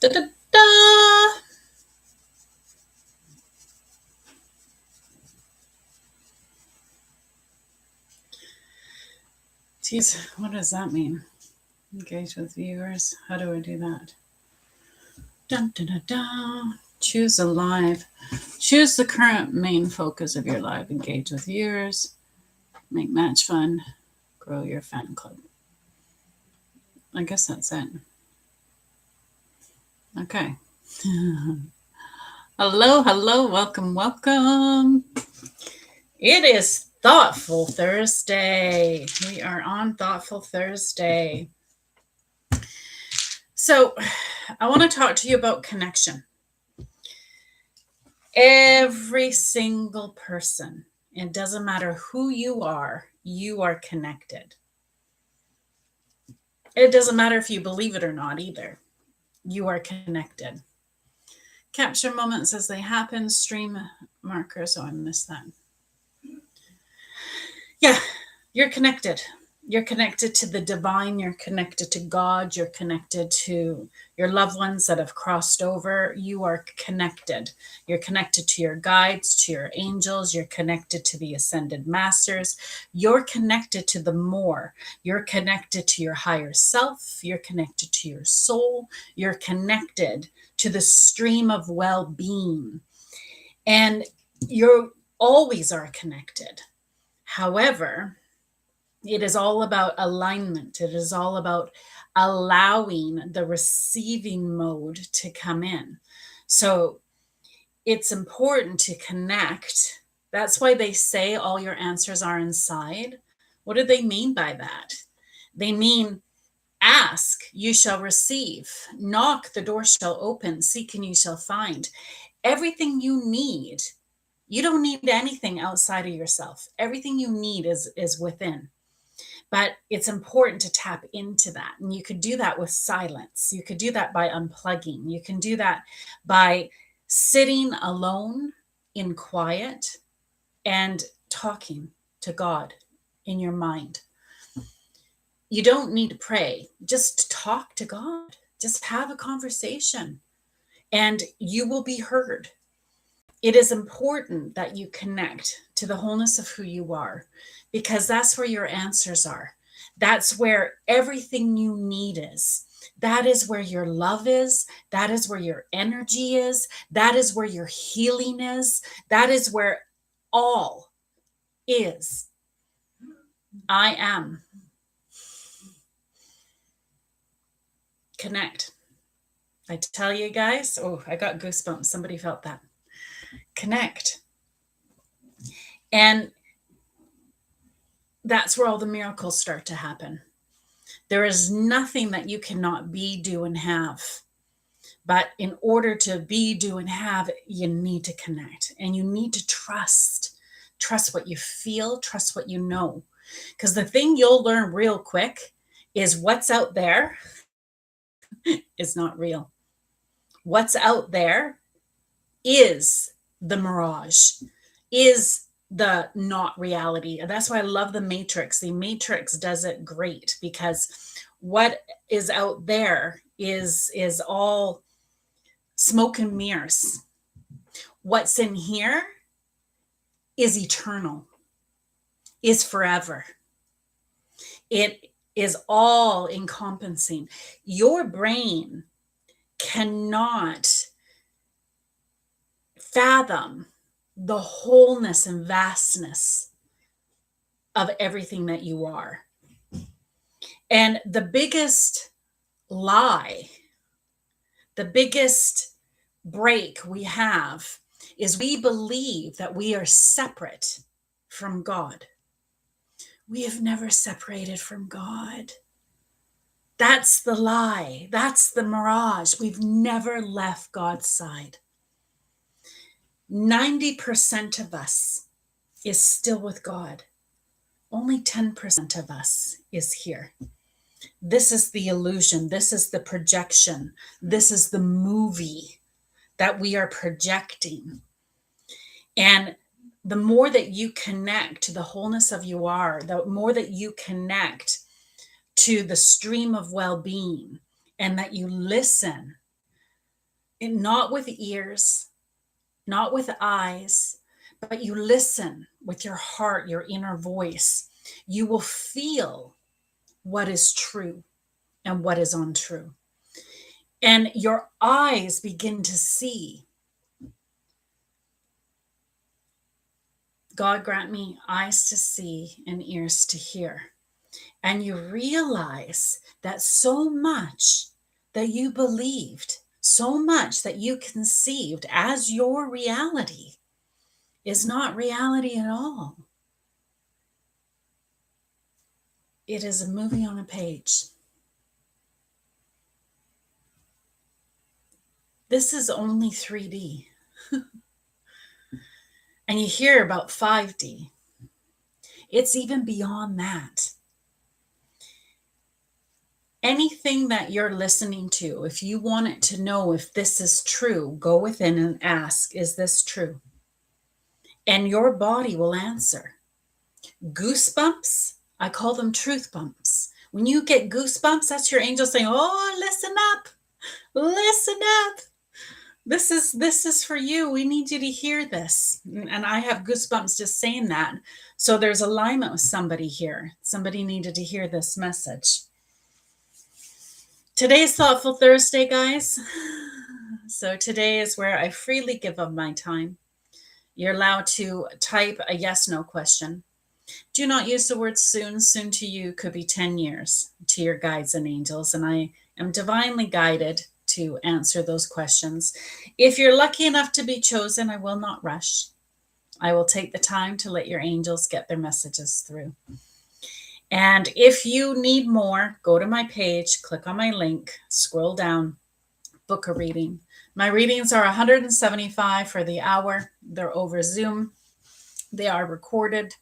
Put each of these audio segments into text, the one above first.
Da, da, da. Geez, what does that mean? Engage with viewers. How do I do that? Dun, dun, dun, dun. Choose a live. Choose the current main focus of your live. Engage with viewers. Make match fun. Grow your fan club. I guess that's it. Okay. Hello, hello, welcome. It is Thoughtful Thursday. We are on Thoughtful Thursday. So, I want to talk to you about connection. Every single person, it doesn't matter who you are connected. It doesn't matter if you believe it or not either. You are connected. Capture moments as they happen, stream markers. Oh, I missed that. Yeah, you're connected. You're connected to the divine. You're connected to God. You're connected to your loved ones that have crossed over. You are connected. You're connected to your guides, to your angels. You're connected to the ascended masters. You're connected to the more. You're connected to your higher self. You're connected to your soul. You're connected to the stream of well-being. And you always are connected. However, it is all about alignment. It is all about allowing the receiving mode to come in. So it's important to connect. That's why they say all your answers are inside. What do they mean by that? They mean ask, you shall receive. Knock, the door shall open. Seek, and you shall find. Everything you need. You don't need anything outside of yourself. Everything you need is within. But it's important to tap into that. And you could do that with silence. You could do that by unplugging. You can do that by sitting alone in quiet and talking to God in your mind. You don't need to pray. Just talk to God. Just have a conversation and you will be heard. It is important that you connect to the wholeness of who you are, because that's where your answers are. That's where everything you need is. That is where your love is. That is where your energy is. That is where your healing is. That is where all is. I am. Connect. I tell you guys, oh, I got goosebumps. Somebody felt that. Connect. And that's where all the miracles start to happen. There is nothing that you cannot be, do, and have. But in order to be, do, and have, you need to connect and you need to trust. Trust what you feel, trust what you know. Because the thing you'll learn real quick is what's out there is not real. What's out there is the mirage, is the not reality. And that's why I love the Matrix. The Matrix does it great, because what is out there is all smoke and mirrors. What's in here is eternal, is forever. It is all encompassing. Your brain cannot fathom the wholeness and vastness of everything that you are. And the biggest lie, the biggest break we have is we believe that we are separate from God. We have never separated from God. That's the lie. That's the mirage. We've never left God's side. 90% of us is still with God. Only 10% of us is here. This is the illusion. This is the projection. This is the movie that we are projecting. And the more that you connect to the wholeness of you are, the more that you connect to the stream of well-being, and that you listen And not with ears, not with eyes, but you listen with your heart, your inner voice. You will feel what is true and what is untrue. And your eyes begin to see. God grant me eyes to see and ears to hear. And you realize that so much that you believed, so much that you conceived as your reality is not reality at all. It is a movie on a page. This is only 3D. And you hear about 5D. It's even beyond that. Anything that you're listening to, if you want it to know if this is true, go within and ask, is this true? And your body will answer. Goosebumps, I call them truth bumps. When you get goosebumps, that's your angel saying, oh, listen up, listen up. This is for you. We need you to hear this. And I have goosebumps just saying that. So there's alignment with somebody here. Somebody needed to hear this message. Today's Thoughtful Thursday, guys. So today is where I freely give of my time. You're allowed to type a yes/no question. Do not use the word soon. Soon to you could be 10 years to your guides and angels. And I am divinely guided to answer those questions. If you're lucky enough to be chosen, I will not rush. I will take the time to let your angels get their messages through. And if you need more, go to my page, click on my link, scroll down, book a reading. My readings are $175 for the hour. They're over Zoom. They are recorded.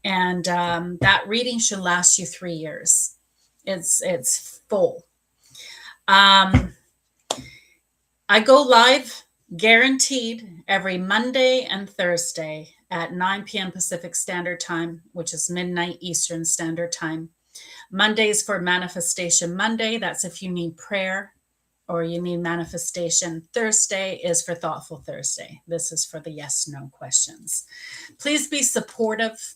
And that reading should last you 3 years. It's full. I go live guaranteed every Monday and Thursday at 9 p.m. Pacific Standard Time, which is midnight Eastern Standard Time. Mondays for Manifestation Monday. That's if you need prayer or you need manifestation. Thursday is for Thoughtful Thursday. This is for the yes/no questions. Please be supportive.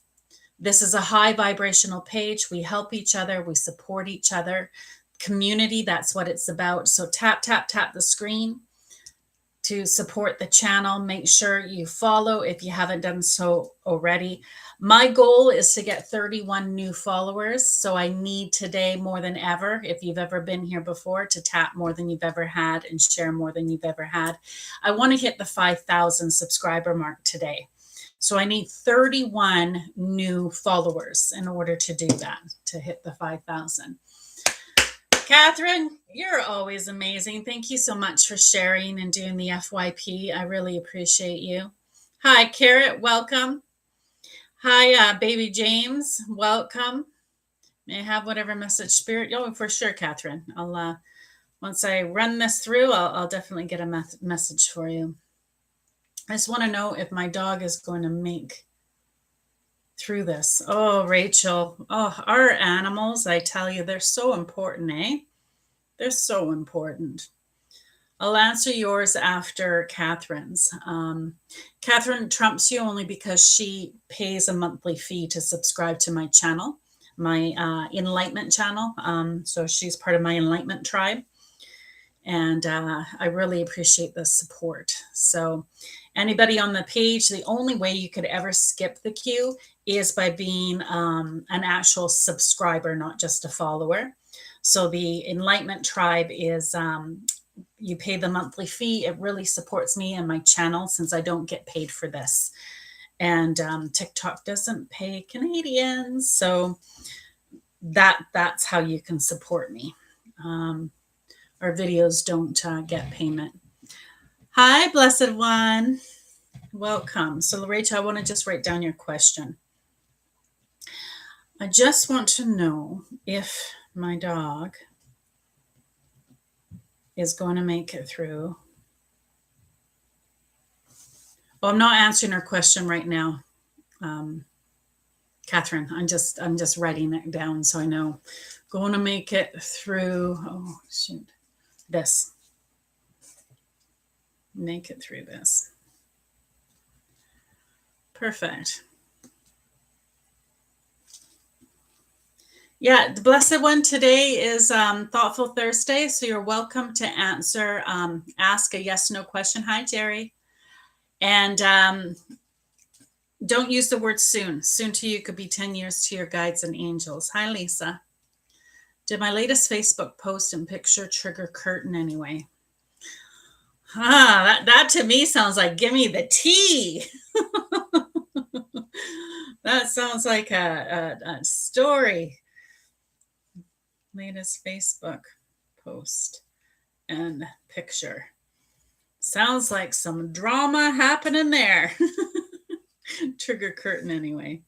This is a high vibrational page. We help each other. We support each other. Community, that's what it's about. So tap, tap, tap the screen to support the channel. Make sure you follow if you haven't done so already. My goal is to get 31 new followers. So I need today more than ever, if you've ever been here before, to tap more than you've ever had and share more than you've ever had. I want to hit the 5,000 subscriber mark today. So I need 31 new followers in order to do that, to hit the 5,000. Catherine, you're always amazing. Thank you so much for sharing and doing the FYP. I really appreciate you. Hi, Carrot, welcome. Hi, baby James, welcome. May I have whatever message spirit? Oh, for sure, Catherine. I'll once I run this through, I'll definitely get a message for you. I just want to know if my dog is going to make through this. Oh, Rachel. Oh, our animals, I tell you, they're so important, eh? They're so important. I'll answer yours after Catherine's. Catherine trumps you only because she pays a monthly fee to subscribe to my channel, my Enlightenment channel. So she's part of my Enlightenment tribe. And I really appreciate the support. So anybody on the page, the only way you could ever skip the queue is by being an actual subscriber, not just a follower. So the Enlightenment tribe is you pay the monthly fee. It really supports me and my channel since I don't get paid for this. And TikTok doesn't pay Canadians. So that's how you can support me. Our videos don't get payment. Hi, Blessed One. Welcome. So, Rachel, I want to just write down your question. I just want to know if my dog is going to make it through. Well, I'm not answering her question right now, Catherine. I'm just writing it down so I know. Going to make it through. Oh, shoot. This. make it through this. Perfect. Yeah, the blessed one today is Thoughtful Thursday. So you're welcome to answer, ask a yes, no question. Hi, Jerry. And don't use the word soon. Soon to you could be 10 years to your guides and angels. Hi, Lisa. Did my latest Facebook post and picture trigger Kurt in any way? That to me sounds like give me the tea. That sounds like a story. Latest Facebook post and picture. Sounds like some drama happening there. Trigger Curtin anyway.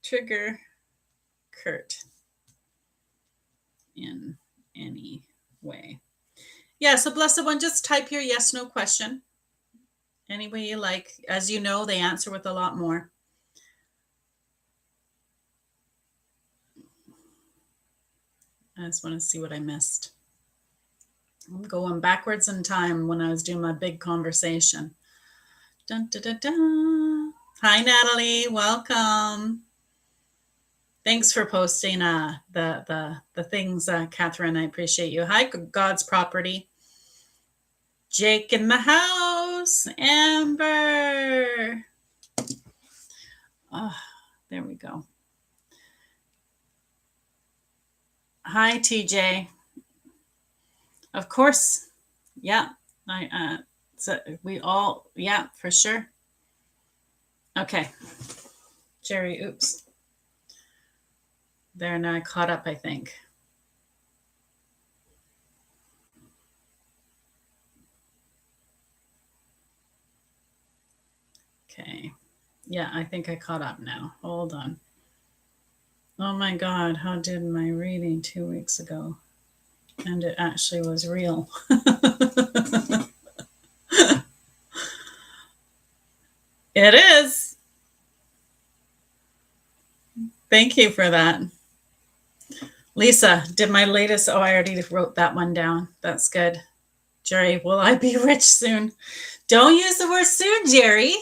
Trigger Kurt in any way. Yeah, so blessed one, just type your yes, no question. Any way you like. As you know, they answer with a lot more. I just want to see what I missed. I'm going backwards in time when I was doing my big conversation. Dun, dun, dun, dun. Hi, Natalie. Welcome. Thanks for posting the things, Catherine. I appreciate you. Hi, God's Property. Jake in the house. Amber. Oh, there we go. Hi, TJ. Of course. Yeah. So we all, yeah, for sure. Okay. Jerry, oops. There, now I caught up, I think. Okay. Yeah, I think I caught up now. Hold on. Oh my God, how did my reading 2 weeks ago? And it actually was real. It is. Thank you for that. Lisa, did my latest, I already wrote that one down. That's good. Jerry, will I be rich soon? Don't use the word soon, Jerry.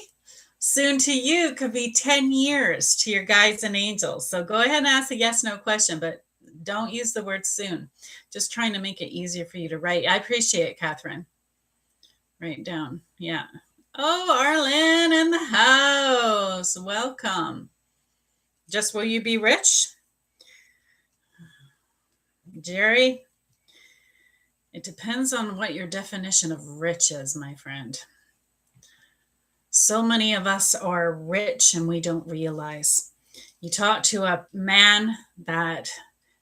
Soon to you could be 10 years to your guides and angels. So go ahead and ask a yes, no question, but don't use the word soon. Just trying to make it easier for you to write. I appreciate it, Catherine. Write down. Yeah. Oh, Arlen in the house. Welcome. Just will you be rich? Jerry, it depends on what your definition of rich is, my friend. So many of us are rich and we don't realize. You talk to a man that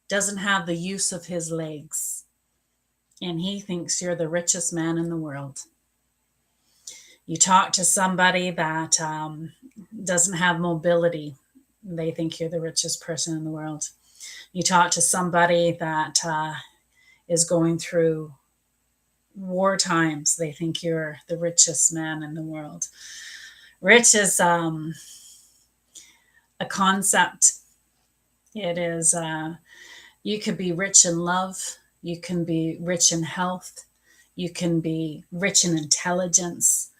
doesn't have the use of his legs, and he thinks you're the richest man in the world. You talk to somebody that doesn't have mobility, they think you're the richest person in the world. You talk to somebody that is going through war times, they think you're the richest man in the world. Rich is a concept. It is, you could be rich in love. You can be rich in health. You can be rich in intelligence.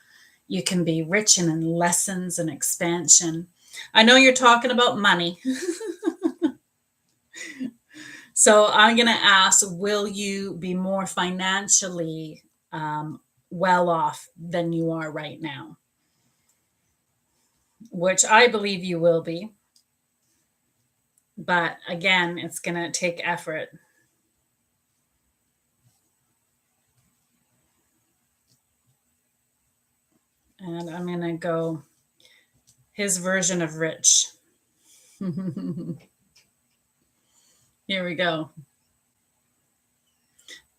You can be rich in lessons and expansion. I know you're talking about money. So I'm going to ask, will you be more financially well off than you are right now? Which I believe you will be. But again, it's going to take effort. And I'm going to go his version of rich. Here we go.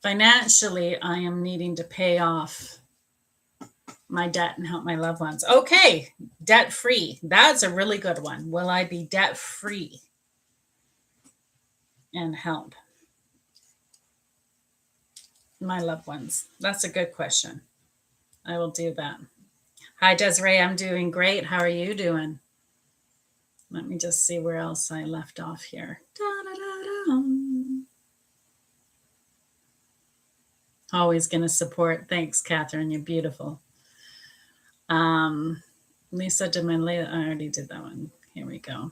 Financially, I am needing to pay off my debt and help my loved ones. Okay, debt free. That's a really good one. Will I be debt free and help my loved ones? That's a good question. I will do that. Hi, Desiree. I'm doing great. How are you doing? Let me just see where else I left off here. Always going to support. Thanks, Catherine. You're beautiful. Lisa did my I already did that one. Here we go.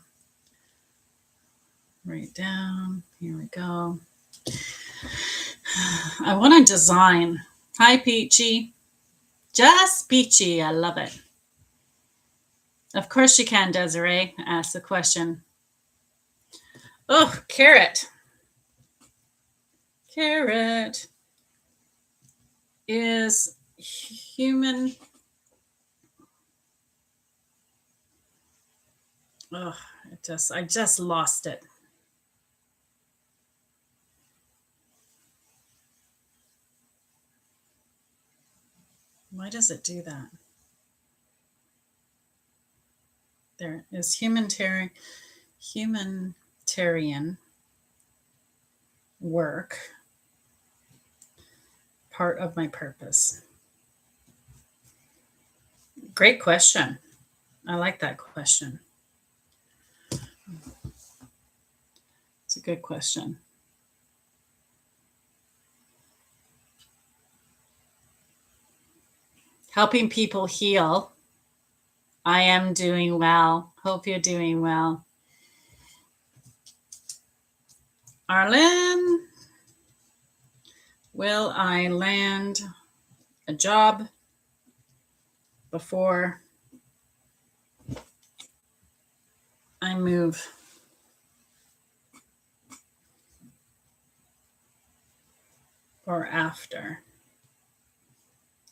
Right down. Here we go. I want to design. Hi, Peachy. Just Peachy. I love it. Of course you can, Desiree. Ask the question. Oh, carrot. Carrot is human. Oh, I just lost it. Why does it do that? There is humanitarian work part of my purpose? Great question. I like that question. It's a good question. Helping people heal. I am doing well. Hope you're doing well. Arlen, will I land a job before I move? Or after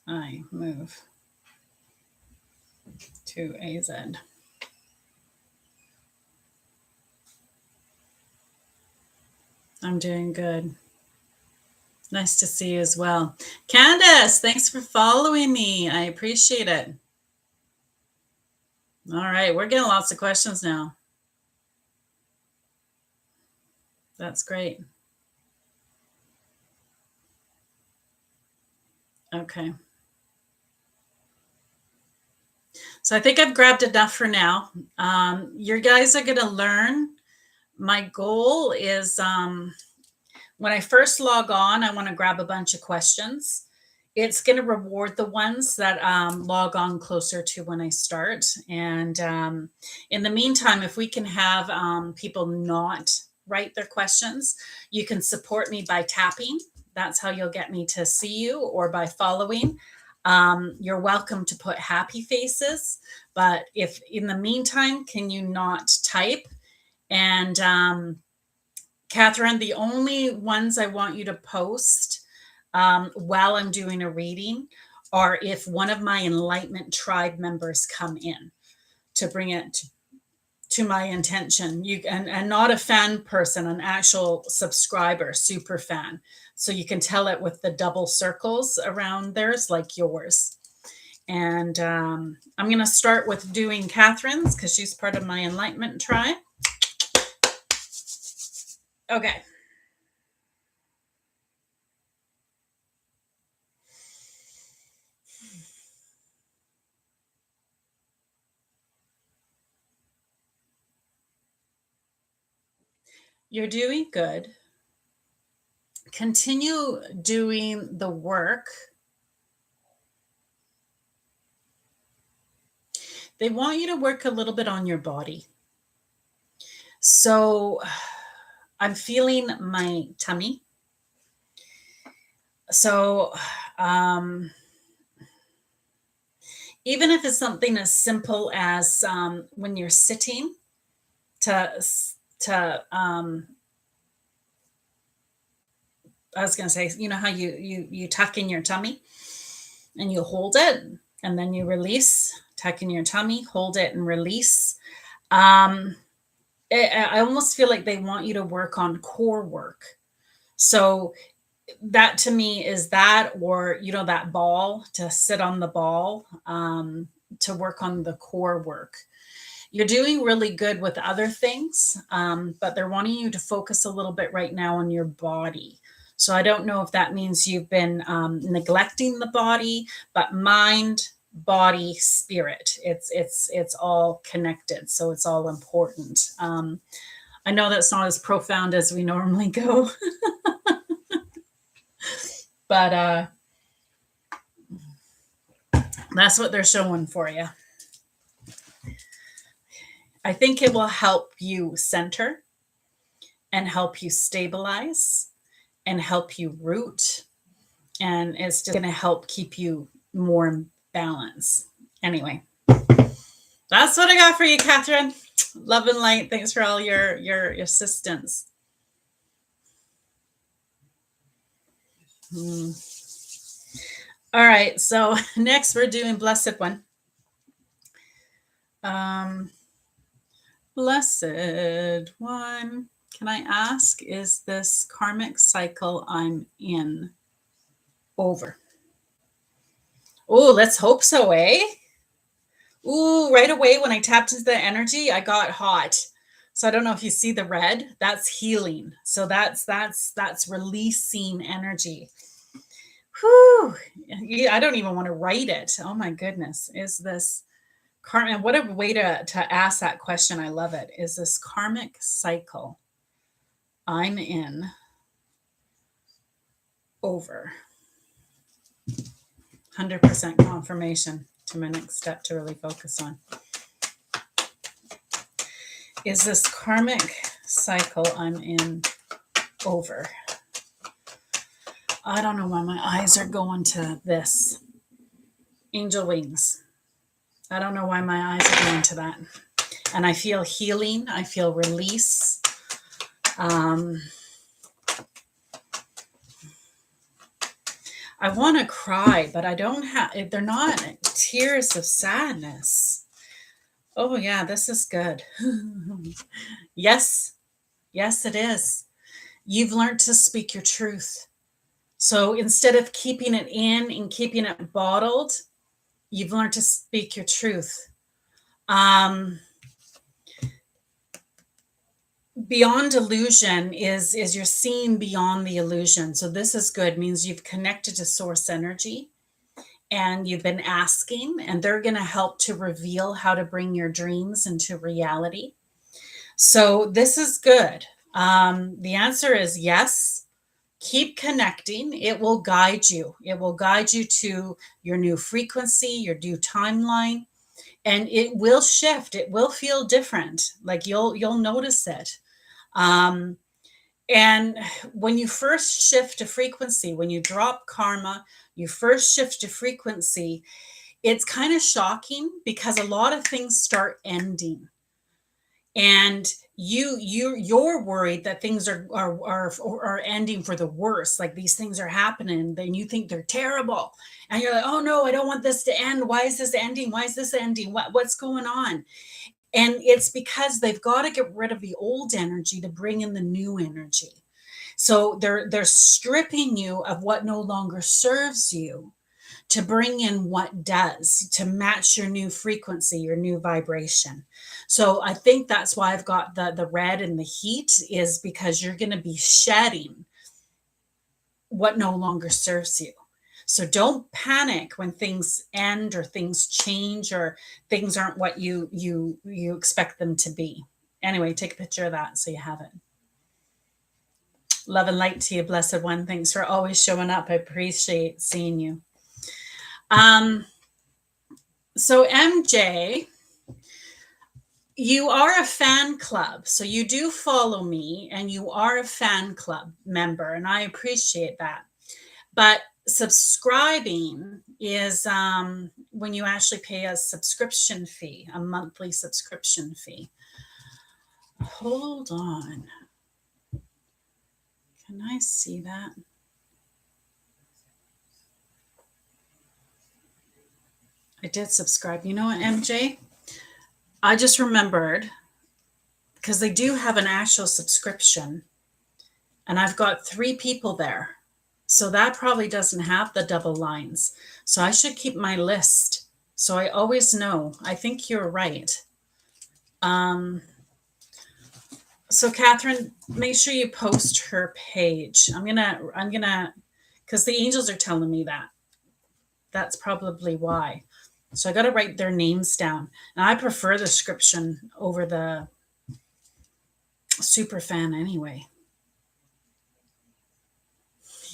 I move to AZ? I'm doing good. Nice to see you as well. Candace, thanks for following me. I appreciate it. All right, we're getting lots of questions now. That's great. Okay. So I think I've grabbed enough for now. You guys are going to learn. My goal is when I first log on, I want to grab a bunch of questions. It's going to reward the ones that log on closer to when I start. And in the meantime, if we can have people not write their questions, you can support me by tapping. That's how you'll get me to see you, or by following. You're welcome to put happy faces, but if in the meantime, can you not type? And Catherine, the only ones I want you to post while I'm doing a reading are if one of my Enlightenment Tribe members come in to bring it to my intention. And not a fan person, an actual subscriber, super fan. So you can tell it with the double circles around theirs, like yours. And I'm going to start with doing Catherine's because she's part of my Enlightenment Tribe. Okay. You're doing good. Continue doing the work. They want you to work a little bit on your body. So I'm feeling my tummy. So even if it's something as simple as when you're sitting to I was going to say, you know how you tuck in your tummy and you hold it and then you release, tuck in your tummy, hold it and release. I almost feel like they want you to work on core work. So that to me is that, or, you know, that ball, to sit on the ball, to work on the core work. You're doing really good with other things, but they're wanting you to focus a little bit right now on your body. So I don't know if that means you've been neglecting the body, but mind, body, spirit, it's all connected. So it's all important. I know that's not as profound as we normally go, but That's what they're showing for you. I think it will help you center and help you stabilize and help you root. And it's just going to help keep you more in balance. Anyway, that's what I got for you, Catherine. Love and light. Thanks for all your assistance. All right. So next we're doing Blessed One. Blessed One. Can I ask, is this karmic cycle I'm in over? Oh, let's hope so, eh? Ooh, right away when I tapped into the energy, I got hot. So I don't know if you see the red, that's healing. So that's releasing energy. Whew. Yeah, I don't even want to write it. Oh my goodness. Is this karmic? What a way to ask that question. I love it. Is this karmic cycle I'm in over? 100% confirmation to my next step to really focus on. Is this karmic cycle I'm in over? I don't know why my eyes are going to this. Angel wings. I don't know why my eyes are going to that. And I feel healing. I feel release. I want to cry, but I don't have, they're not tears of sadness. Oh yeah, this is good. Yes. Yes, it is. You've learned to speak your truth. So instead of keeping it in and keeping it bottled, you've learned to speak your truth. Beyond illusion is you're seeing beyond the illusion. So this is good, means you've connected to source energy and you've been asking, and they're going to help to reveal how to bring your dreams into reality. So this is good. The answer is yes. Keep connecting. It will guide you. It will guide you to your new frequency, your new timeline, and it will shift. It will feel different. Like you'll notice it. And when you first shift to frequency, when you drop karma, you first shift to frequency, it's kind of shocking because a lot of things start ending. And you're worried that things are ending for the worse, like these things are happening, then you think they're terrible, and you're like, oh no, I don't want this to end. Why is this ending? Why is this ending? What's going on? And it's because they've got to get rid of the old energy to bring in the new energy. So they're stripping you of what no longer serves you to bring in what does, to match your new frequency, your new vibration. So I think that's why I've got the red and the heat, is because you're going to be shedding what no longer serves you. So don't panic when things end or things change or things aren't what you expect them to be. Anyway, take a picture of that so you have it. Love and light to you, Blessed One. Thanks for always showing up. I appreciate seeing you. So MJ, you are a fan club. So you do follow me and you are a fan club member, and I appreciate that. But subscribing is when you actually pay a subscription fee, a monthly subscription fee. Hold on. Can I see that? I did subscribe. You know what, MJ? I just remembered, because they do have an actual subscription, and I've got 3 people there. So that probably doesn't have the double lines. So I should keep my list so I always know. I think you're right. So Catherine, make sure you post her page. I'm gonna, because the angels are telling me that. That's probably why. So I got to write their names down. And I prefer the subscription over the super fan anyway.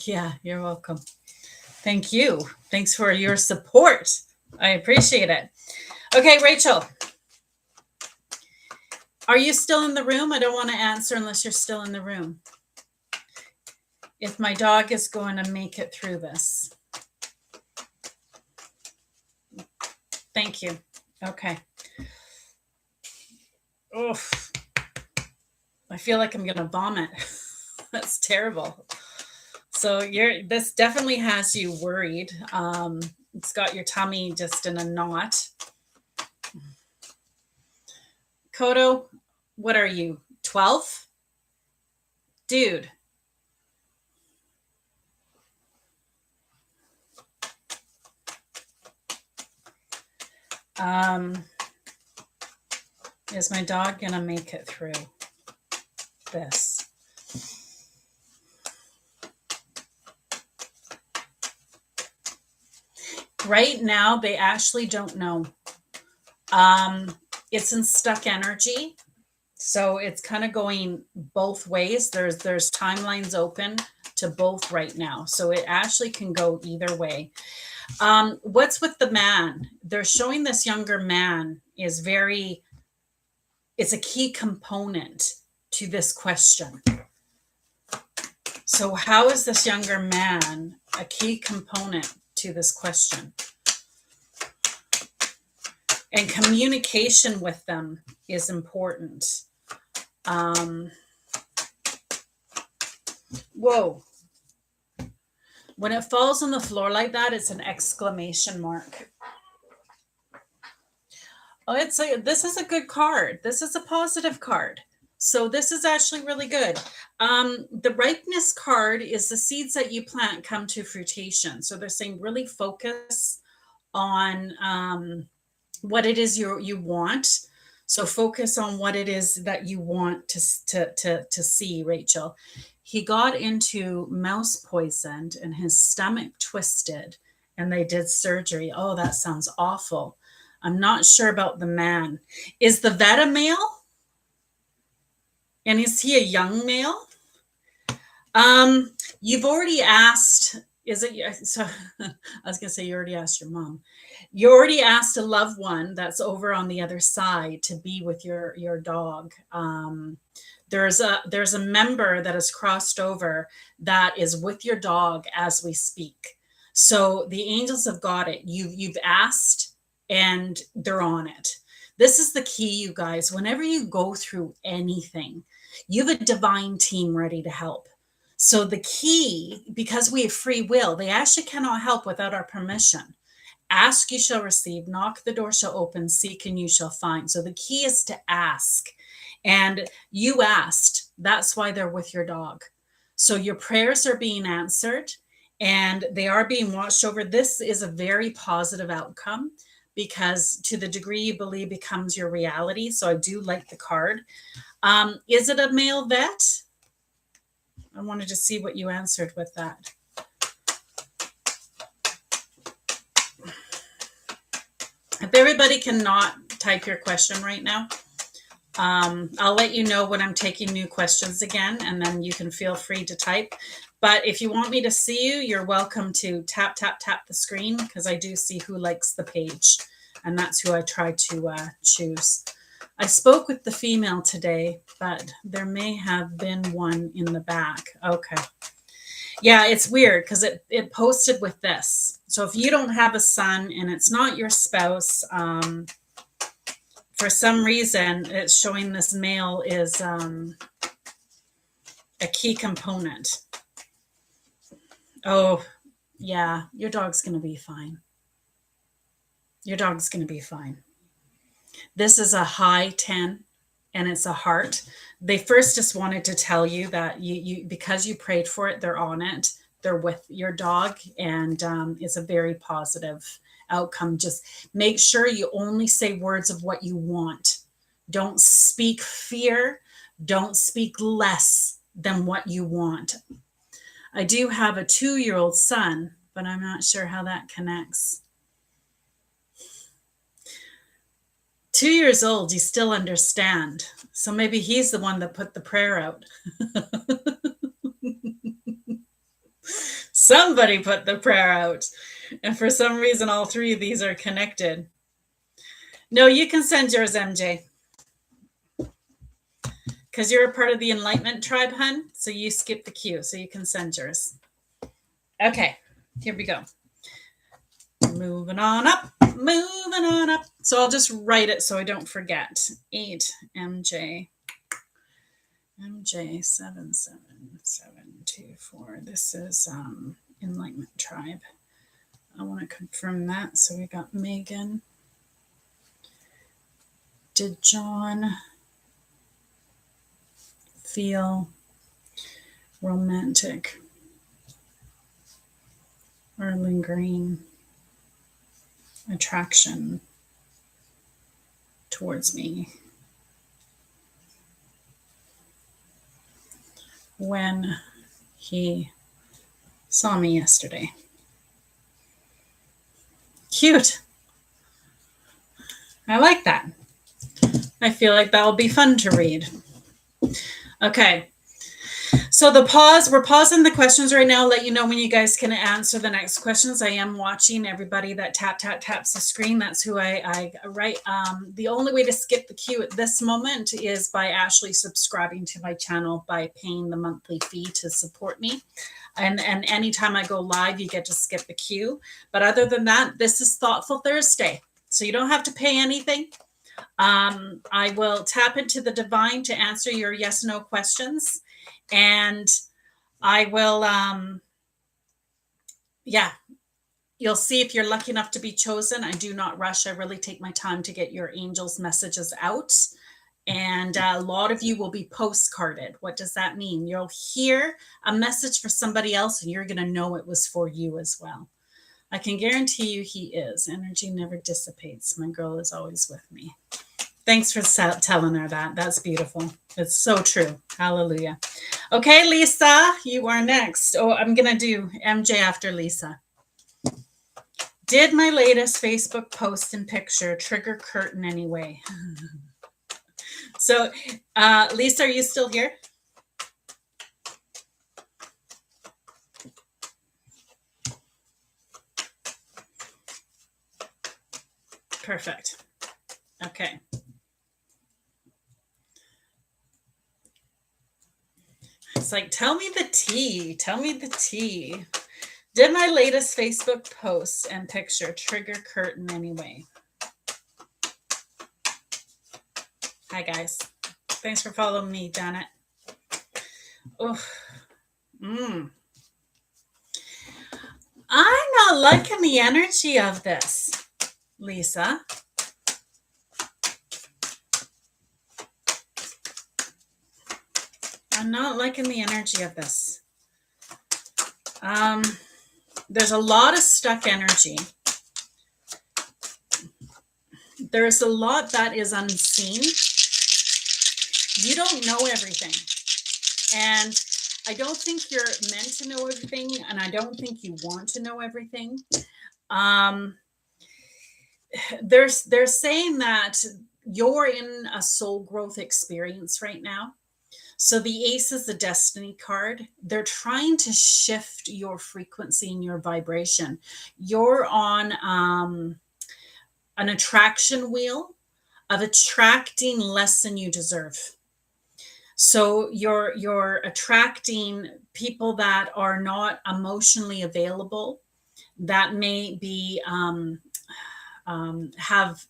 Yeah, you're welcome. Thank you. Thanks for your support. I appreciate it. Okay, Rachel, are you still in the room? I don't want to answer unless you're still in the room. If my dog is going to make it through this. Thank you. Okay. Oof. I feel like I'm going to vomit. That's terrible. So this definitely has you worried. It's got your tummy just in a knot. Kodo, what are you? 12? Dude. Is my dog gonna make it through this? Right now, they actually don't know. It's in stuck energy. So it's kind of going both ways. There's timelines open to both right now. So it actually can go either way. What's with the man? They're showing this younger man is it's a key component to this question. So how is this younger man a key component to this question? And communication with them is important. Whoa. When it falls on the floor like that, it's an exclamation mark. Oh, this is a good card. This is a positive card. So this is actually really good. The ripeness card is the seeds that you plant come to fruition. So they're saying really focus on what it is you want. So focus on what it is that you want to see, Rachel. He got into mouse poisoned and his stomach twisted and they did surgery. Oh, that sounds awful. I'm not sure about the man. Is the vet a male? And is he a young male? You've already asked, is it, so I was going to say you already asked your mom. You already asked a loved one that's over on the other side to be with your dog. There's a member that has crossed over that is with your dog as we speak. So the angels have got it. You've asked and they're on it. This is the key, you guys. Whenever you go through anything, you have a divine team ready to help. So the key, because we have free will, they actually cannot help without our permission. Ask, you shall receive. Knock, the door shall open. Seek, and you shall find. So the key is to ask. And you asked. That's why they're with your dog. So your prayers are being answered and they are being watched over. This is a very positive outcome because to the degree you believe becomes your reality. So I do like the card. Is it a male vet? I wanted to see what you answered with that. If everybody cannot type your question right now, I'll let you know when I'm taking new questions again, and then you can feel free to type. But if you want me to see you, you're welcome to tap the screen because I do see who likes the page, and that's who I try to choose. I spoke with the female today, but there may have been one in the back. Okay. Yeah, it's weird because it posted with this. So if you don't have a son and it's not your spouse, for some reason, it's showing this male is a key component. Oh, yeah, your dog's going to be fine. Your dog's going to be fine. This is a high 10 and it's a heart. They first just wanted to tell you that you because you prayed for it, they're on it. They're with your dog and it's a very positive outcome. Just make sure you only say words of what you want. Don't speak fear. Don't speak less than what you want. I do have a 2-year-old son, but I'm not sure how that connects. 2 years old, you still understand. So maybe he's the one that put the prayer out. Somebody put the prayer out. And for some reason, all three of these are connected. No, you can send yours, MJ. Because you're a part of the Enlightenment tribe, hun. So you skip the queue. So you can send yours. Okay, here we go. Moving on up. Moving on up. So I'll just write it so I don't forget. 8 MJ. MJ 77724. This is Enlightenment tribe. I want to confirm that. So we got Megan. Did John feel romantic or lingering attraction towards me when he saw me yesterday? Cute. I like that. I feel like that will be fun to read. Okay. So we're pausing the questions right now. Let you know when you guys can answer the next questions. I am watching everybody that taps the screen. That's who I write. The only way to skip the queue at this moment is by actually subscribing to my channel by paying the monthly fee to support me. And anytime I go live, you get to skip the queue. But other than that, this is Thoughtful Thursday. So you don't have to pay anything. I will tap into the divine to answer your yes, no questions. And I will, you'll see if you're lucky enough to be chosen. I do not rush. I really take my time to get your angels' messages out. And a lot of you will be postcarded. What does that mean? You'll hear a message for somebody else and you're going to know it was for you as well. I can guarantee you he is. Energy never dissipates. My girl is always with me. Thanks for telling her that. That's beautiful. It's so true. Hallelujah. Okay, Lisa, you are next. Oh, I'm going to do MJ after Lisa. Did my latest Facebook post and picture trigger Kurt in any way? So, Lisa, are you still here? Perfect. Okay. It's like, tell me the tea. Tell me the tea. Did my latest Facebook post and picture trigger Kurt in any way? Hi, guys. Thanks for following me, Janet. Oh, I'm not liking the energy of this, Lisa. I'm not liking the energy of this. There's a lot of stuck energy. There's a lot that is unseen. You don't know everything. And I don't think you're meant to know everything. And I don't think you want to know everything. They're saying that you're in a soul growth experience right now. So the Ace is the Destiny card. They're trying to shift your frequency and your vibration. You're on an attraction wheel of attracting less than you deserve. So you're attracting people that are not emotionally available, that may be have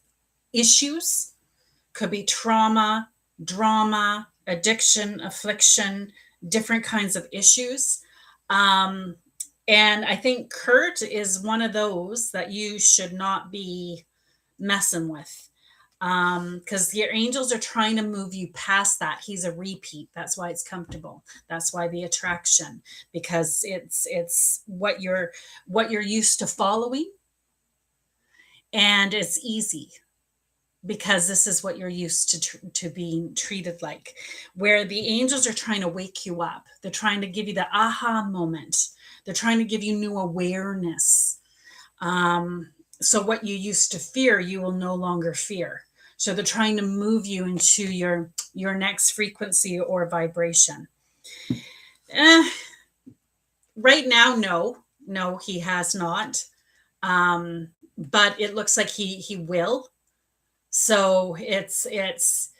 issues, could be trauma, drama, addiction, affliction, different kinds of issues. And I think Kurt is one of those that you should not be messing with, because your angels are trying to move you past that. He's a repeat. That's why it's comfortable. That's why the attraction, because it's what you're used to following, and it's easy because this is what you're used to being treated like. Where the angels are trying to wake you up, they're trying to give you the aha moment. They're trying to give you new awareness. So what you used to fear, you will no longer fear. So they're trying to move you into your next frequency or vibration. Right now, no, he has not. But it looks like he will. So it's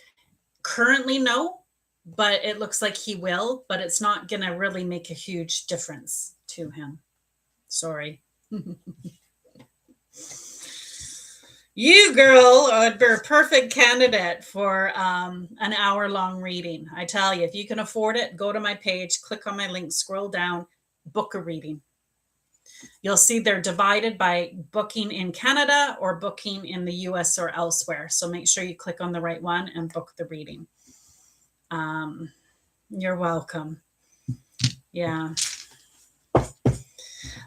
currently no, but it looks like he will, but it's not going to really make a huge difference to him. Sorry. You, girl, would be a perfect candidate for an hour-long reading. I tell you, if you can afford it, go to my page, click on my link, scroll down, book a reading. You'll see they're divided by booking in Canada or booking in the US or elsewhere. So make sure you click on the right one and book the reading. You're welcome. Yeah.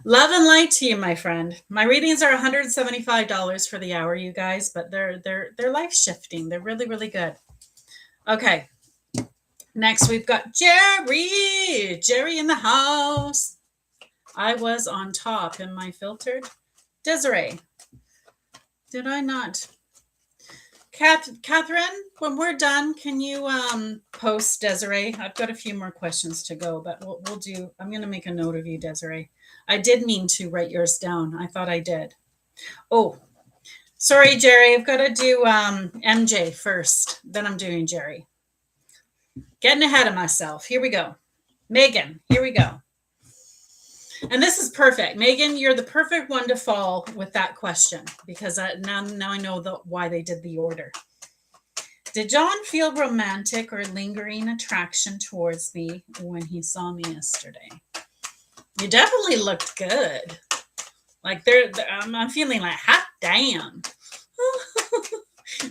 Love and light to you, my friend. My readings are $175 for the hour, you guys, but they're life shifting. They're really, really good. Okay. Next, we've got Jerry. Jerry in the house. I was on top in my filtered. Desiree. Did I not? Catherine, when we're done, can you post Desiree? I've got a few more questions to go, but we'll do. I'm going to make a note of you, Desiree. I did mean to write yours down. I thought I did. Oh, sorry, Jerry. I've got to do MJ first. Then I'm doing Jerry. Getting ahead of myself. Here we go. Megan, here we go. And this is perfect. Megan, you're the perfect one to fall with that question because now I know why they did the order. Did John feel romantic or lingering attraction towards me when he saw me yesterday? You definitely looked good. Like I'm feeling like hot damn.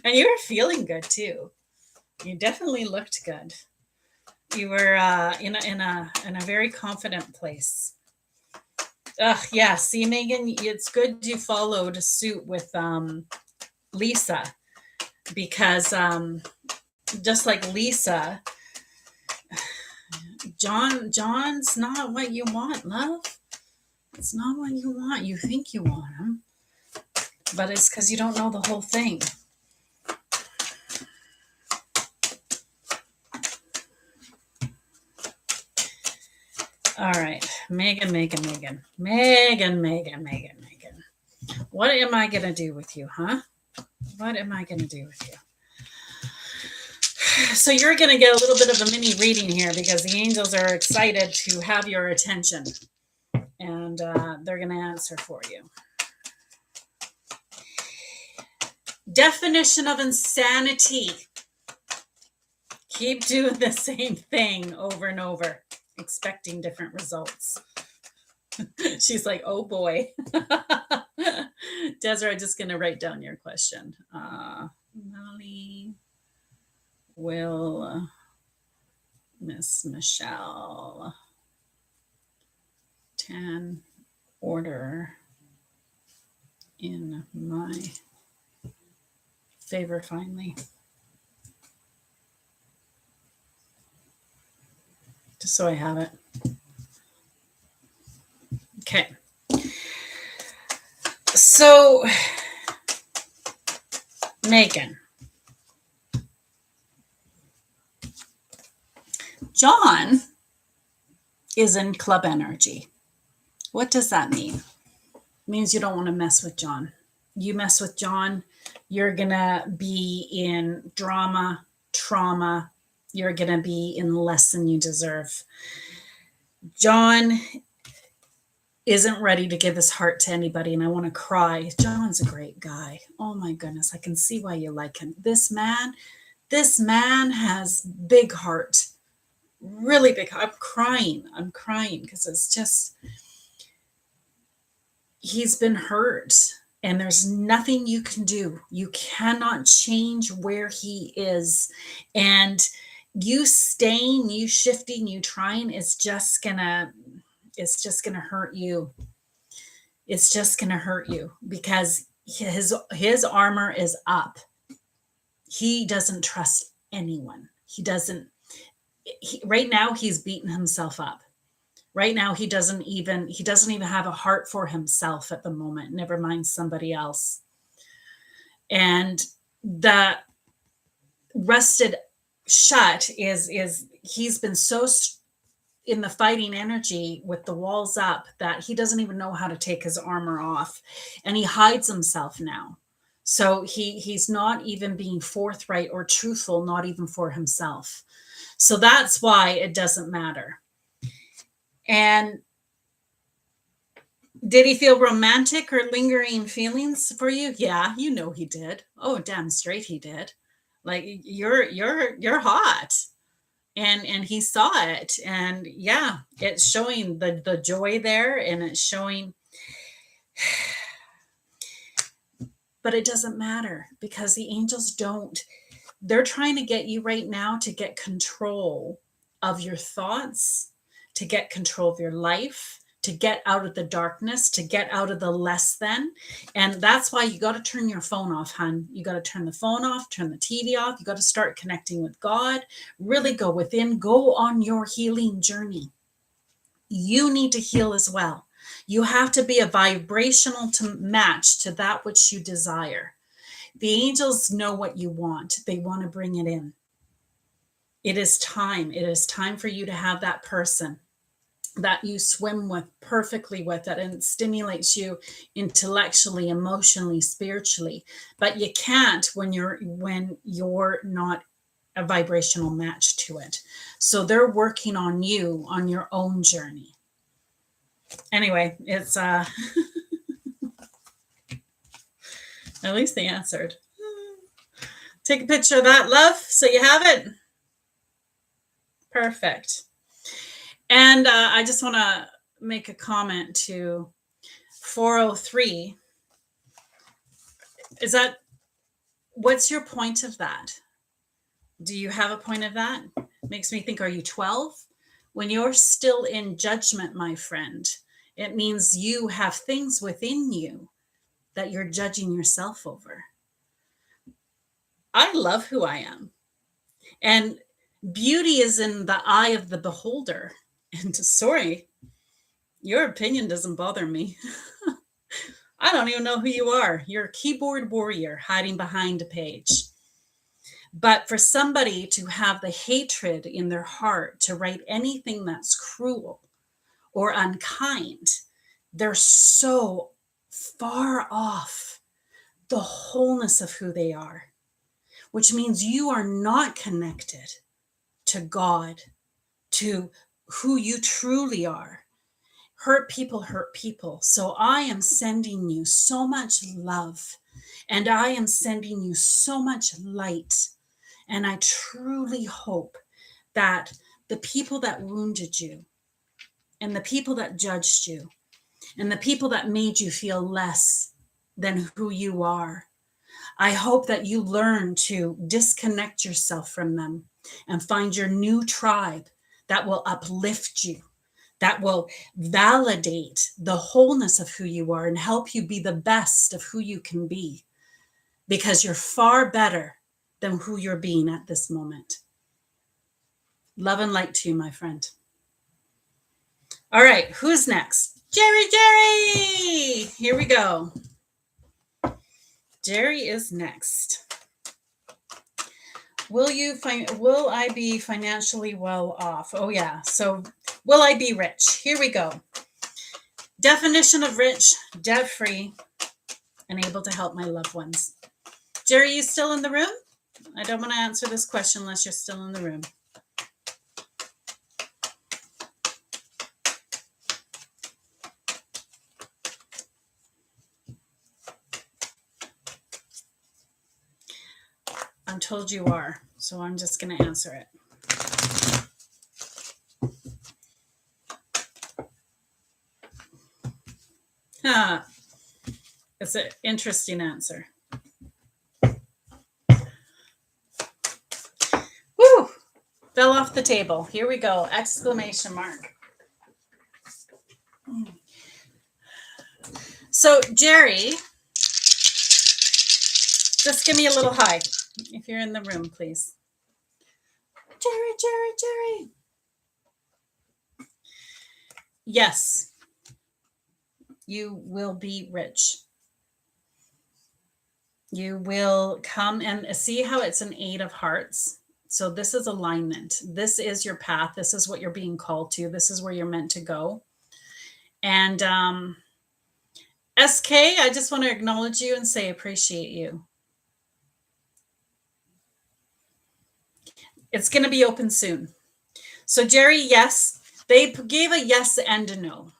And you were feeling good too. You definitely looked good. You were in a very confident place. Yeah. See, Megan, it's good you followed suit with Lisa because just like Lisa, John's not what you want, love. It's not what you want. You think you want him, but it's because you don't know the whole thing. All right, Megan. What am I going to do with you, huh? What am I going to do with you? So you're going to get a little bit of a mini reading here because the angels are excited to have your attention. And they're going to answer for you. Definition of insanity. Keep doing the same thing over and over, expecting different results. She's like, oh boy. Desiree, I'm just going to write down your question. Molly, will Miss Michelle Tan order in my favor finally? Just so I have it. Okay. So, Megan. John is in club energy. What does that mean? It means you don't want to mess with John. You mess with John, you're going to be in drama, trauma. You're going to be in less than you deserve. John isn't ready to give his heart to anybody, and I want to cry. John's a great guy. Oh my goodness, I can see why you like him. This man has big heart. Really big. I'm crying because it's just, he's been hurt and there's nothing you can do. You cannot change where he is. And you staying, you shifting, you trying is just gonna hurt you. It's just gonna hurt you because his armor is up. He doesn't trust anyone. Right now he's beating himself up. Right now he doesn't even have a heart for himself at the moment, never mind somebody else. And the rusted shut is he's been so in the fighting energy with the walls up that he doesn't even know how to take his armor off, and he hides himself now. So he's not even being forthright or truthful, not even for himself. So that's why it doesn't matter. And did he feel romantic or lingering feelings for you? Yeah, you know he did. Oh, damn straight he did. Like you're hot. And he saw it, and yeah, it's showing the joy there, and it's showing. But it doesn't matter, because the angels don't. They're trying to get you right now to get control of your thoughts, to get control of your life, to get out of the darkness, to get out of the less than. And that's why you got to turn your phone off, hun. You got to turn the phone off, turn the TV off. You got to start connecting with God, really go within, go on your healing journey. You need to heal as well. You have to be a vibrational to match to that which you desire. The angels know what you want. They want to bring it in. It is time. It is time for you to have that person that you swim with perfectly with it, and it stimulates you intellectually, emotionally, spiritually. But you can't when you're not a vibrational match to it. So they're working on you on your own journey. Anyway, it's at least they answered. Take a picture of that, love, so you have it. Perfect. And I just want to make a comment to 403. Is that, what's your point of that? Do you have a point of that? Makes me think, are you 12? When you're still in judgment, my friend, it means you have things within you that you're judging yourself over. I love who I am. And beauty is in the eye of the beholder. And sorry, your opinion doesn't bother me. I don't even know who you are. You're a keyboard warrior hiding behind a page. But for somebody to have the hatred in their heart to write anything that's cruel or unkind, they're so far off the wholeness of who they are, which means you are not connected to God, to who you truly are. Hurt people hurt people. So I am sending you so much love, and I am sending you so much light. And I truly hope that the people that wounded you, and the people that judged you, and the people that made you feel less than who you are, I hope that you learn to disconnect yourself from them and find your new tribe that will uplift you, that will validate the wholeness of who you are and help you be the best of who you can be, because you're far better than who you're being at this moment. Love and light to you, my friend. All right, who's next? Jerry! Here we go. Jerry is next. Will I be financially well off? Oh yeah. So will I be rich? Here we go. Definition of rich: debt-free and able to help my loved ones. Jerry, you still in the room? I don't want to answer this question unless you're still in the room. I'm told you are, so I'm just going to answer it. It's an interesting answer. Woo! Fell off the table. Here we go. Exclamation mark. So, Jerry, just give me a little high if you're in the room, please. Jerry. Yes, you will be rich. You will come and see how it's an 8 of hearts. So this is alignment. This is your path. This is what you're being called to. This is where you're meant to go. And SK, I just want to acknowledge you and say appreciate you. It's going to be open soon. So Jerry, yes, they gave a yes and a no.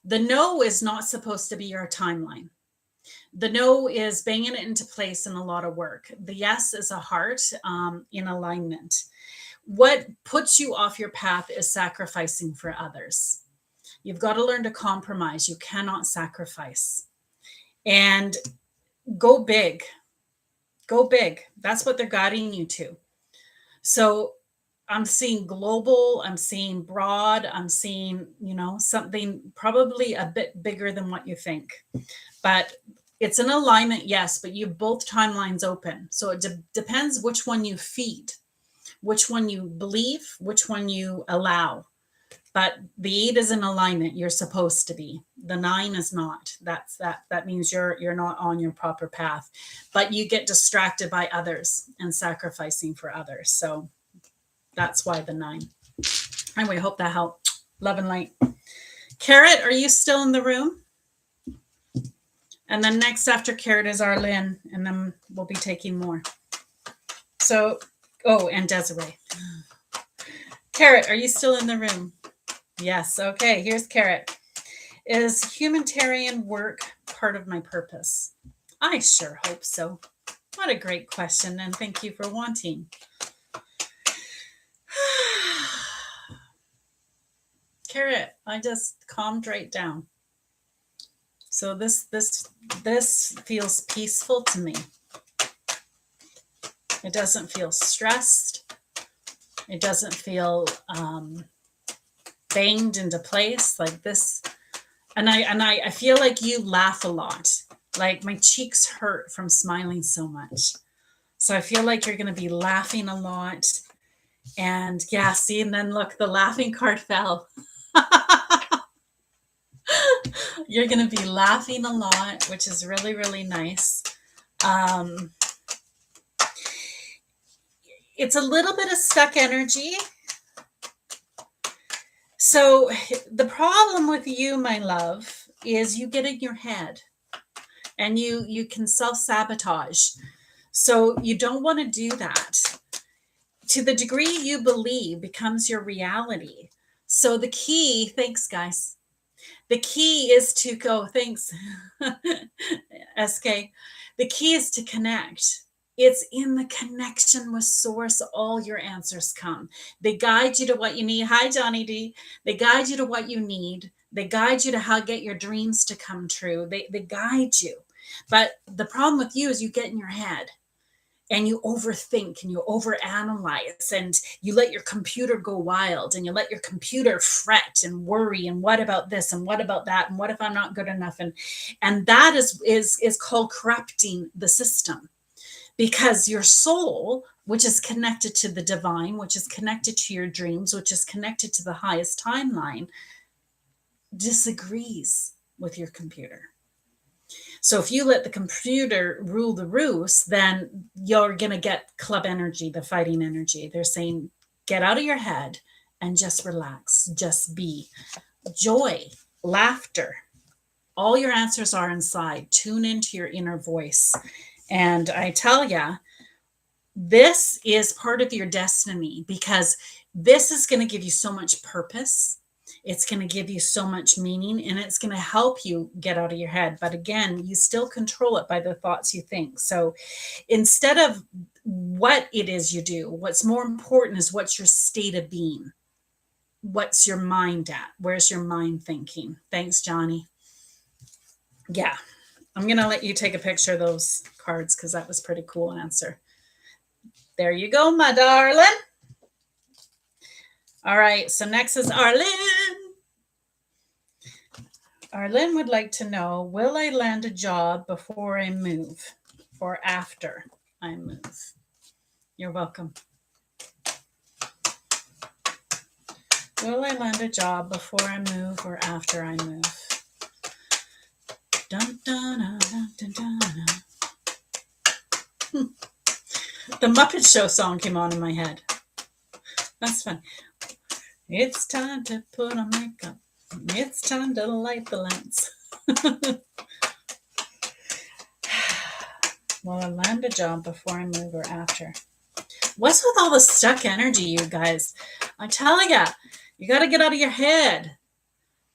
The no is not supposed to be your timeline. The no is banging it into place and a lot of work. The yes is a heart in alignment. What puts you off your path is sacrificing for others. You've got to learn to compromise. You cannot sacrifice. And go big. Go big. That's what they're guiding you to. So I'm seeing global, I'm seeing broad, I'm seeing, something probably a bit bigger than what you think. But it's an alignment, yes, but you have both timelines open. So it depends which one you feed, which one you believe, which one you allow. But the 8 is in alignment. You're supposed to be. The 9 is not. That means you're not on your proper path. But you get distracted by others and sacrificing for others. So that's why the 9. Anyway, hope that helped. Love and light. Carrot, are you still in the room? And then next after Carrot is Arlene, and then we'll be taking more. So, and Desiree. Carrot, are you still in the room? Yes. Okay. Here's Carrot. Is humanitarian work part of my purpose? I sure hope so. What a great question. And thank you for wanting. Carrot, I just calmed right down. So this feels peaceful to me. It doesn't feel stressed. It doesn't feel banged into place like this. And I feel like you laugh a lot. Like my cheeks hurt from smiling so much. So I feel like you're going to be laughing a lot. And yeah, see, and then look, the laughing card fell. You're going to be laughing a lot, which is really, really nice. It's a little bit of stuck energy. So the problem with you, my love, is you get in your head and you can self-sabotage. So you don't want to do that. To the degree you believe becomes your reality. So the key, thanks guys. The key is to go, thanks, SK. The key is to connect. It's in the connection with source, all your answers come. They guide you to what you need. Hi, Johnny D. They guide you to what you need. They guide you to how to get your dreams to come true. They guide you. But the problem with you is you get in your head and you overthink and you overanalyze and you let your computer go wild and you let your computer fret and worry and what about this and what about that and what if I'm not good enough, and that is called corrupting the system, because your soul, which is connected to the divine, which is connected to your dreams, which is connected to the highest timeline, disagrees with your computer. So if you let the computer rule the roost, then you're going to get club energy, the fighting energy. They're saying, get out of your head and just relax, just be. Joy, laughter, all your answers are inside. Tune into your inner voice. And I tell you, this is part of your destiny, because this is going to give you so much purpose. It's going to give you so much meaning, and it's going to help you get out of your head. But again, you still control it by the thoughts you think. So instead of what it is you do, what's more important is what's your state of being. What's your mind at? Where's your mind thinking? Thanks, Johnny. Yeah, I'm going to let you take a picture of those cards because that was a pretty cool answer. There you go, my darling. All right, so next is Arlene. Arlene would like to know, will I land a job before I move or after I move? You're welcome. Will I land a job before I move or after I move? Dun, dun, dun, dun, dun, dun. The Muppet Show song came on in my head. That's fun. It's time to put on makeup. It's time to light the lamps. Will I land a job before I move or after? What's with all the stuck energy, you guys? I tell ya, you got to get out of your head.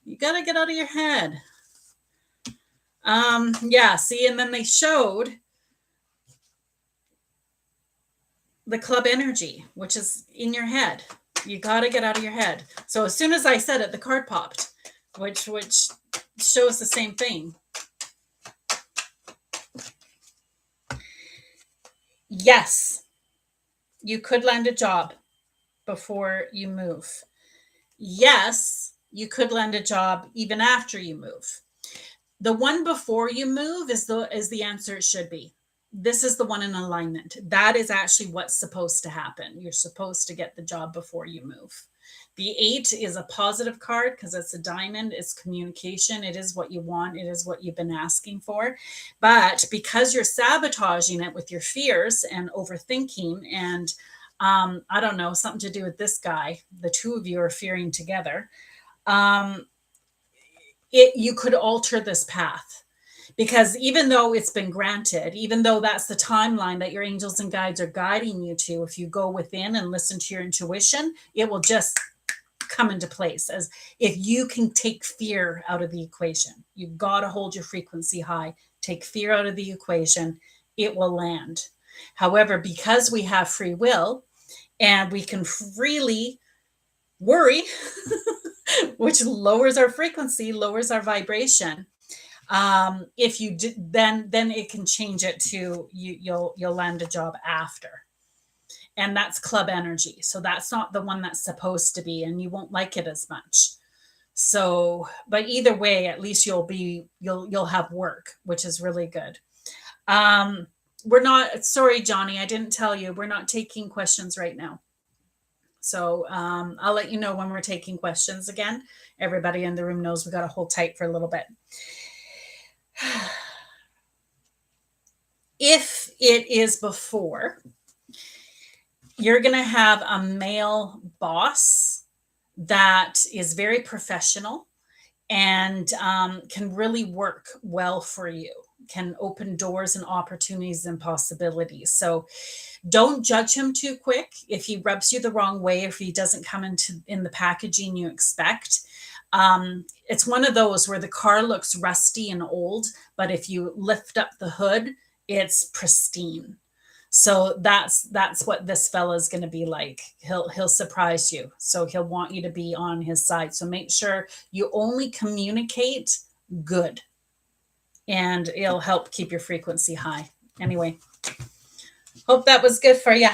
You got to get out of your head. Yeah, see, and then they showed the club energy, which is in your head. You got to get out of your head. So as soon as I said it, the card popped, which shows the same thing. Yes, you could land a job before you move. Yes, you could land a job even after you move. The one before you move is the answer it should be. This is the one in alignment. That is actually what's supposed to happen. You're supposed to get the job before you move. The 8 is a positive card because it's a diamond. It's communication. It is what you want. It is what you've been asking for. But because you're sabotaging it with your fears and overthinking and I don't know, something to do with this guy, the two of you are fearing together. You could alter this path. Because even though it's been granted, even though that's the timeline that your angels and guides are guiding you to, if you go within and listen to your intuition, it will just come into place. As if you can take fear out of the equation. You've got to hold your frequency high. Take fear out of the equation. It will land. However, because we have free will and we can freely worry, which lowers our frequency, lowers our vibration. If you do, then it can change it to you'll land a job after, and that's club energy. So that's not the one that's supposed to be, and you won't like it as much. So, but either way, at least you'll have work, which is really good. We're not, sorry, Johnny, I didn't tell you, we're not taking questions right now. So I'll let you know when we're taking questions again. Everybody in the room knows we got to hold tight for a little bit. If it is before, you're going to have a male boss that is very professional and can really work well for you, can open doors and opportunities and possibilities. So don't judge him too quick. If he rubs you the wrong way, if he doesn't come in the packaging you expect, it's one of those where the car looks rusty and old, but if you lift up the hood, it's pristine. So that's what this fella is going to be like. He'll surprise you. So he'll want you to be on his side. So make sure you only communicate good, and it'll help keep your frequency high. Anyway, hope that was good for you.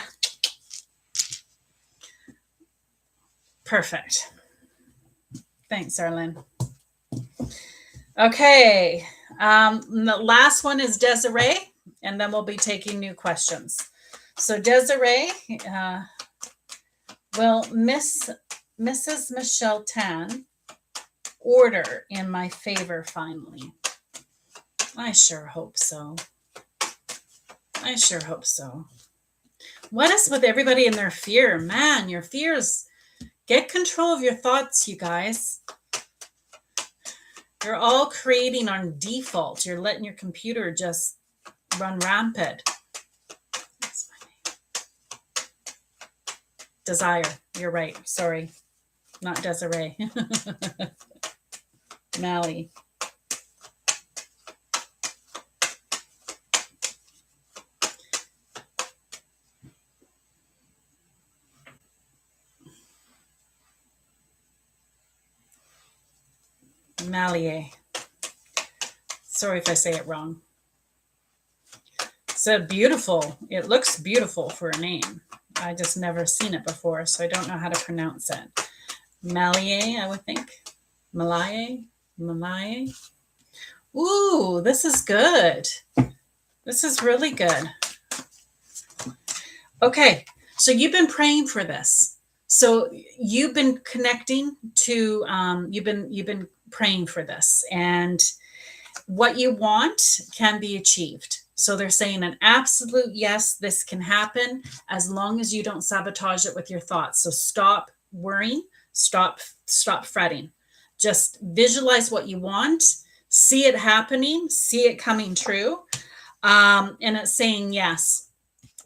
Perfect. Thanks, Arlene. Okay. The last one is Desiree, and then we'll be taking new questions. So Desiree, will Mrs. Michelle Tan order in my favor finally? I sure hope so. I sure hope so. What is with everybody in their fear? Man, your fears. Get control of your thoughts, you guys. You're all creating on default. You're letting your computer just run rampant. That's my name. Desire. You're right. Sorry. Not Desiree. Mally. Mallier. Sorry if I say it wrong. It's beautiful. It looks beautiful for a name. I just never seen it before, so I don't know how to pronounce it. Mallier, I would think. Mallier? Ooh, this is good. This is really good. Okay, so you've been praying for this. So you've been connecting to, you've been praying for this, and what you want can be achieved. So they're saying an absolute yes, this can happen as long as you don't sabotage it with your thoughts. So stop worrying, stop fretting. Just visualize what you want, see it happening, see it coming true. And it's saying yes.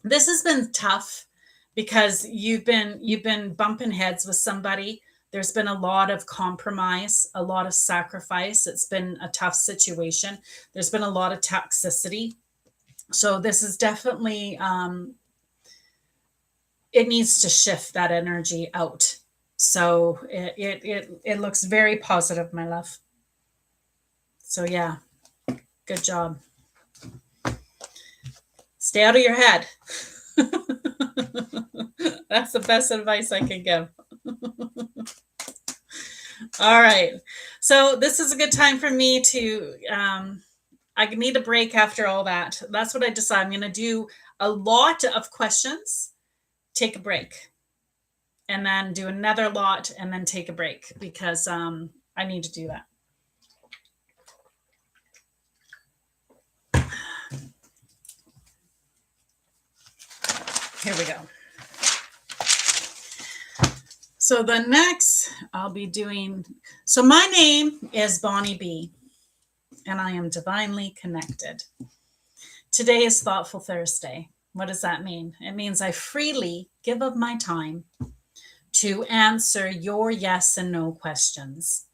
This has been tough because you've been bumping heads with somebody. There's been a lot of compromise, a lot of sacrifice. It's been a tough situation. There's been a lot of toxicity. So this is definitely it needs to shift that energy out. So it looks very positive, my love. So yeah, good job. Stay out of your head. That's the best advice I can give. All right. So this is a good time for me to, I need a break after all that. That's what I decided. I'm going to do a lot of questions, take a break, and then do another lot and then take a break because I need to do that. Here we go. So the next I'll be doing, so my name is Bonnie B, and I am divinely connected. Today is Thoughtful Thursday. What does that mean? It means I freely give of my time to answer your yes and no questions.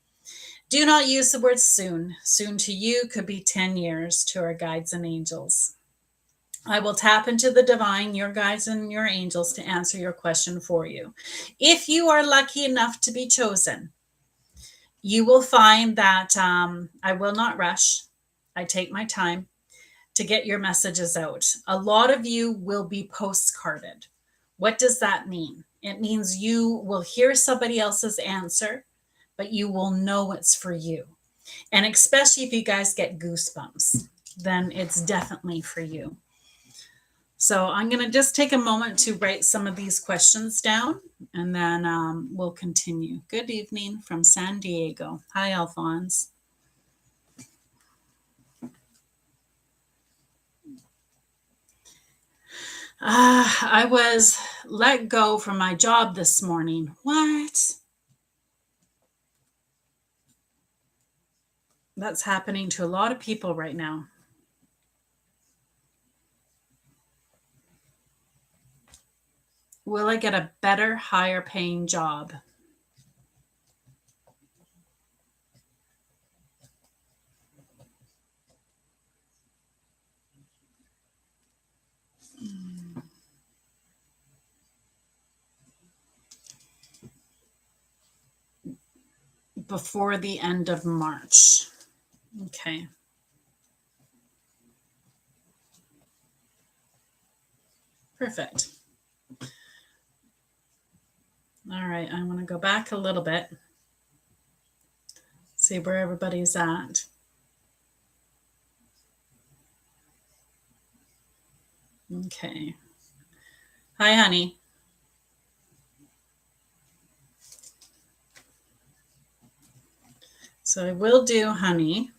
Do not use the word soon. Soon to you could be 10 years to our guides and angels. I will tap into the divine, your guides and your angels, to answer your question for you. If you are lucky enough to be chosen, you will find that I will not rush. I take my time to get your messages out. A lot of you will be postcarded. What does that mean? It means you will hear somebody else's answer, but you will know it's for you. And especially if you guys get goosebumps, then it's definitely for you. So I'm going to just take a moment to write some of these questions down, and then we'll continue. Good evening from San Diego. Hi, Alphonse. I was let go from my job this morning. What? That's happening to a lot of people right now. Will I get a better, higher paying job? Before the end of March. Okay. Perfect. All right, I want to go back a little bit, see where everybody's at. Okay. Hi, honey. So I will do honey.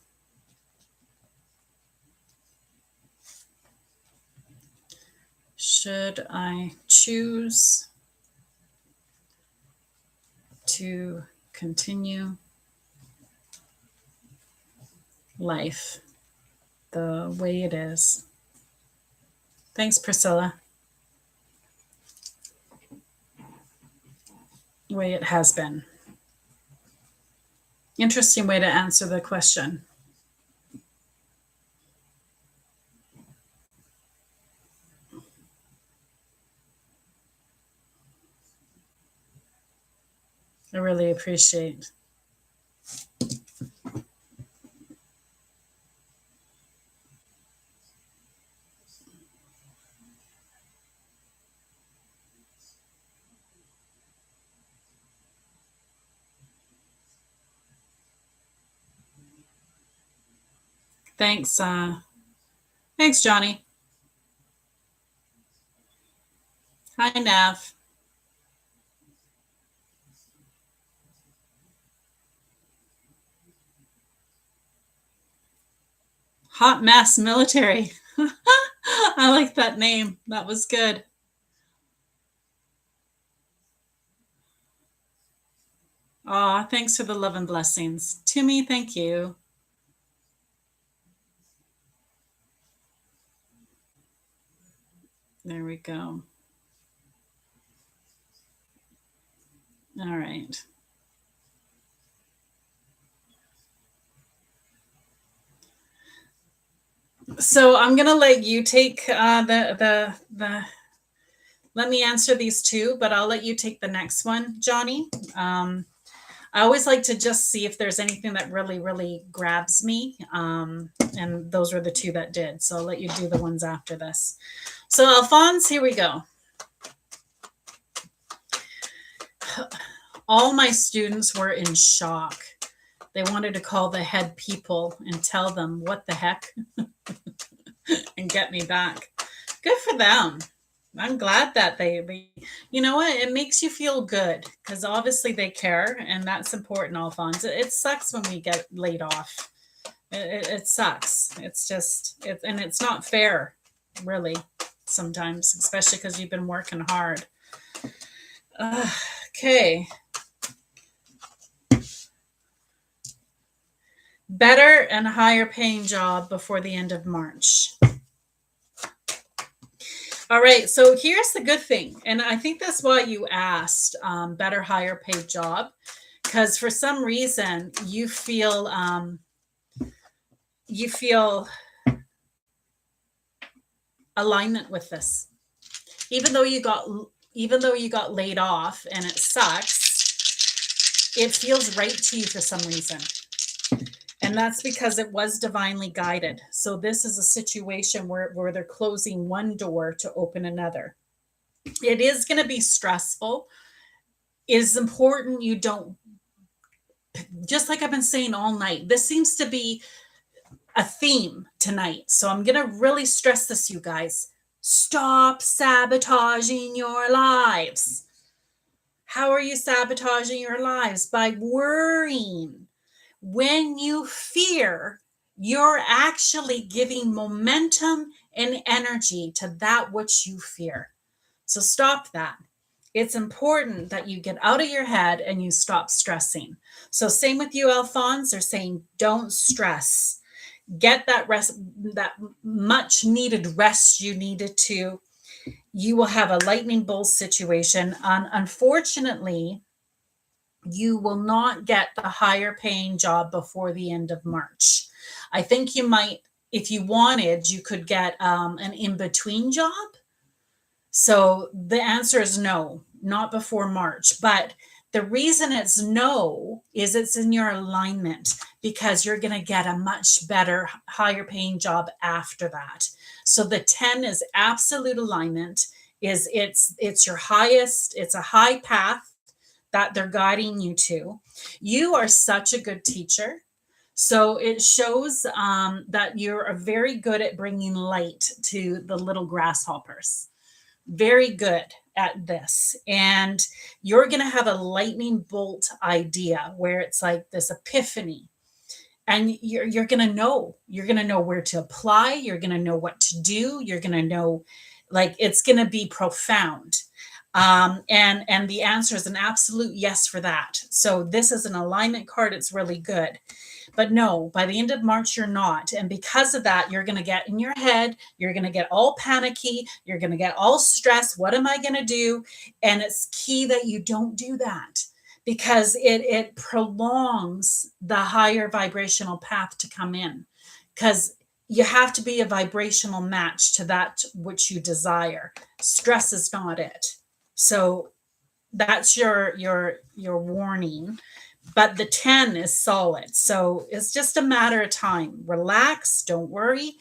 Should I choose to continue life the way it is? Thanks, Priscilla. The way it has been. Interesting way to answer the question. I really appreciate. Thanks. Thanks, Johnny. Hi, Nav. Hot mess military. I like that name. That was good. Aw, thanks for the love and blessings. To me, thank you. There we go. All right. So I'm gonna let you take the. Let me answer these two, but I'll let you take the next one, Johnny. I always like to just see if there's anything that really, really grabs me. And those were the two that did. So I'll let you do the ones after this. So, Alphonse, here we go. All my students were in shock. They wanted to call the head people and tell them what the heck and get me back. Good for them. I'm glad that they you know what, it makes you feel good because obviously they care, and that's important, Alphonse. It sucks when we get laid off. It sucks. It's just and it's not fair, really, sometimes, especially because you've been working hard. Okay. Better and higher paying job before the end of March. All right, so here's the good thing, and I think that's why you asked better, higher paid job, because for some reason you feel alignment with this, even though you got laid off and it sucks. It feels right to you for some reason. And that's because it was divinely guided. So this is a situation where they're closing one door to open another. It is going to be stressful. It is important you don't, just like I've been saying all night, this seems to be a theme tonight. So I'm going to really stress this, you guys. Stop sabotaging your lives. How are you sabotaging your lives? By worrying. When you fear, you're actually giving momentum and energy to that which you fear. So stop that. It's important that you get out of your head and you stop stressing. So same with you, Alphonse. They're saying don't stress. Get that rest, that much needed rest you needed to. You will have a lightning bolt situation. Unfortunately, you will not get the higher paying job before the end of March. I think you might, if you wanted, you could get an in between job. So the answer is no, not before March. But the reason it's no is it's in your alignment, because you're going to get a much better, higher paying job after that. So the 10 is absolute alignment. It's your highest, it's a high path that they're guiding you to. You are such a good teacher. So it shows that you're very good at bringing light to the little grasshoppers. Very good at this. And you're going to have a lightning bolt idea where it's like this epiphany. And you're going to know. You're going to know where to apply. You're going to know what to do. You're going to know, like, it's going to be profound. And the answer is an absolute yes for that. So this is an alignment card. It's really good. But no, by the end of March, you're not. And because of that, you're going to get in your head. You're going to get all panicky. You're going to get all stressed. What am I going to do? And it's key that you don't do that, because it prolongs the higher vibrational path to come in, because you have to be a vibrational match to that which you desire. Stress is not it. So that's your warning. But the 10 is solid. So it's just a matter of time. Relax, don't worry.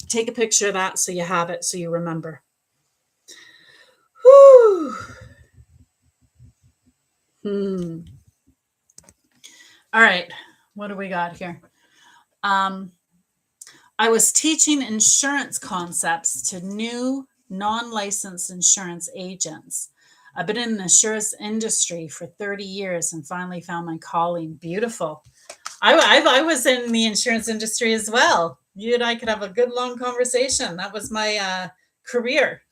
Take a picture of that so you have it, so you remember. Whew. All right, what do we got here? I was teaching insurance concepts to new non-licensed insurance agents. I've been in the insurance industry for 30 years and finally found my calling. Beautiful. I was in the insurance industry as well. You and I could have a good long conversation. That was my career,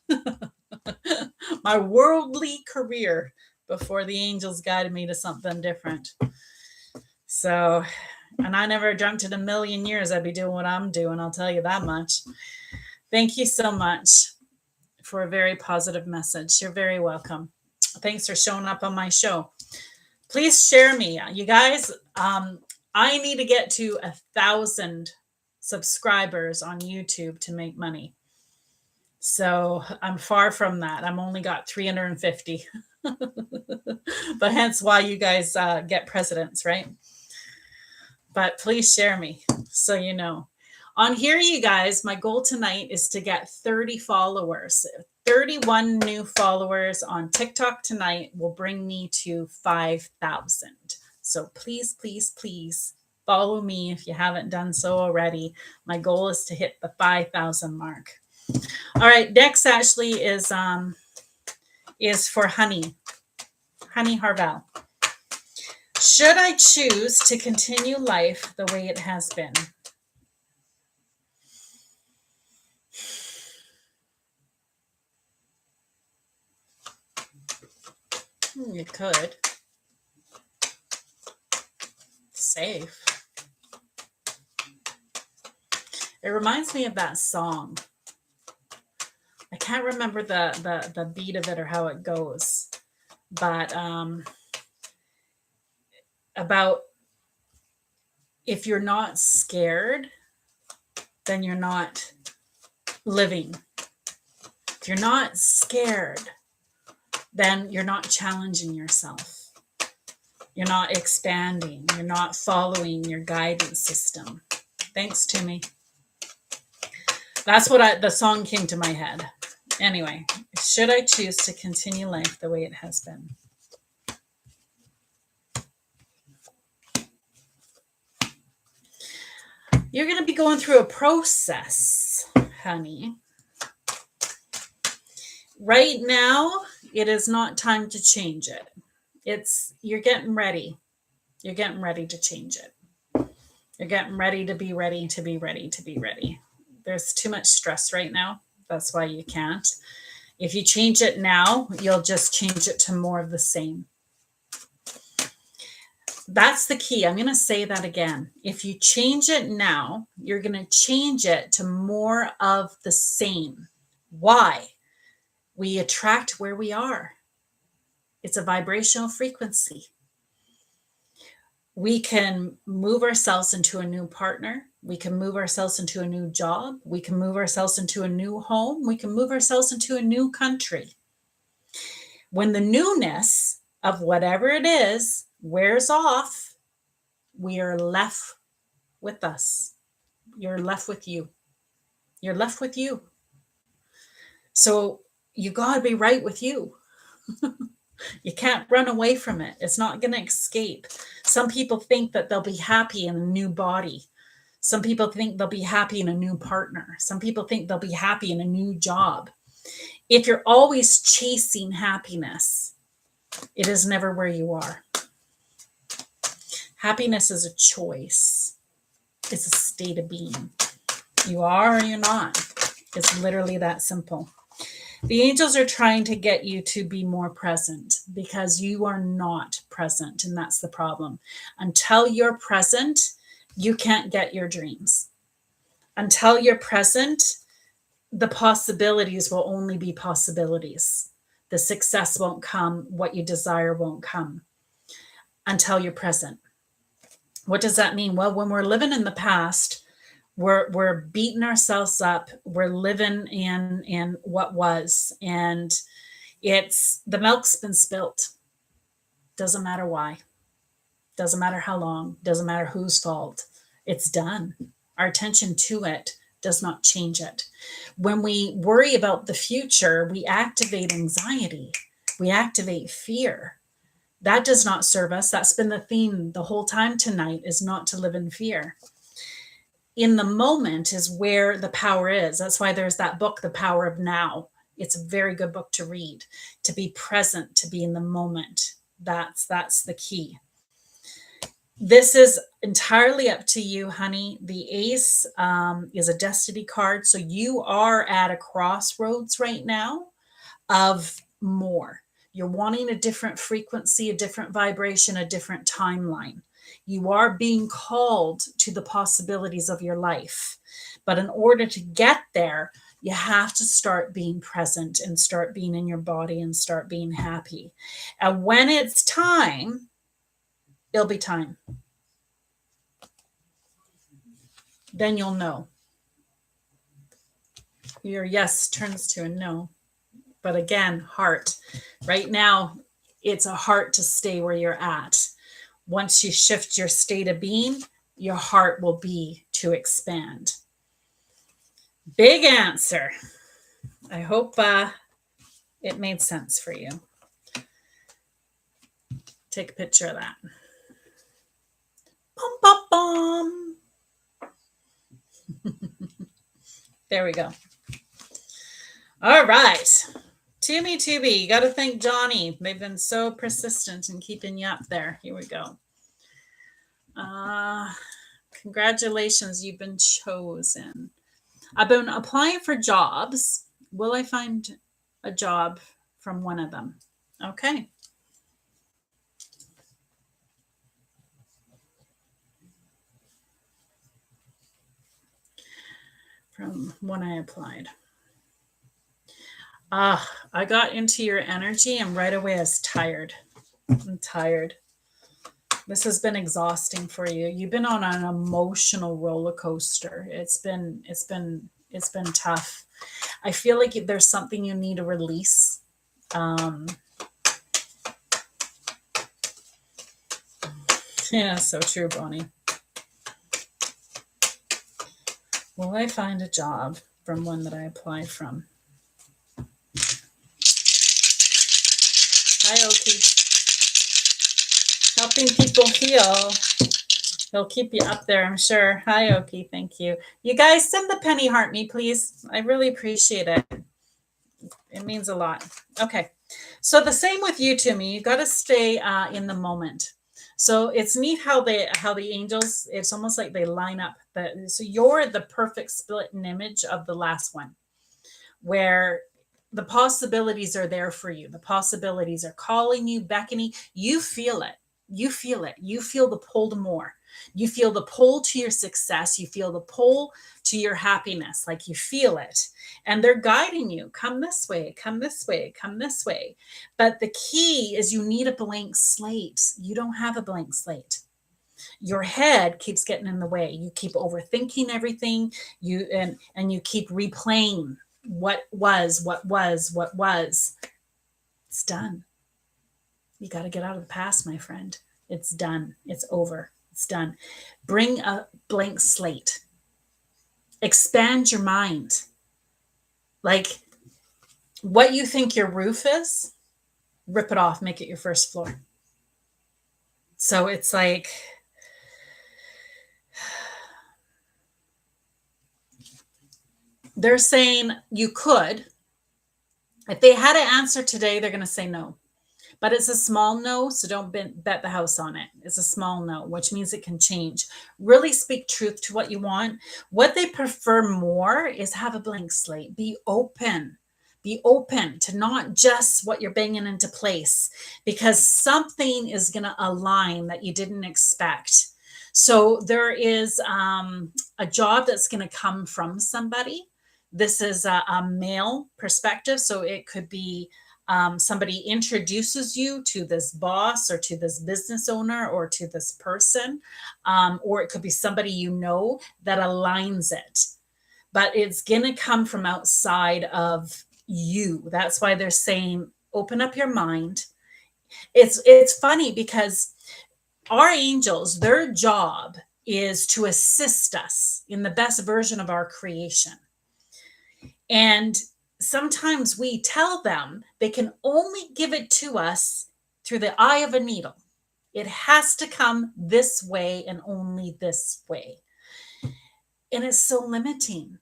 my worldly career before the angels guided me to something different. So, and I never dreamt in a million years I'd be doing what I'm doing. I'll tell you that much. Thank you so much for a very positive message. You're very welcome. Thanks for showing up on my show. Please share me, you guys. I need to get to 1,000 subscribers on YouTube to make money. So I'm far from that. I'm only got 350. But hence why you guys get presidents, right? But please share me so you know. On here, you guys, my goal tonight is to get 30 followers. 31 new followers on TikTok tonight will bring me to 5,000. So please, please, please follow me if you haven't done so already. My goal is to hit the 5,000 mark. All right, next actually is for Honey Harvell. Should I choose to continue life the way it has been? You could. Safe. It reminds me of that song. I can't remember the beat of it or how it goes, but about if you're not scared, then you're not living. If you're not scared, then you're not challenging yourself. You're not expanding. You're not following your guidance system. Thanks, Timmy. That's what the song came to my head. Anyway, should I choose to continue life the way it has been? You're going to be going through a process, honey. Right now, it is not time to change it. You're getting ready. You're getting ready to change it. You're getting ready to be ready to be ready to be ready. There's too much stress right now. That's why you can't. If you change it now, you'll just change it to more of the same. That's the key. I'm going to say that again. If you change it now, you're going to change it to more of the same. Why? We attract where we are. It's a vibrational frequency. We can move ourselves into a new partner. We can move ourselves into a new job. We can move ourselves into a new home. We can move ourselves into a new country. When the newness of whatever it is wears off, we are left with us. You're left with you. You're left with you. So you got to be right with you. You can't run away from it. It's not going to escape. Some people think that they'll be happy in a new body. Some people think they'll be happy in a new partner. Some people think they'll be happy in a new job. If you're always chasing happiness, it is never where you are. Happiness is a choice. It's a state of being. You are or you're not. It's literally that simple. The angels are trying to get you to be more present because you are not present, and that's the problem. Until you're present, you can't get your dreams. Until you're present, the possibilities will only be possibilities. The success won't come. What you desire won't come until you're present. What does that mean? Well, when we're living in the past, we're beating ourselves up. We're living in what was, and it's the milk's been spilt. Doesn't matter why. Doesn't matter how long. Doesn't matter whose fault. It's done. Our attention to it does not change it. When we worry about the future, we activate anxiety. We activate fear. That does not serve us. That's been the theme the whole time tonight, is not to live in fear. In the moment is where the power is. That's why there's that book, The Power of Now. It's a very good book to read, to be present, to be in the moment. That's the key. This is entirely up to you, honey. The ace is a destiny card. So you are at a crossroads right now of more. You're wanting a different frequency, a different vibration, a different timeline. You are being called to the possibilities of your life. But in order to get there, you have to start being present and start being in your body and start being happy. And when it's time, it'll be time. Then you'll know. Your yes turns to a no. But again, heart. Right now, it's a heart to stay where you're at. Once you shift your state of being, your heart will be to expand. Big answer. I hope it made sense for you. Take a picture of that. Bum, bum, bum. There we go. All right. Tubi, you got to thank Johnny. They've been so persistent in keeping you up there. Here we go. Congratulations, you've been chosen. I've been applying for jobs. Will I find a job from one of them? Okay. From when I applied. I got into your energy and right away I was tired. I'm tired. This has been exhausting for you. You've been on an emotional roller coaster. It's been tough. I feel like there's something you need to release. Yeah, so true, Bonnie. Will I find a job from one that I applied from? Hi, Oki. Helping people heal. He'll keep you up there, I'm sure. Hi, Oki. Thank you. You guys, send the penny heart me, please. I really appreciate it. It means a lot. Okay. So the same with you, Timmy. You got to stay in the moment. So it's neat how the angels. It's almost like they line up. So you're the perfect split and image of the last one, where the possibilities are there for you. The possibilities are calling you, beckoning. You feel it. You feel it. You feel the pull to more. You feel the pull to your success. You feel the pull to your happiness. Like you feel it. And they're guiding you. Come this way, come this way, come this way. But the key is you need a blank slate. You don't have a blank slate. Your head keeps getting in the way. You keep overthinking everything. And you keep replaying what was. It's done. You got to get out of the past, my friend. It's done. It's over. It's done. Bring a blank slate. Expand your mind. Like what you think your roof is, rip it off, make it your first floor. So it's like, they're saying you could. If they had an answer today, they're going to say no. But it's a small no, so don't bet the house on it. It's a small no, which means it can change. Really speak truth to what you want. What they prefer more is have a blank slate. Be open. Be open to not just what you're banging into place, because something is going to align that you didn't expect. So there is a job that's going to come from somebody. This is a male perspective, so it could be somebody introduces you to this boss or to this business owner or to this person, or it could be somebody you know that aligns it. But it's going to come from outside of you. That's why they're saying open up your mind. It's funny because our angels, their job is to assist us in the best version of our creation. And sometimes we tell them they can only give it to us through the eye of a needle. It has to come this way and only this way. And it's so limiting.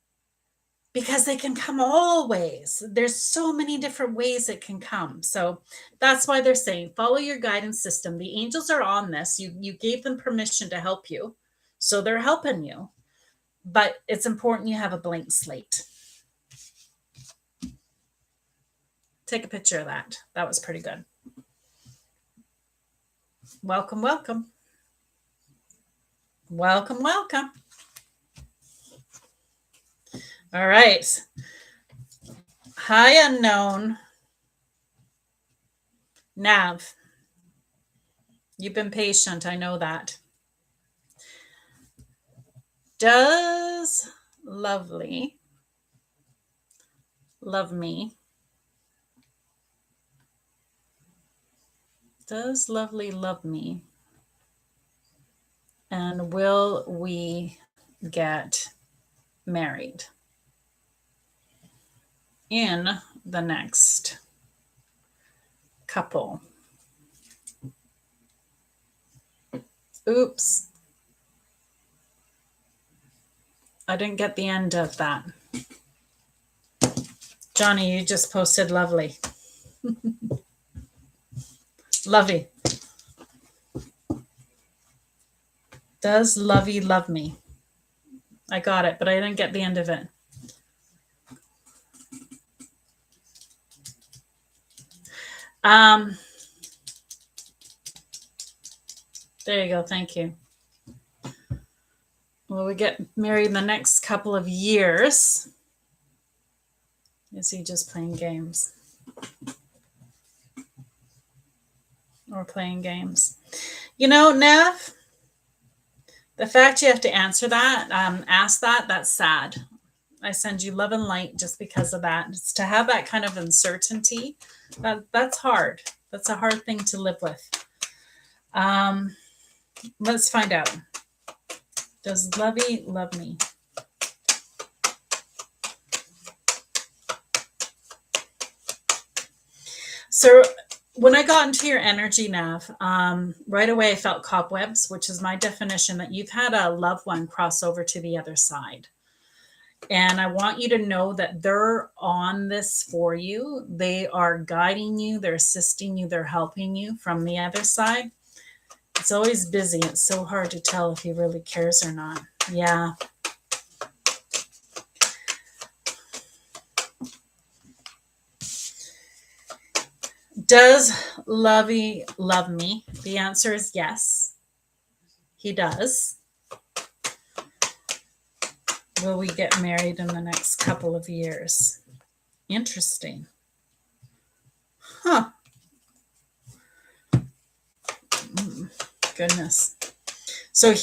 because they can come all ways. There's so many different ways it can come. So that's why they're saying follow your guidance system. The angels are on this. You gave them permission to help you. So they're helping you. But it's important you have a blank slate. Take a picture of that. That was pretty good. Welcome, welcome. Welcome, welcome. All right. Hi, unknown. Nav. You've been patient. I know that. Does lovely love me? Does lovely love me? And will we get married in the next couple? Oops. I didn't get the end of that. Johnny, you just posted lovely. Lovey. Does Lovey love me? I got it, but I didn't get the end of it. There you go. Thank you. Will we get married in the next couple of years? Is he just playing games? Or playing games? You know, Nev, the fact you have to answer that, ask that, that's sad. I send you love and light just because of that. It's to have that kind of uncertainty, that's hard. That's a hard thing to live with. Let's find out. Does Lovey love me? So when I got into your energy, Nav, right away I felt cobwebs, which is my definition that you've had a loved one cross over to the other side. And I want you to know that they're on this for you. They are guiding you, they're assisting you, they're helping you from the other side. It's always busy. It's so hard to tell if he really cares or not. Yeah. Does Lovey love me? The answer is yes. He does. Will we get married in the next couple of years? Interesting. Huh. Goodness. So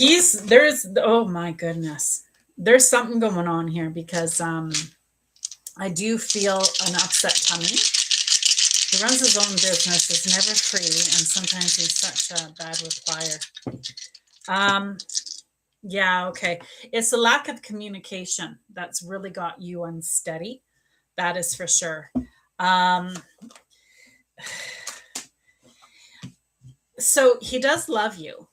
oh my goodness. There's something going on here because I do feel an upset tummy. He runs his own business, is never free, and sometimes he's such a bad replier. Yeah, okay. It's the lack of communication that's really got you unsteady. That is for sure. So he does love you,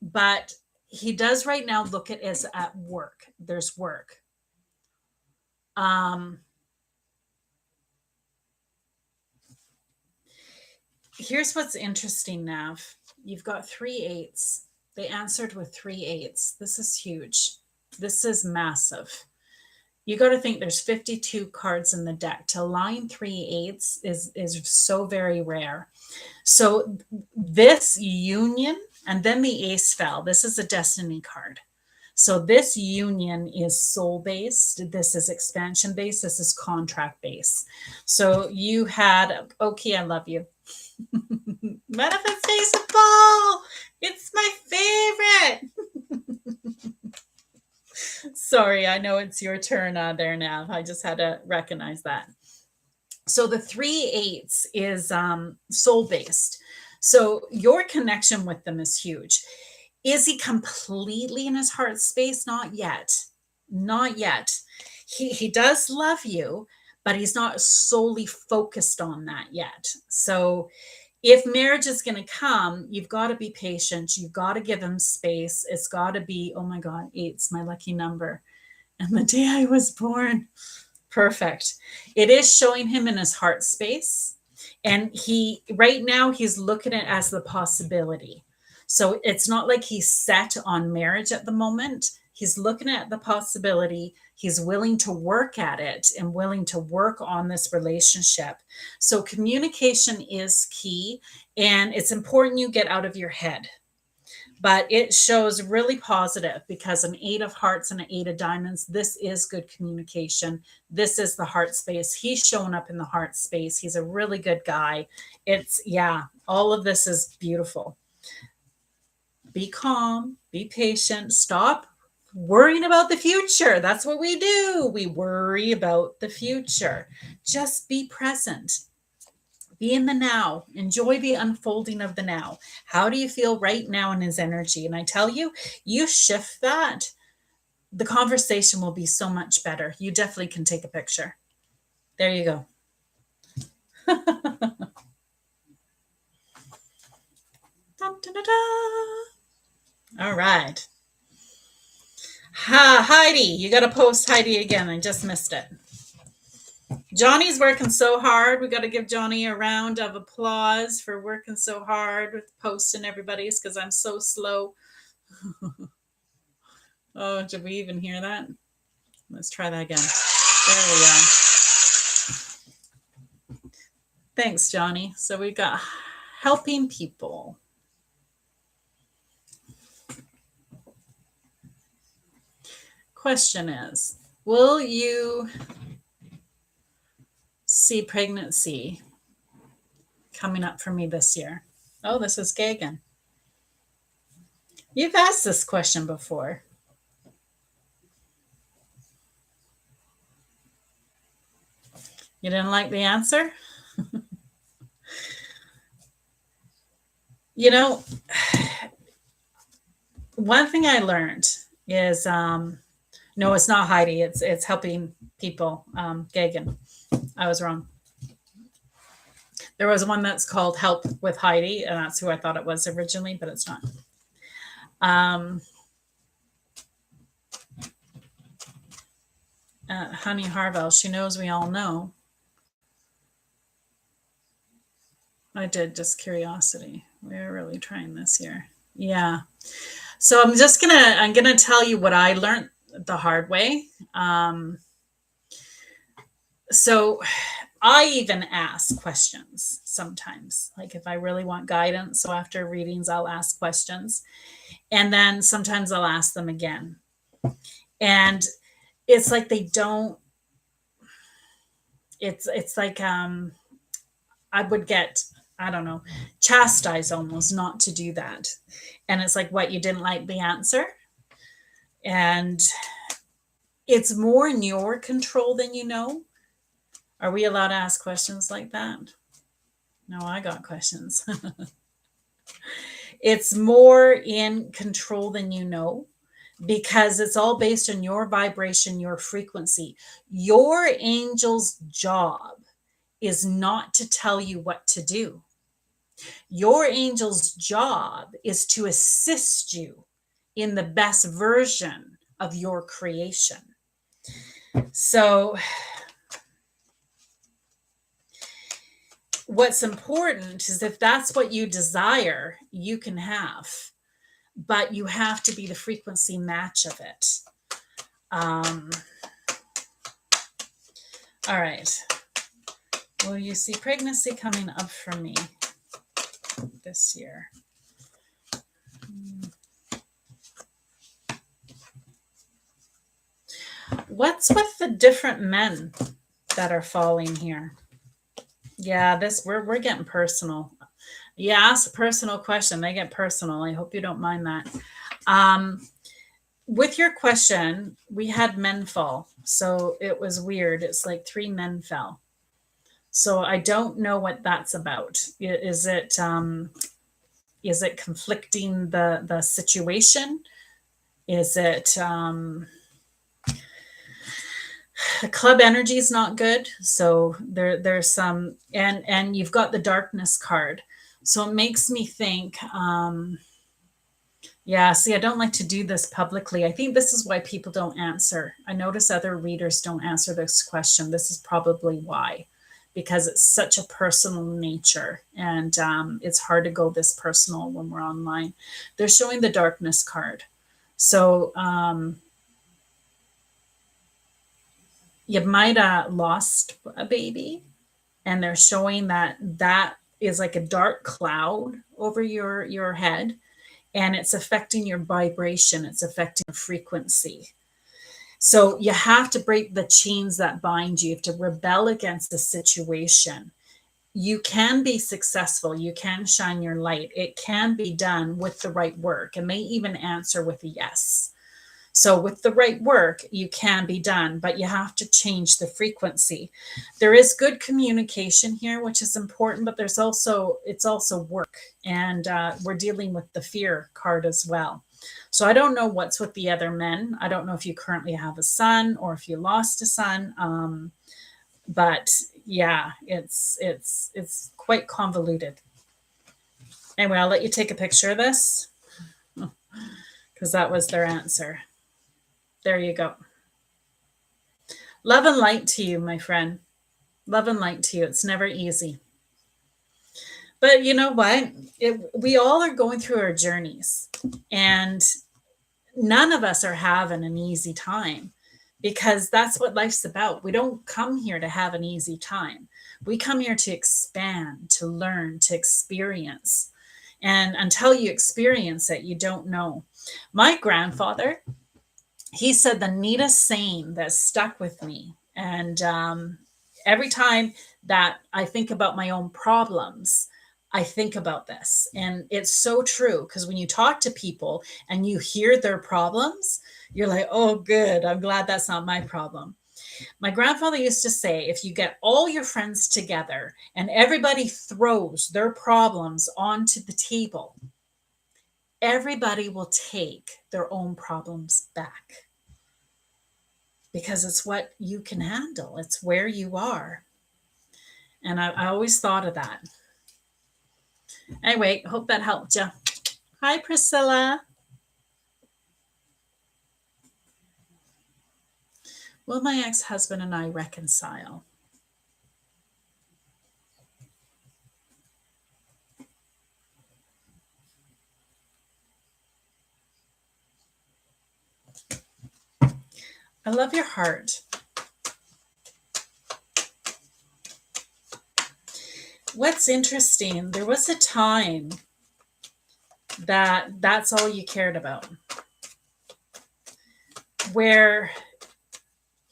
but he does right now look at as at work. There's work. Here's what's interesting, Nav. You've got 3 8s. They answered with 3 8s. This is huge. This is massive. You got to think there's 52 cards in the deck. To line 3 8s is so very rare. So this union, and then the ace fell. This is a destiny card. So this union is soul based. This is expansion based. This is contract based. So you had, okay, I love you. Manifestation ball. It's my favorite. Sorry, I know it's your turn there, Nav. I just had to recognize that. So the 3 8s is soul based. So your connection with them is huge. Is he completely in his heart space? Not yet. Not yet. He does love you, but he's not solely focused on that yet. So if marriage is going to come, you've got to be patient. You've got to give him space. It's got to be, oh my God, 8's my lucky number. and the day I was born. Perfect. It is showing him in his heart space. And he, right now, he's looking at it as the possibility. So it's not like he's set on marriage at the moment. He's looking at the possibility. He's willing to work at it and willing to work on this relationship. So communication is key. And it's important you get out of your head. But it shows really positive because an 8 of hearts and an 8 of diamonds, this is good communication. This is the heart space. He's showing up in the heart space. He's a really good guy. It's, yeah, all of this is beautiful. Be calm, be patient, stop worrying about the future. That's what we do. We worry about the future. Just be present. Be in the now. Enjoy the unfolding of the now. How do you feel right now in his energy? And I tell you, you shift that, the conversation will be so much better. You definitely can take a picture. There you go. Dun, dun, dun, dun. All right. Heidi, you got to post Heidi again. I just missed it. Johnny's working so hard. We got to give Johnny a round of applause for working so hard with posting everybody's because I'm so slow. Oh, did we even hear that? Let's try that again. There we go. Thanks, Johnny. So we got helping people. Question is, will you see pregnancy coming up for me this year? Oh, this is Gagan. You've asked this question before. You didn't like the answer? You know, one thing I learned is no, it's not Heidi. It's helping people. Gagan. I was wrong. There was one that's called Help with Heidi, and that's who I thought it was originally, but it's not. Honey Harvell, she knows we all know. I did, just curiosity. We're really trying this here. Yeah. So I'm gonna tell you what I learned the hard way. So I even ask questions sometimes, like if I really want guidance. So after readings, I'll ask questions, and then sometimes I'll ask them again. And it's like they don't. It's like I would get, I don't know, chastised almost not to do that. And it's like, what, you didn't like the answer? And it's more in your control than you know. Are we allowed to ask questions like that? No, I got questions. It's more in control than you know because it's all based on your vibration, your frequency. Your angel's job is not to tell you what to do. Your angel's job is to assist you in the best version of your creation. So what's important is if that's what you desire, you can have, but you have to be the frequency match of it. All right. Will you see pregnancy coming up for me this year? What's with the different men that are falling here? Yeah, we're getting personal. You ask a personal question, they get personal. I hope you don't mind that. With your question, we had men fall. So it was weird. It's like 3 men fell. So I don't know what that's about. Is it conflicting the situation? Is it the club energy is not good? So there's some, and you've got the darkness card. So it makes me think Yeah, see, I don't like to do this publicly. I think this is why people don't answer. I notice other readers don't answer this question. This is probably why, because it's such a personal nature, and it's hard to go this personal when we're online. They're showing the darkness card. So you might have lost a baby, and they're showing that that is like a dark cloud over your head, and it's affecting your vibration, it's affecting your frequency. So you have to break the chains that bind you. You have to rebel against the situation. You can be successful. You can shine your light. It can be done with the right work, and they even answer with a yes. So with the right work, you can be done, but you have to change the frequency. There is good communication here, which is important, but it's also work, and we're dealing with the fear card as well. So I don't know what's with the other men. I don't know if you currently have a son or if you lost a son. But yeah, it's quite convoluted. Anyway, I'll let you take a picture of this because that was their answer. There you go. Love and light to you, my friend. Love and light to you. It's never easy. But you know what? We all are going through our journeys, and none of us are having an easy time, because that's what life's about. We don't come here to have an easy time. We come here to expand, to learn, to experience. And until you experience it, you don't know. My grandfather, he said the neatest saying that stuck with me. And every time that I think about my own problems, I think about this. And it's so true, because when you talk to people and you hear their problems, you're like, oh, good. I'm glad that's not my problem. My grandfather used to say, if you get all your friends together and everybody throws their problems onto the table, everybody will take their own problems back, because it's what you can handle. It's where you are. And I always thought of that. Anyway, hope that helped you. Hi, Priscilla. Will my ex-husband and I reconcile? I love your heart. What's interesting, there was a time that that's all you cared about, where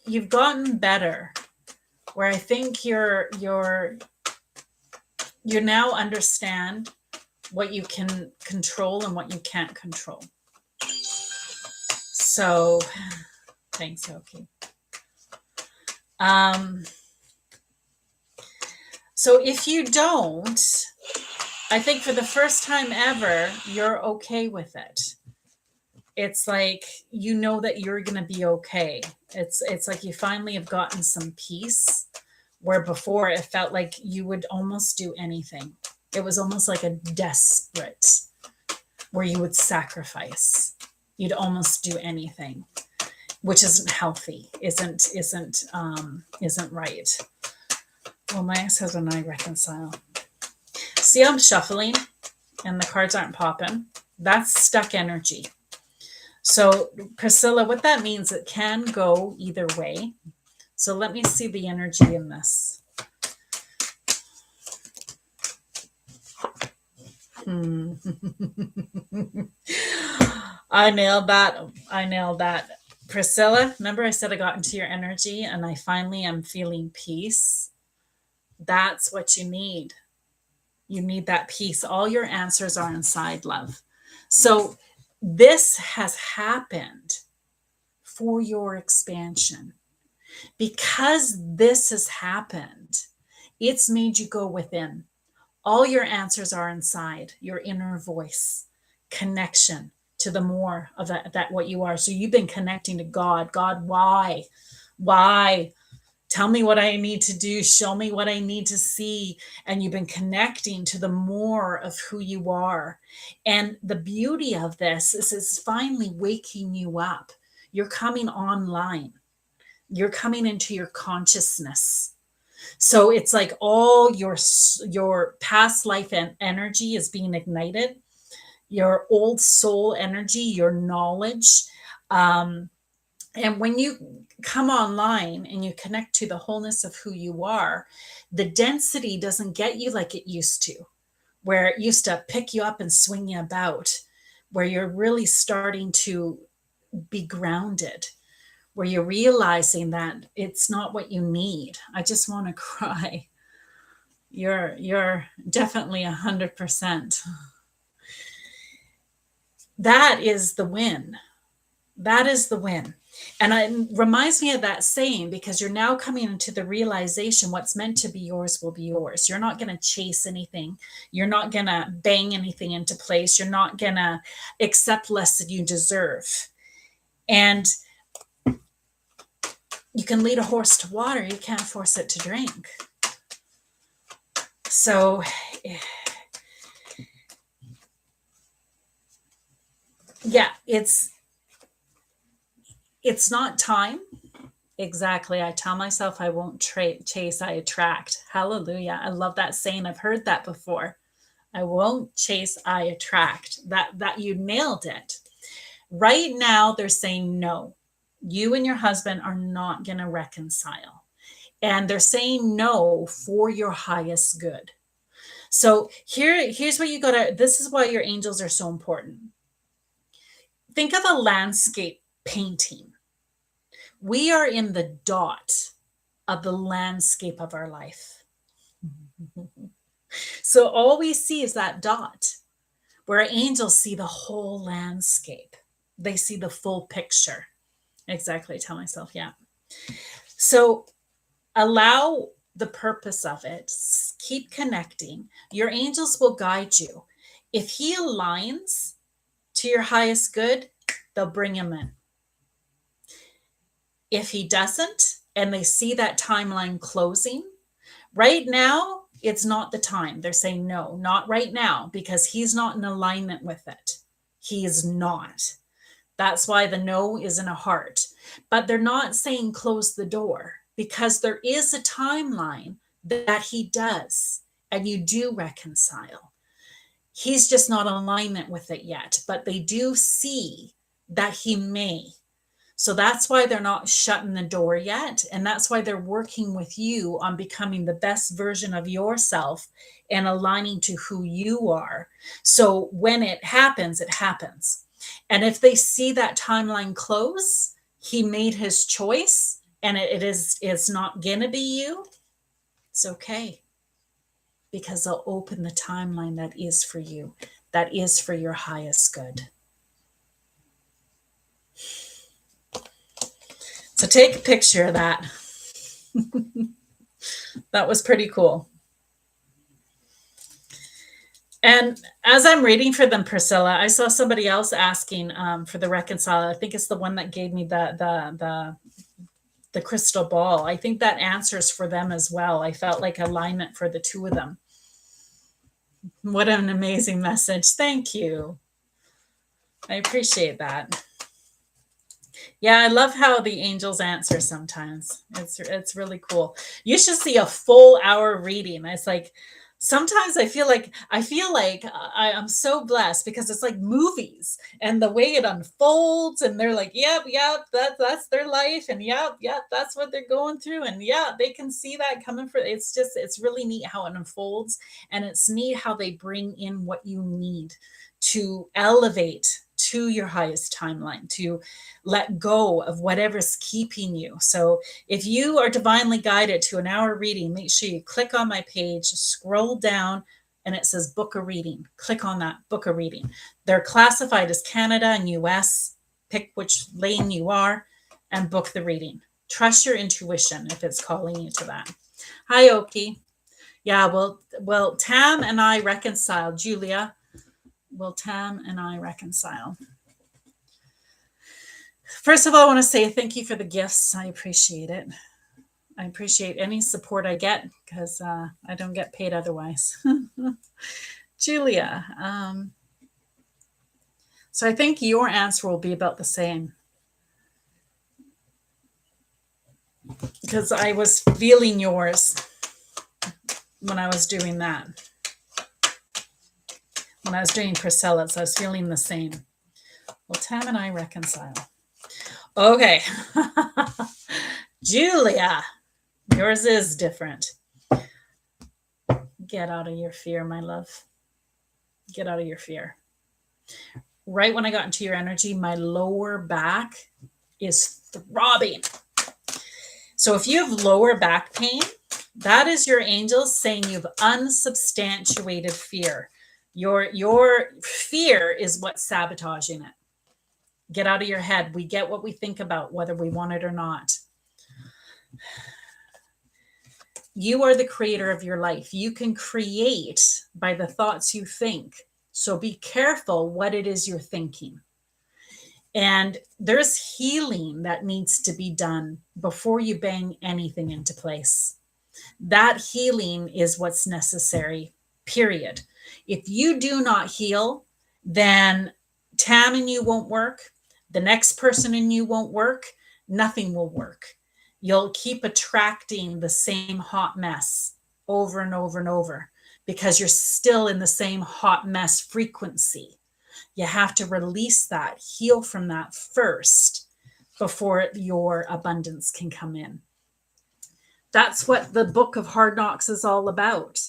you've gotten better, where I think you now understand what you can control and what you can't control. So thanks, Oki. So if you don't, I think for the first time ever, you're okay with it. It's like, you know that you're going to be okay. It's like you finally have gotten some peace, where before it felt like you would almost do anything. It was almost like a desperate, where you would sacrifice. You'd almost do anything, which isn't healthy, isn't right. Well, my ex-husband and I reconcile. See, I'm shuffling and the cards aren't popping. That's stuck energy. So, Priscilla, what that means, it can go either way. So let me see the energy in this. I nailed that. Priscilla, remember I said I got into your energy and I finally am feeling peace? That's what you need. You need that peace. All your answers are inside, love. So this has happened for your expansion. Because this has happened, it's made you go within. All your answers are inside, your inner voice, connection to the more of that what you are. So you've been connecting to God. God, why? Why? Tell me what I need to do. Show me what I need to see. And you've been connecting to the more of who you are. And the beauty of this is it's finally waking you up. You're coming online. You're coming into your consciousness. So it's like all your past life and energy is being ignited, your old soul energy, your knowledge. Um, and when you come online and you connect to the wholeness of who you are, the density doesn't get you like it used to, where it used to pick you up and swing you about, where you're really starting to be grounded, where you're realizing that it's not what you need. I just want to cry. You're definitely 100%. That is the win. That is the win. And it reminds me of that saying, because you're now coming into the realization what's meant to be yours will be yours. You're not going to chase anything. You're not going to bang anything into place. You're not going to accept less than you deserve. And you can lead a horse to water. You can't force it to drink. So yeah, it's not time. Exactly. I tell myself I won't chase, I attract. Hallelujah. I love that saying. I've heard that before. I won't chase, I attract. That you nailed it. Right now they're saying no. You and your husband are not going to reconcile. And they're saying no for your highest good. So here's what you got to, this is why your angels are so important. Think of a landscape painting. We are in the dot of the landscape of our life. So all we see is that dot, where angels see the whole landscape. They see the full picture. Exactly. Tell myself, yeah. So allow the purpose of it. Keep connecting. Your angels will guide you. If he aligns to your highest good, they'll bring him in. If he doesn't, and they see that timeline closing, right now, it's not the time. They're saying no, not right now, because he's not in alignment with it. He is not. That's why the no is in a heart. But they're not saying close the door, because there is a timeline that he does, and you do reconcile. He's just not in alignment with it yet, but they do see that he may. So that's why they're not shutting the door yet. And that's why they're working with you on becoming the best version of yourself and aligning to who you are. So when it happens, it happens. And if they see that timeline close, he made his choice and it's not going to be you, it's okay. Because they'll open the timeline that is for you, that is for your highest good. So take a picture of that. That was pretty cool. And as I'm reading for them, Priscilla, I saw somebody else asking for the reconciler. I think it's the one that gave me the crystal ball. I think that answers for them as well. I felt like alignment for the two of them. What an amazing message. Thank you. I appreciate that. Yeah, I love how the angels answer sometimes. It's really cool. You should see a full hour reading. It's like sometimes I feel like I'm so blessed because it's like movies and the way it unfolds and they're like, yep, that's their life and yep, that's what they're going through and yeah, they can see that coming for it's really neat how it unfolds and it's neat how they bring in what you need to elevate to your highest timeline, to let go of whatever's keeping you. So if you are divinely guided to an hour reading, make sure you click on my page, scroll down, and it says book a reading. Click on that, book a reading. They're classified as Canada and US. Pick which lane you are and book the reading. Trust your intuition if it's calling you to that. Hi, Oki. Yeah, well, Tam and I reconciled. Julia, will Tam and I reconcile? First of all, I want to say thank you for the gifts. I appreciate it. I appreciate any support I get because I don't get paid otherwise. Julia, so I think your answer will be about the same because I was feeling yours when I was doing that. When I was doing Priscilla's, I was feeling the same. Well, Tam and I reconcile. Okay. Julia, yours is different. Get out of your fear, my love. Get out of your fear. Right when I got into your energy, my lower back is throbbing. So if you have lower back pain, that is your angels saying you've unsubstantiated fear. Your fear is what's sabotaging it. Get out of your head. We get what we think about, whether we want it or not. You are the creator of your life. You can create by the thoughts you think. So be careful what it is you're thinking. And there's healing that needs to be done before you bang anything into place. That healing is what's necessary, period. If you do not heal, then Tam and you won't work. The next person in you won't work. Nothing will work. You'll keep attracting the same hot mess over and over and over because you're still in the same hot mess frequency. You have to release that, heal from that first before your abundance can come in. That's what the book of Hard Knocks is all about.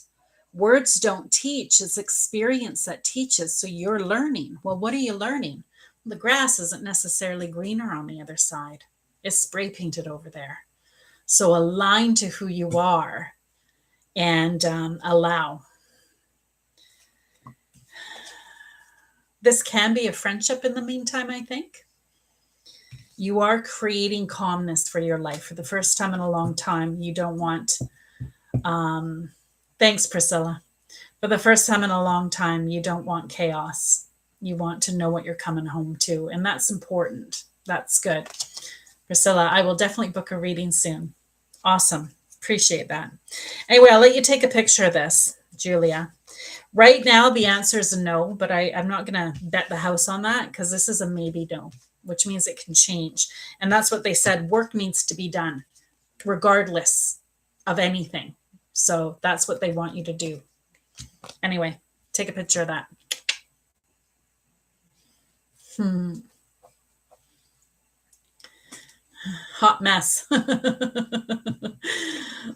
Words don't teach, it's experience that teaches. So you're learning. Well, what are you learning? The grass isn't necessarily greener on the other side. It's spray painted over there. So align to who you are and allow. This can be a friendship in the meantime, I think. You are creating calmness for your life for the first time in a long time. You don't want, thanks, Priscilla. For the first time in a long time, you don't want chaos. You want to know what you're coming home to. And that's important. That's good. Priscilla, I will definitely book a reading soon. Awesome. Appreciate that. Anyway, I'll let you take a picture of this, Julia. Right now, the answer is a no, but I'm not going to bet the house on that because this is a maybe no, which means it can change. And that's what they said. Work needs to be done regardless of anything. So that's what they want you to do. Anyway, take a picture of that. Hot mess.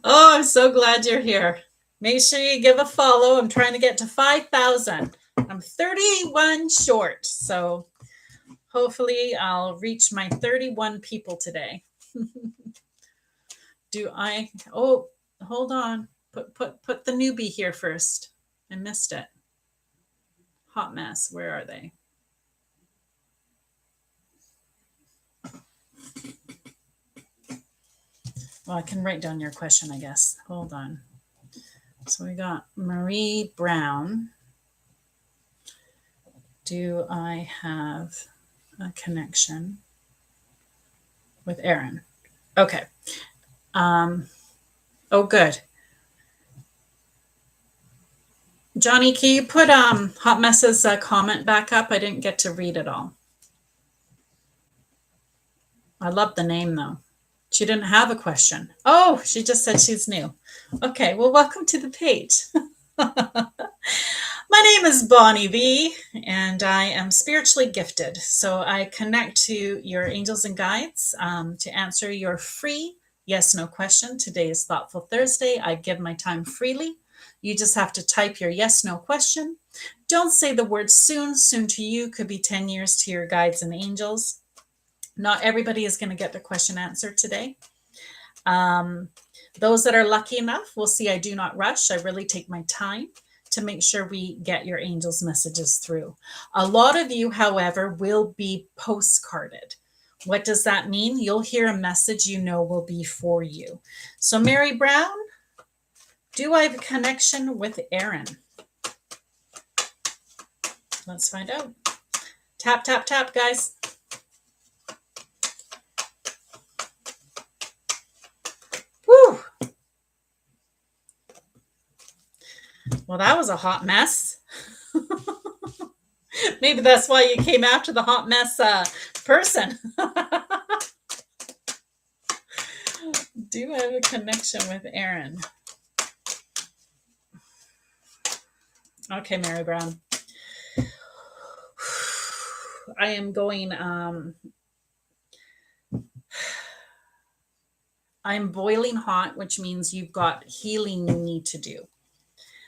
Oh, I'm so glad you're here. Make sure you give a follow. I'm trying to get to 5,000. I'm 31 short. So hopefully I'll reach my 31 people today. Oh, hold on. Put the newbie here first. I missed it. Hot mess. Where are they? Well, I can write down your question, I guess. Hold on. So we got Marie Brown. Do I have a connection with Aaron? Okay. Oh, good. Johnny, can you put Hot Mess's comment back up? I didn't get to read it all. I love the name, though. She didn't have a question. Oh, she just said she's new. Okay, well, welcome to the page. My name is Bonnie V, and I am spiritually gifted. So I connect to your angels and guides to answer your free yes/no question. Today is Thoughtful Thursday. I give my time freely. You just have to type your yes/no question. Don't say the word soon. Soon to you could be 10 years to your guides and angels. Not everybody is going to get their question answered today. Those that are lucky enough will see I do not rush. I really take my time to make sure we get your angels' messages through. A lot of you, however, will be postcarded. What does that mean? You'll hear a message you know will be for you. So Mary Brown, do I have a connection with Aaron? Let's find out. Tap, tap, tap, guys. Woo! Well, that was a hot mess. Maybe that's why you came after the hot mess person. Do I have a connection with Aaron? Okay, Mary Brown. I am going, I'm boiling hot, which means you've got healing you need to do.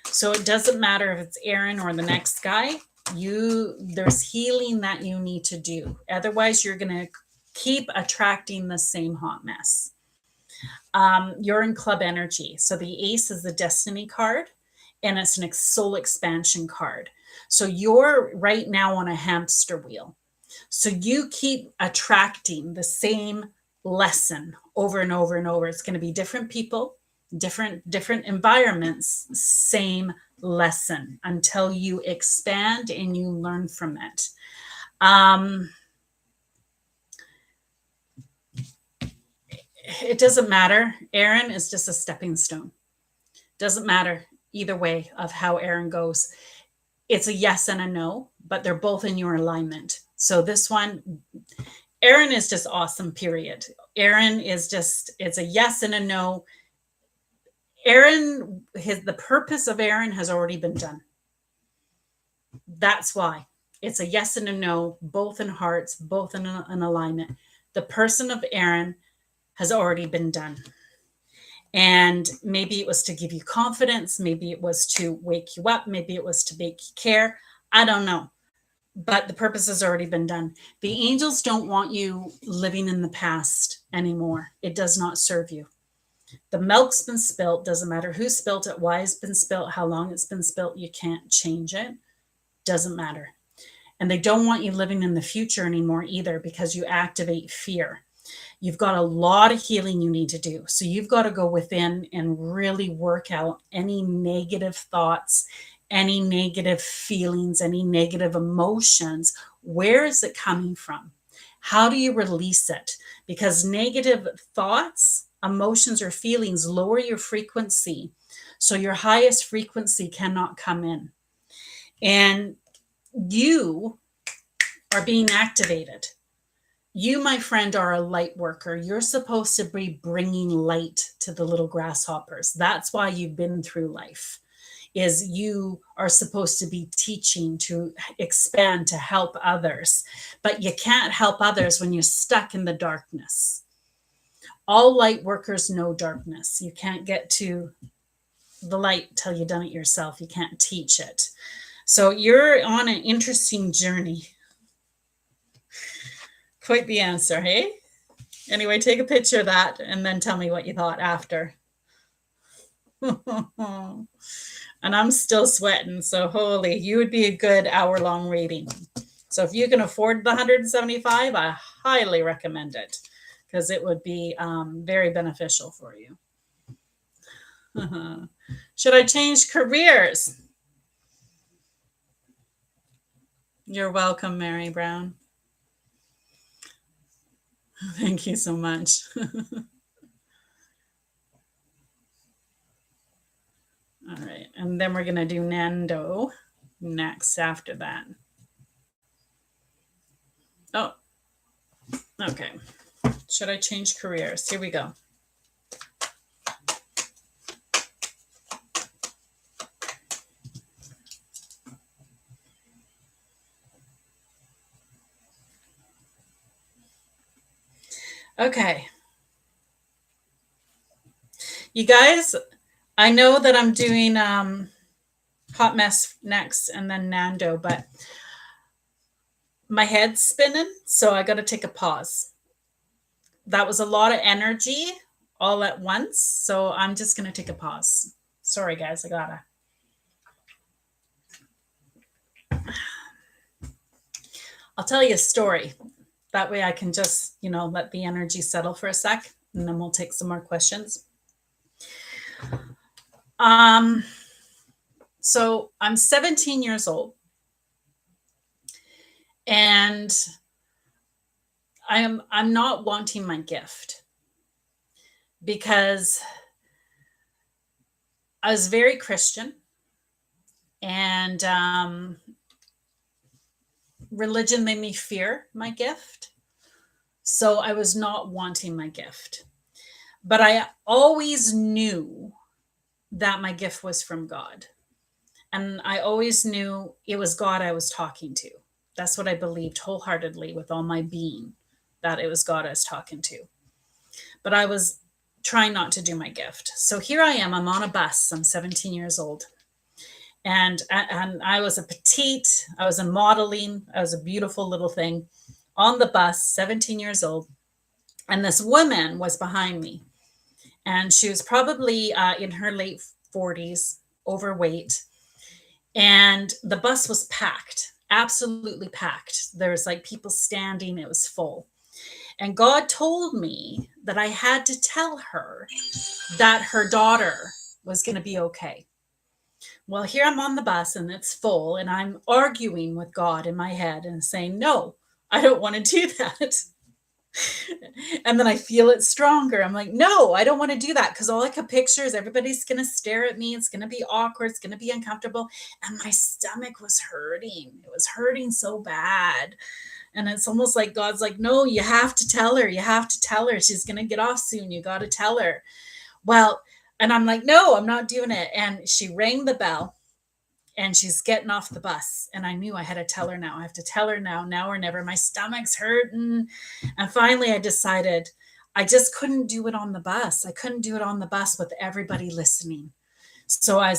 So it doesn't matter if it's Aaron or the next guy, there's healing that you need to do. Otherwise, you're going to keep attracting the same hot mess. You're in club energy. So the ace is the destiny card, and it's an soul expansion card. So you're right now on a hamster wheel. So you keep attracting the same lesson over and over and over. It's going to be different people, different environments, same lesson until you expand and you learn from it. It doesn't matter. Aaron is just a stepping stone. Doesn't matter either way of how Aaron goes. It's a yes and a no, but they're both in your alignment. So this one, Aaron is just awesome, period. Aaron is just, it's a yes and a no. Aaron, the purpose of Aaron has already been done. That's why. It's a yes and a no, both in hearts, both in an alignment. The person of Aaron has already been done. And maybe it was to give you confidence. Maybe it was to wake you up. Maybe it was to make you care. I don't know. But the purpose has already been done. The angels don't want you living in the past anymore. It does not serve you. The milk's been spilt. Doesn't matter who spilt it, why it's been spilt, how long it's been spilt. You can't change it. Doesn't matter. And they don't want you living in the future anymore either, because you activate fear. You've got a lot of healing you need to do. So you've got to go within and really work out any negative thoughts, any negative feelings, any negative emotions. Where is it coming from? How do you release it? Because negative thoughts, emotions, or feelings lower your frequency. So your highest frequency cannot come in. And you are being activated. You, my friend, are a light worker. You're supposed to be bringing light to the little grasshoppers. That's why you've been through life, is you are supposed to be teaching, to expand, to help others. But you can't help others when you're stuck in the darkness. All light workers know darkness. You can't get to the light till you've done it yourself. You can't teach it. So you're on an interesting journey. Quite the answer, hey? Anyway, take a picture of that and then tell me what you thought after. And I'm still sweating, so holy, you would be a good hour-long reading. So if you can afford the 175, I highly recommend it, because it would be very beneficial for you. Should I change careers? You're welcome, Mary Brown. Thank you so much. All right, and then we're going to do Nando next after that. Oh, okay. Should I change careers? Here we go. Okay. You guys, I know that I'm doing Hot Mess next and then Nando, but my head's spinning, so I got to take a pause. That was a lot of energy all at once, so I'm just going to take a pause. Sorry, guys, I gotta. I'll tell you a story. That way I can just, let the energy settle for a sec, and then we'll take some more questions. So I'm 17 years old, and I'm not wanting my gift, because I was very Christian. And religion made me fear my gift. So I was not wanting my gift. But I always knew that my gift was from God. And I always knew it was God I was talking to. That's what I believed wholeheartedly with all my being, that it was God I was talking to. But I was trying not to do my gift. So here I am, I'm on a bus. I'm 17 years old. And I was a petite, I was in modeling, I was a beautiful little thing on the bus, 17 years old. And this woman was behind me. And she was probably in her late 40s, overweight. And the bus was packed, absolutely packed. There was like people standing, it was full. And God told me that I had to tell her that her daughter was going to be okay. Well, here I'm on the bus and it's full, and I'm arguing with God in my head and saying, no, I don't want to do that. And then I feel it stronger. I'm like, no, I don't want to do that, because all I could picture is everybody's going to stare at me. It's going to be awkward. It's going to be uncomfortable. And my stomach was hurting. It was hurting so bad. And it's almost like God's like, no, you have to tell her. You have to tell her. She's going to get off soon. You got to tell her. Well, and I'm like, no, I'm not doing it. And she rang the bell. And she's getting off the bus. And I knew I had to tell her now. I have to tell her now or never. My stomach's hurting. And finally, I decided I just couldn't do it on the bus. I couldn't do it on the bus with everybody listening. So I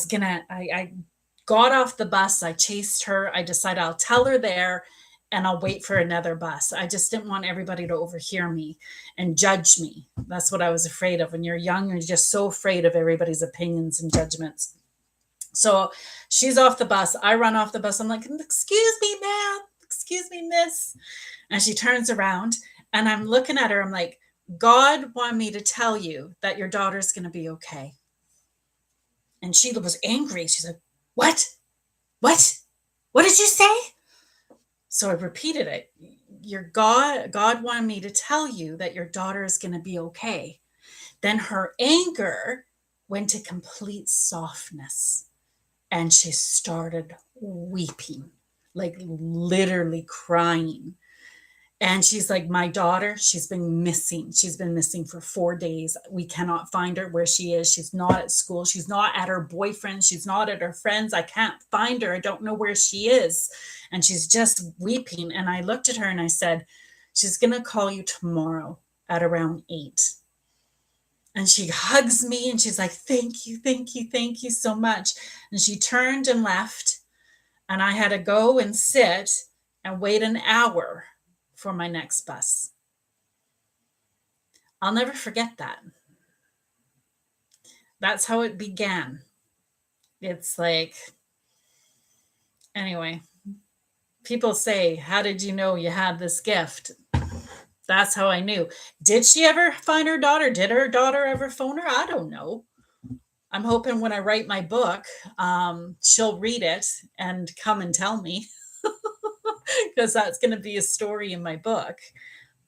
got off the bus. I chased her. I decided I'll tell her there and I'll wait for another bus. I just didn't want everybody to overhear me and judge me. That's what I was afraid of. When you're young, you're just so afraid of everybody's opinions and judgments. So she's off the bus. I run off the bus. I'm like, excuse me, ma'am. Excuse me, miss. And she turns around and I'm looking at her. I'm like, God wanted me to tell you that your daughter's going to be okay. And she was angry. She's like, what? What? What did you say? So I repeated it. God wanted me to tell you that your daughter is going to be okay. Then her anger went to complete softness. And she started weeping, like literally crying. And she's like, my daughter, she's been missing. She's been missing for 4 days. We cannot find her where she is. She's not at school. She's not at her boyfriend. She's not at her friends. I can't find her. I don't know where she is. And she's just weeping. And I looked at her and I said, she's going to call you tomorrow at around 8. And she hugs me and she's like, thank you, thank you, thank you so much. And she turned and left. And I had to go and sit and wait an hour for my next bus. I'll never forget that. That's how it began. It's like, anyway, people say, how did you know you had this gift? That's how I knew. Did she ever find her daughter? Did her daughter ever phone her? I don't know. I'm hoping when I write my book, she'll read it and come and tell me, because that's going to be a story in my book.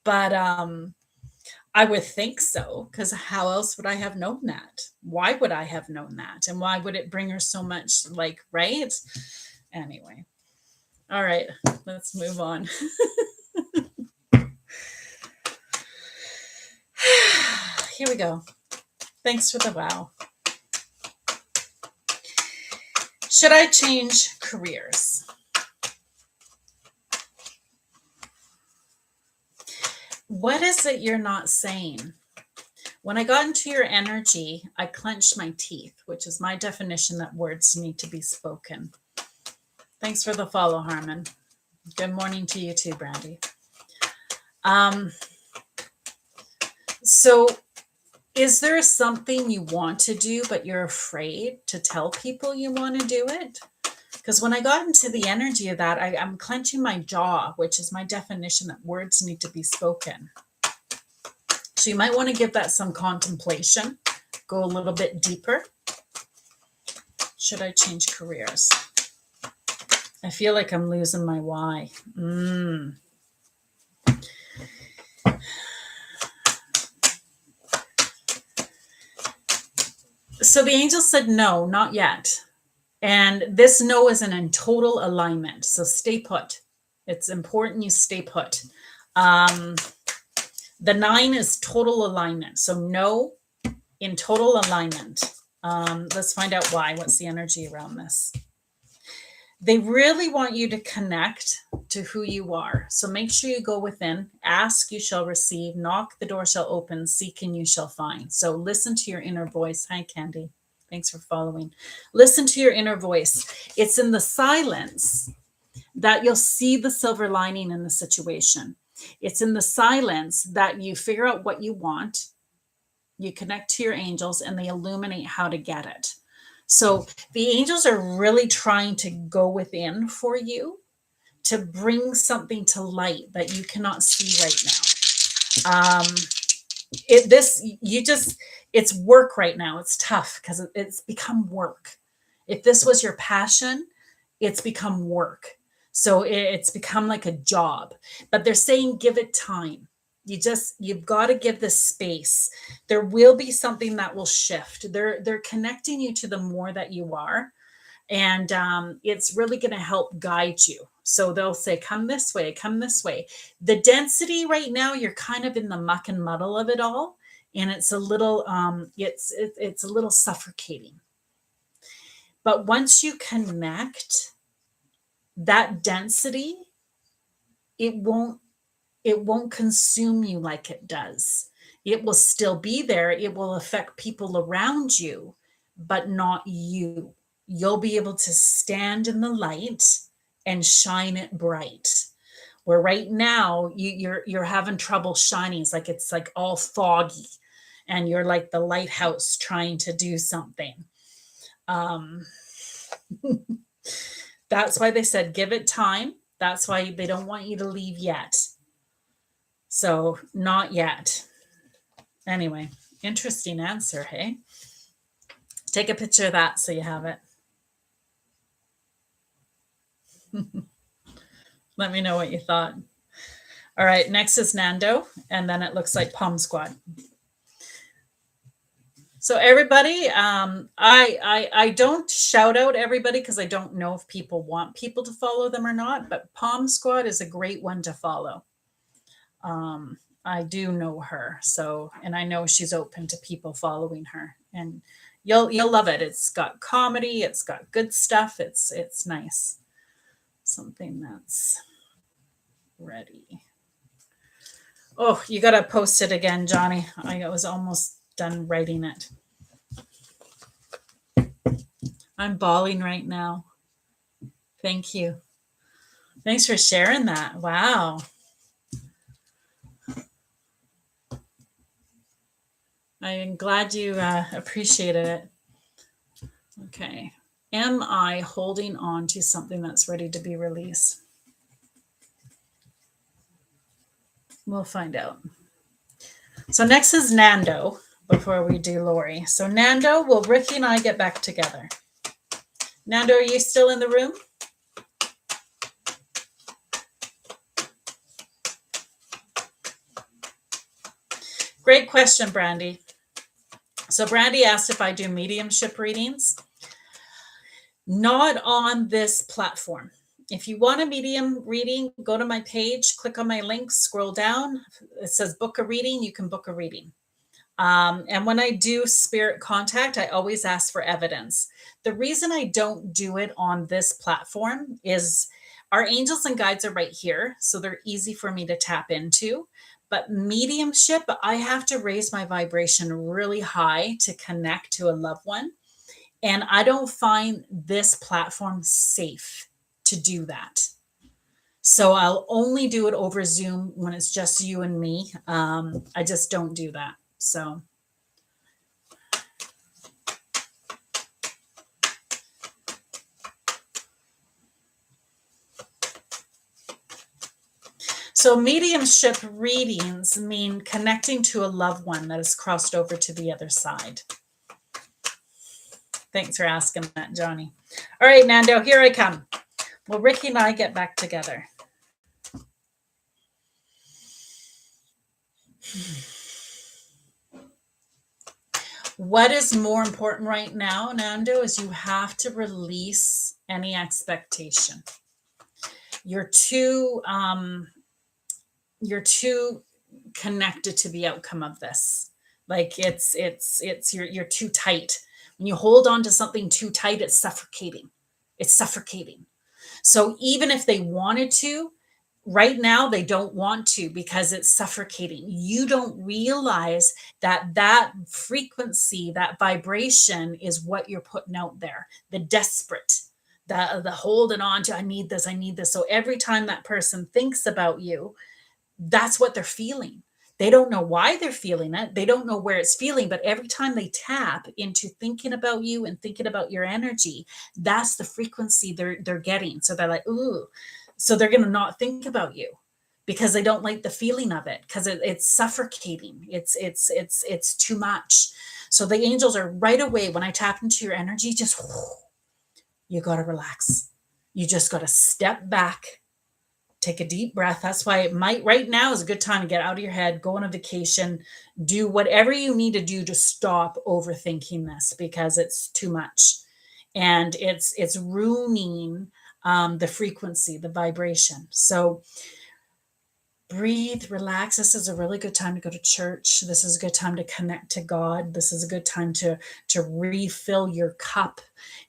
But I would think so, because how else would I have known that? Why would I have known that? And why would it bring her so much, like, right? Anyway. All right, let's move on. Here we go. Thanks for the wow. Should I change careers? What is it you're not saying? When I got into your energy, I clenched my teeth, which is my definition that words need to be spoken. Thanks for the follow, Harmon. Good morning to you too, Brandy. So is there something you want to do, but you're afraid to tell people you want to do it? Because when I got into the energy of that, I'm clenching my jaw, which is my definition that words need to be spoken. So you might want to give that some contemplation, go a little bit deeper. Should I change careers? I feel like I'm losing my why. So the angel said, no, not yet. And this no is in total alignment. So stay put. It's important you stay put. The 9 is total alignment. So no in total alignment. Let's find out why. What's the energy around this? They really want you to connect to who you are. So make sure you go within. Ask, you shall receive. Knock, the door shall open. Seek, and you shall find. So listen to your inner voice. Hi, Candy. Thanks for following. Listen to your inner voice. It's in the silence that you'll see the silver lining in the situation. It's in the silence that you figure out what you want. You connect to your angels and they illuminate how to get it. So the angels are really trying to go within for you to bring something to light that you cannot see right now. It's work right now. It's tough because it's become work. If this was your passion, it's become work. So it's become like a job, but they're saying, give it time. You've got to give this space. There will be something that will shift. They're connecting you to the more that you are. And it's really going to help guide you. So they'll say, come this way, come this way. The density right now, you're kind of in the muck and muddle of it all. And it's a little, it's a little suffocating. But once you connect, that density, it won't consume you like it does. It will still be there. It will affect people around you, but not you. You'll be able to stand in the light and shine it bright. Where right now you're having trouble shining. It's like all foggy, and you're like the lighthouse trying to do something. That's why they said give it time. That's why they don't want you to leave yet. So not yet. Anyway, interesting answer, hey? Take a picture of that so you have it. Let me know what you thought. All right, next is Nando, and then it looks like Palm Squad. So everybody, I don't shout out everybody because I don't know if people want people to follow them or not, but Palm Squad is a great one to follow. I do know her, and I know she's open to people following her, and you'll love it. It's got comedy, it's got good stuff. It's nice. Something that's ready. Oh, you got to post it again, Johnny. I was almost done writing it. I'm bawling right now. Thank you. Thanks for sharing that. Wow. I'm glad you appreciated it. Okay. Am I holding on to something that's ready to be released? We'll find out. So next is Nando before we do Lori. So Nando, will Ricky and I get back together? Nando, are you still in the room? Great question, Brandy. So Brandy asked if I do mediumship readings. Not on this platform. If you want a medium reading, go to my page, click on my link, scroll down. It says book a reading. You can book a reading. And when I do spirit contact, I always ask for evidence. The reason I don't do it on this platform is our angels and guides are right here, so they're easy for me to tap into. But mediumship, I have to raise my vibration really high to connect to a loved one. And I don't find this platform safe to do that. So I'll only do it over Zoom when it's just you and me. I just don't do that. So mediumship readings mean connecting to a loved one that has crossed over to the other side. Thanks for asking that, Johnny. All right, Nando, here I come. Will Ricky and I get back together? What is more important right now, Nando, is you have to release any expectation. You're too you're too connected to the outcome of this. Like it's you're too tight. When you hold on to something too tight, it's suffocating. It's suffocating. So even if they wanted to, right now they don't want to because it's suffocating. You don't realize that that frequency, that vibration is what you're putting out there. The desperate, the holding on to, I need this, I need this. So every time that person thinks about you, that's what they're feeling. They don't know why they're feeling it. They don't know where it's feeling, but every time they tap into thinking about you and thinking about your energy, that's the frequency they're getting. So they're like, ooh. So they're gonna not think about you because they don't like the feeling of it because it's suffocating. It's too much. So the angels are right away when I tap into your energy, just you gotta relax. You just gotta step back, take a deep breath. That's why it might right now is a good time to get out of your head, go on a vacation, do whatever you need to do to stop overthinking this because it's too much. And it's ruining the frequency, the vibration. So breathe, relax. This is a really good time to go to church. This is a good time to connect to God. This is a good time to refill your cup.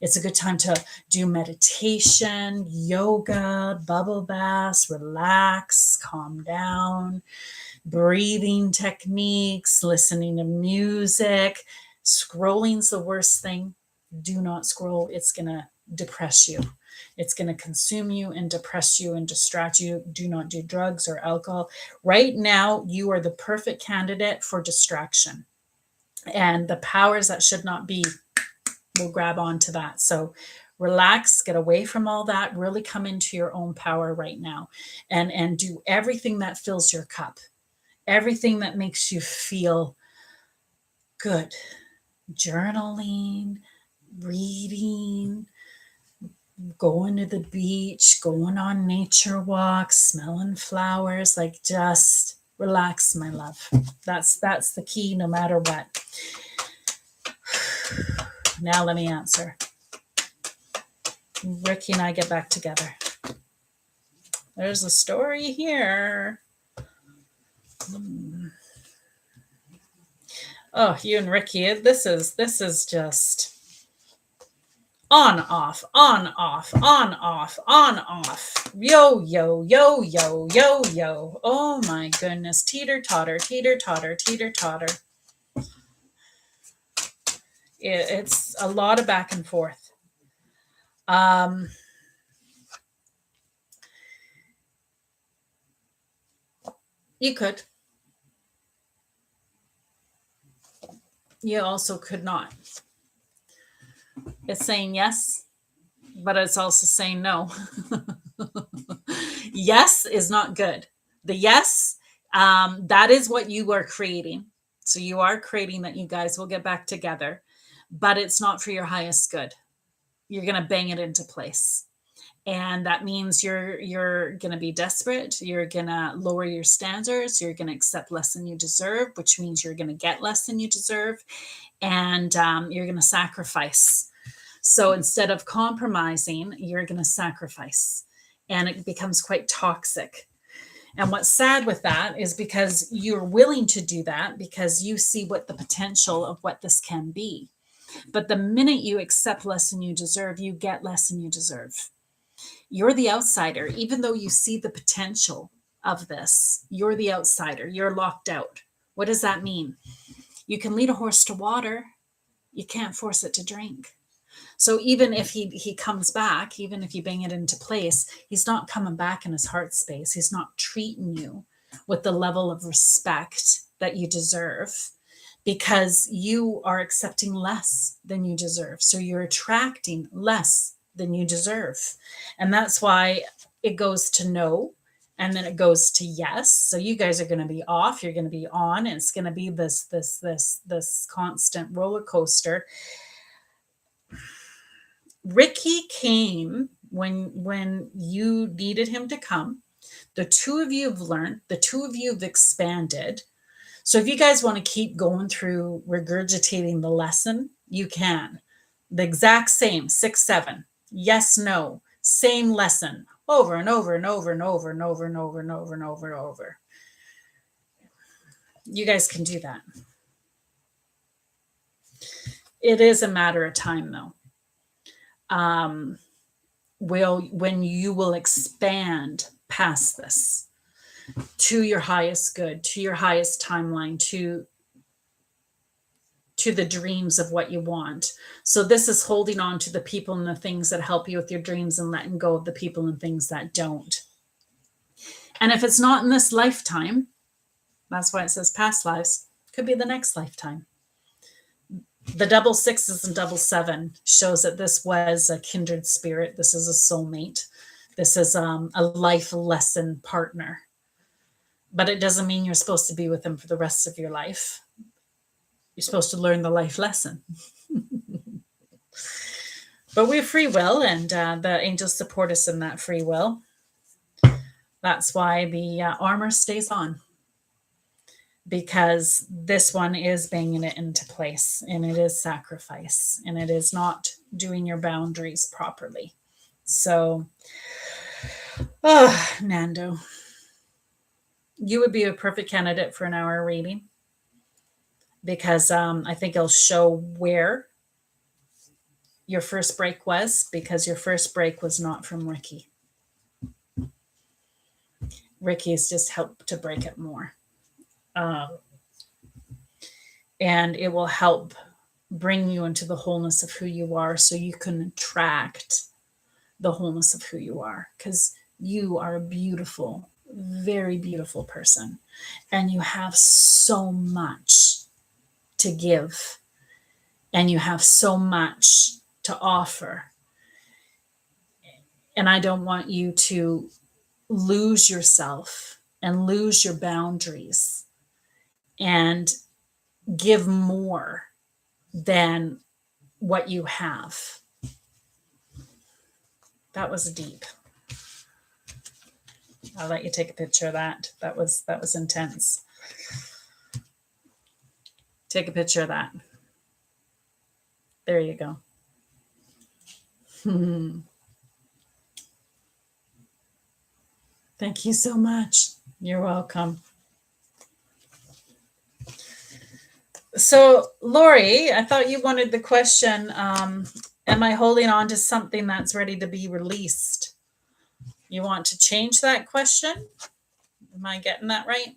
It's a good time to do meditation, yoga, bubble baths, relax, calm down, breathing techniques, listening to music. Scrolling's the worst thing. Do not scroll. It's going to depress you. It's going to consume you and depress you and distract you. Do not do drugs or alcohol. Right now, you are the perfect candidate for distraction. And the powers that should not be will grab onto that. So relax, get away from all that, really come into your own power right now and do everything that fills your cup, everything that makes you feel good. Journaling, reading, going to the beach, going on nature walks, smelling flowers, like just relax, my love. That's the key no matter what. Now let me answer. Ricky and I get back together. There's a story here. Oh, you and Ricky, this is just on, off, on, off, on, off, on, off. Yo, yo, yo, yo, yo, yo. Oh my goodness. Teeter totter, teeter totter, teeter totter. It's a lot of back and forth. You could. You also could not. It's saying yes, but it's also saying no. Yes is not good. The yes, that is what you are creating. So you are creating that you guys will get back together, but it's not for your highest good. You're going to bang it into place. And that means you're going to be desperate. You're going to lower your standards. You're going to accept less than you deserve, which means you're going to get less than you deserve. And you're going to sacrifice. So instead of compromising, you're going to sacrifice. And it becomes quite toxic. And what's sad with that is because you're willing to do that because you see what the potential of what this can be. But the minute you accept less than you deserve, you get less than you deserve. You're the outsider. Even though you see the potential of this, you're the outsider. You're locked out. What does that mean? You can lead a horse to water. You can't force it to drink. So even if he comes back, even if you bang it into place, he's not coming back in his heart space. He's not treating you with the level of respect that you deserve because you are accepting less than you deserve. So you're attracting less than you deserve. And that's why it goes to no. And then it goes to yes. So you guys are going to be off. You're going to be on. And it's going to be this constant roller coaster. Ricky came when you needed him to come. The two of you have learned. The two of you have expanded. So if you guys want to keep going through regurgitating the lesson, you can. The exact same 6, 7, yes, no, same lesson over and over and over and over and over and over and over and over and over. You guys can do that. It is a matter of time, though. When you will expand past this to your highest good, to your highest timeline, to the dreams of what you want. So this is holding on to the people and the things that help you with your dreams and letting go of the people and things that don't. And if it's not in this lifetime, that's why it says past lives, could be the next lifetime. The double sixes and double seven shows that this was a kindred spirit. This is a soulmate. This is a life lesson partner. But it doesn't mean you're supposed to be with them for the rest of your life. You're supposed to learn the life lesson. But we have free will, and the angels support us in that free will. That's why the armor stays on. Because this one is banging it into place, and it is sacrifice, and it is not doing your boundaries properly. So, Nando, you would be a perfect candidate for an hour reading, because I think it'll show where your first break was, because your first break was not from Ricky. Ricky has just helped to break it more. And it will help bring you into the wholeness of who you are, so you can attract the wholeness of who you are, because you are a beautiful, very beautiful person, and you have so much to give, and you have so much to offer. And I don't want you to lose yourself and lose your boundaries and give more than what you have. That was deep. I'll let you take a picture of that. That was intense. Take a picture of that. There you go. Thank you so much. You're welcome. So, Lori, I thought you wanted the question, am I holding on to something that's ready to be released? You want to change that question? Am I getting that right?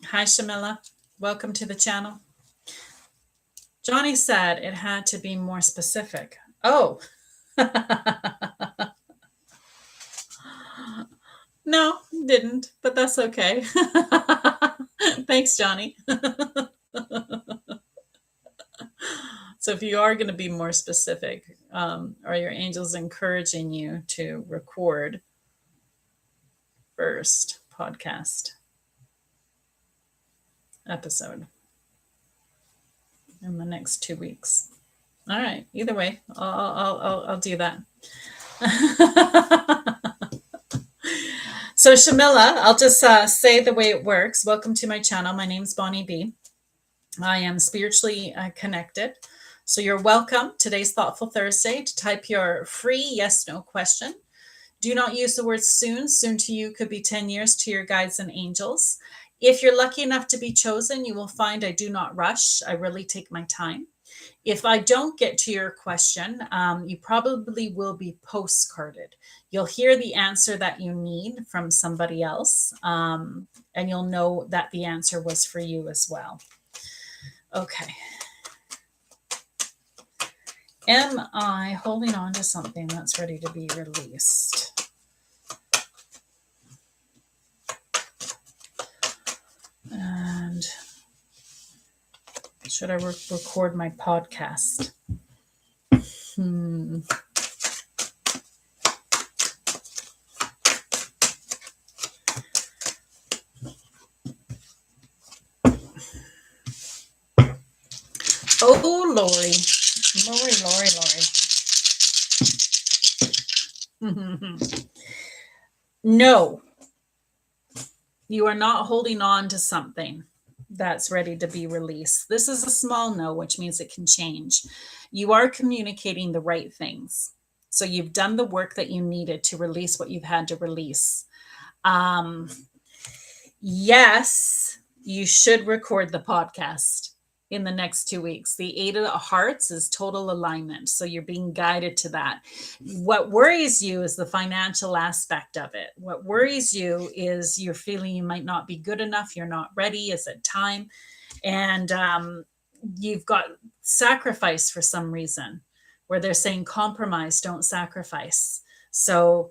Hi, Shamila. Welcome to the channel. Johnny said it had to be more specific. Oh. No, didn't, but that's okay. Thanks, Johnny. So if you are going to be more specific, are your angels encouraging you to record first podcast episode in the next 2 weeks? All right. Either way, I'll do that. So Shamila, I'll just say the way it works. Welcome to my channel. My name's Bonnie B. I am spiritually connected. So you're welcome. Today's Thoughtful Thursday to type your free yes/no question. Do not use the word soon. Soon to you could be 10 years to your guides and angels. If you're lucky enough to be chosen, you will find I do not rush. I really take my time. If I don't get to your question, you probably will be postcarded. You'll hear the answer that you need from somebody else, and you'll know that the answer was for you as well. Okay. Am I holding on to something that's ready to be released? And should I record my podcast? Oh, Lori. No, you are not holding on to something that's ready to be released. This is a small no, which means it can change. You are communicating the right things. So you've done the work that you needed to release what you've had to release. Um, yes, you should record the podcast in the next 2 weeks. The 8 of Hearts is total alignment. So you're being guided to that. What worries you is the financial aspect of it. What worries you is you're feeling you might not be good enough. You're not ready. Is it time? And you've got sacrifice for some reason where they're saying compromise, don't sacrifice. So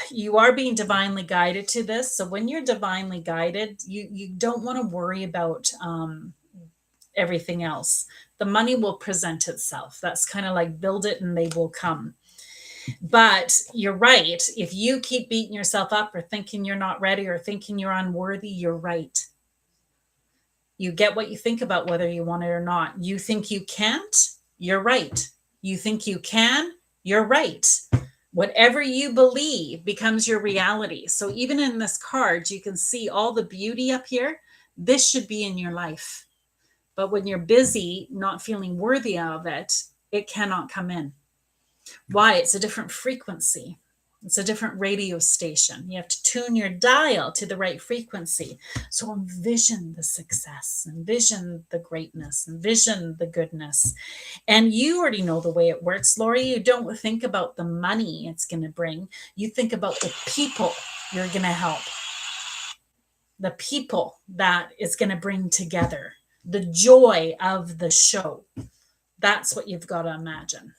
you are being divinely guided to this. So when you're divinely guided, you don't want to worry about everything else. The money will present itself. That's kind of like build it and they will come. But you're right. If you keep beating yourself up or thinking you're not ready or thinking you're unworthy, you're right. You get what you think about whether you want it or not. You think you can't, you're right. You think you can, you're right. Whatever you believe becomes your reality. So even in this card, you can see all the beauty up here. This should be in your life. But when you're busy, not feeling worthy of it, it cannot come in. Why? It's a different frequency. It's a different radio station. You have to tune your dial to the right frequency. So envision the success, envision the greatness, envision the goodness. And you already know the way it works, Lori. You don't think about the money it's going to bring. You think about the people you're going to help, the people that it's going to bring together, the joy of the show. That's what you've got to imagine.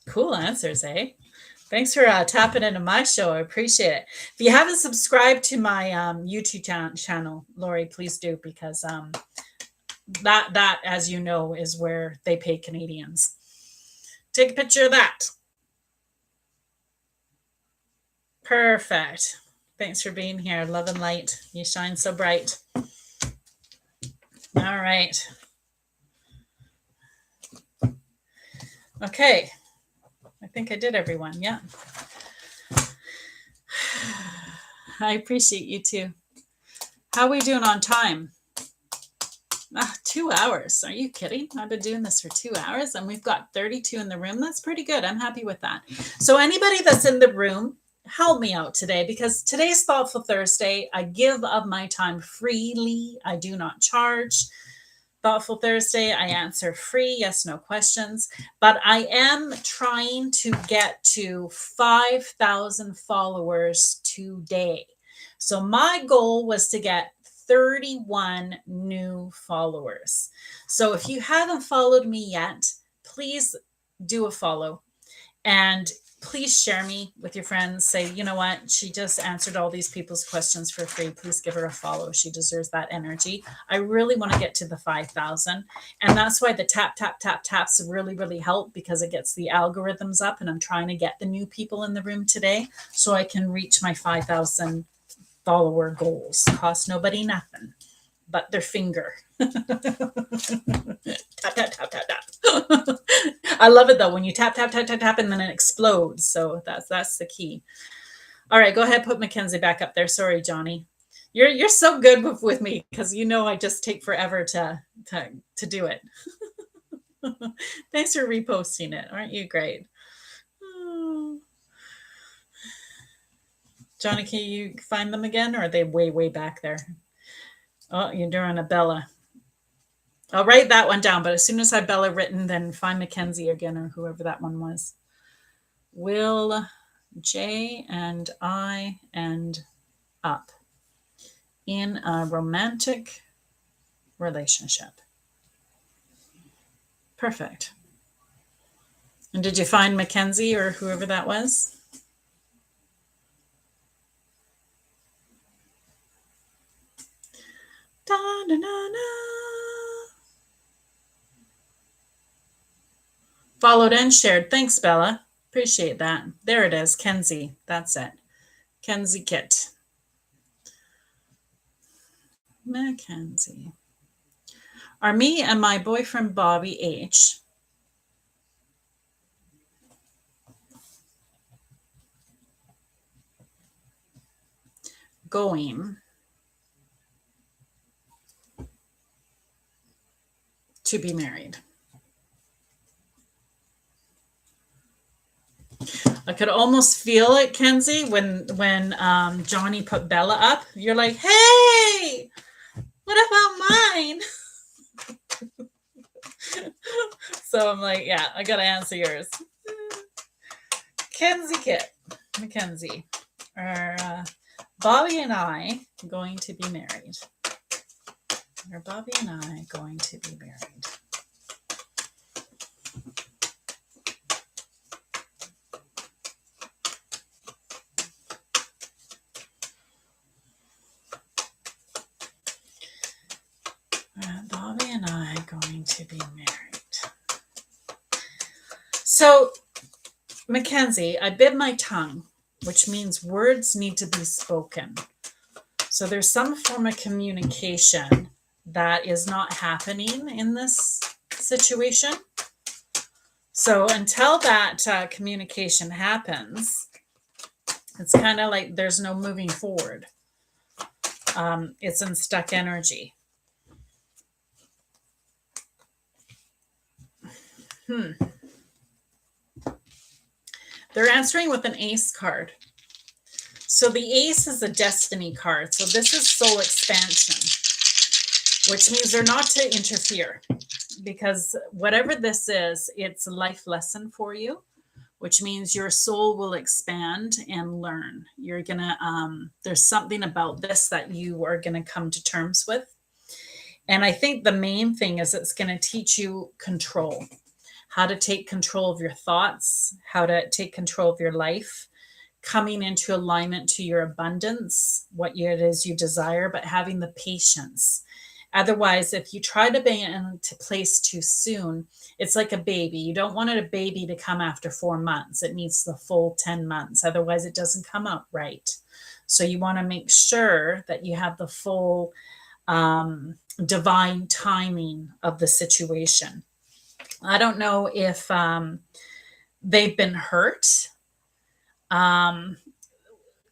Cool answers, eh? Thanks for tapping into my show. I appreciate it. If you haven't subscribed to my YouTube channel, Lori, please do, because that, as you know, is where they pay Canadians. Take a picture of that. Perfect. Thanks for being here. Love and light. You shine so bright. All right. Okay. I think I did everyone. Yeah. I appreciate you too. How are we doing on time? 2 hours. Are you kidding? I've been doing this for 2 hours and we've got 32 in the room. That's pretty good. I'm happy with that. So anybody that's in the room, help me out today, because today's Thoughtful Thursday. I give of my time freely. I do not charge. Thoughtful Thursday, I answer free, yes, no questions. But I am trying to get to 5,000 followers today. So my goal was to get 31 new followers. So if you haven't followed me yet, please do a follow. And please share me with your friends. Say, you know what? She just answered all these people's questions for free. Please give her a follow. She deserves that energy. I really want to get to the 5,000. And that's why the tap, tap, tap, taps really, really help, because it gets the algorithms up. And I'm trying to get the new people in the room today so I can reach my 5,000 follower goals. Cost nobody nothing but their finger. Tap, tap, tap, tap, tap. I love it though when you tap, tap, tap, tap, tap, and then it explodes. So that's the key. All right, go ahead, put Mackenzie back up there. Sorry, Johnny. You're so good with me, because you know I just take forever to do it. Thanks for reposting it. Aren't you great? Oh. Johnny, can you find them again, or are they way back there? Oh, you're doing a Bella. I'll write that one down, but as soon as I have Bella written, then find Mackenzie again, or whoever that one was. Will, J, and I end up in a romantic relationship. Perfect. And did you find Mackenzie or whoever that was? Da, da, da, da. Followed and shared. Thanks, Bella. Appreciate that. There it is. Kenzie. That's it. Kenzie Kit. Mackenzie. Are me and my boyfriend Bobby H going to be married. I could almost feel it, Kenzie, when Johnny put Bella up. You're like, hey, what about mine? So I'm like, yeah, I gotta answer yours. Kenzie Kit, Mackenzie, are Bobby and I going to be married? Are Bobby and I going to be married? Are Bobby and I going to be married? So, Mackenzie, I bit my tongue, which means words need to be spoken. So there's some form of communication that is not happening in this situation. So until that communication happens, it's kind of like there's no moving forward. It's in stuck energy. They're answering with an ace card. So the ace is a destiny card. So this is soul expansion, which means they're not to interfere, because whatever this is, it's a life lesson for you, which means your soul will expand and learn. You're going to, there's something about this that you are going to come to terms with. And I think the main thing is it's going to teach you control, how to take control of your thoughts, how to take control of your life, coming into alignment to your abundance, what it is you desire, but having the patience. Otherwise, if you try to bring it into place too soon, it's like a baby. You don't want a baby to come after 4 months. It needs the full 10 months. Otherwise, it doesn't come out right. So you want to make sure that you have the full divine timing of the situation. I don't know if they've been hurt.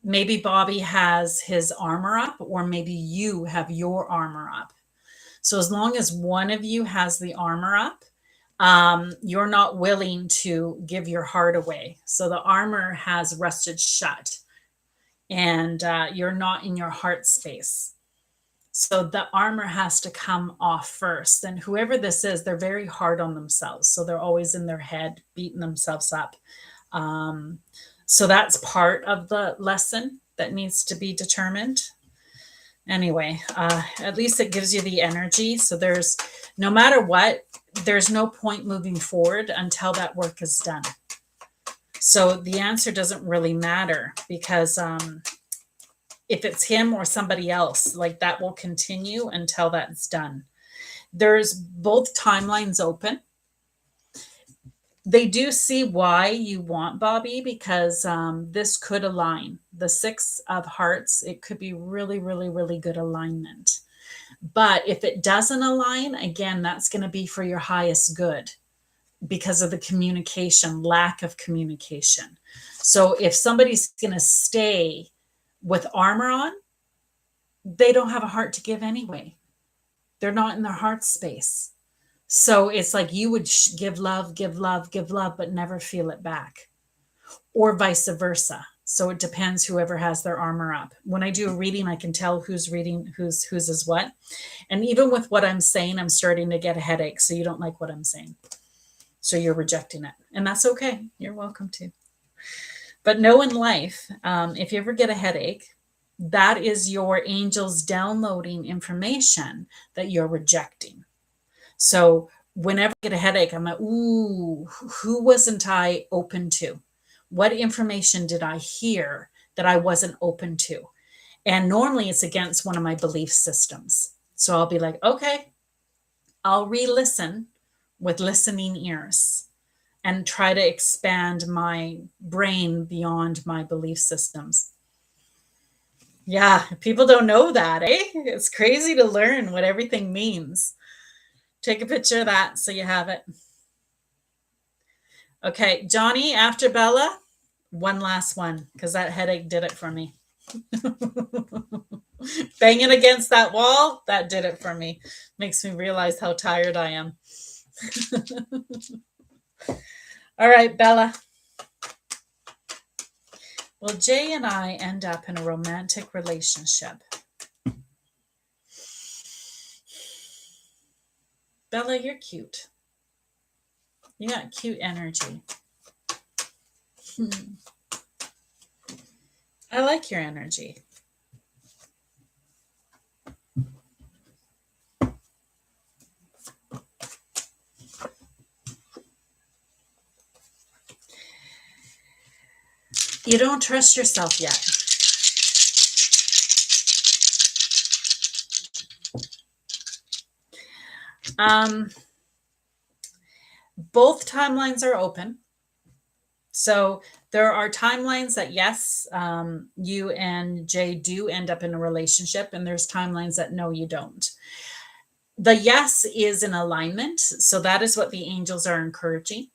Maybe Bobby has his armor up, or maybe you have your armor up. So as long as one of you has the armor up, you're not willing to give your heart away. So the armor has rusted shut, and you're not in your heart space. So the armor has to come off first. And whoever this is, they're very hard on themselves. So they're always in their head, beating themselves up. So that's part of the lesson that needs to be determined. Anyway, at least it gives you the energy. So there's, no matter what, there's no point moving forward until that work is done. So the answer doesn't really matter, because if it's him or somebody else, like, that will continue until that's done. There's both timelines open. They do see why you want Bobby, because this could align. The 6 of Hearts, it could be really, really, really good alignment. But if it doesn't align, again, that's going to be for your highest good, because of the communication, lack of communication. So if somebody's going to stay with armor on, they don't have a heart to give anyway. They're not in their heart space. So it's like you would give love, but never feel it back, or vice versa. So it depends whoever has their armor up. When I do a reading, I can tell who's reading, whose is what. And even with what I'm saying, I'm starting to get a headache. So you don't like what I'm saying. So you're rejecting it. And that's okay. You're welcome to. But know in life, if you ever get a headache, that is your angels downloading information that you're rejecting. So whenever I get a headache, I'm like, ooh, who wasn't I open to? What information did I hear that I wasn't open to? And normally it's against one of my belief systems. So I'll be like, okay, I'll re-listen with listening ears and try to expand my brain beyond my belief systems. Yeah, people don't know that, eh? It's crazy to learn what everything means. Take a picture of that so you have it. Okay, Johnny, after Bella, one last one, because that headache did it for me. Banging against that wall, that did it for me. Makes me realize how tired I am. All right, Bella. Will Jay and I end up in a romantic relationship? Bella, you're cute. You got cute energy. I like your energy. You don't trust yourself yet. Both timelines are open. So there are timelines that, yes, you and Jay do end up in a relationship, and there's timelines that no, you don't. The yes is in alignment. So that is what the angels are encouraging.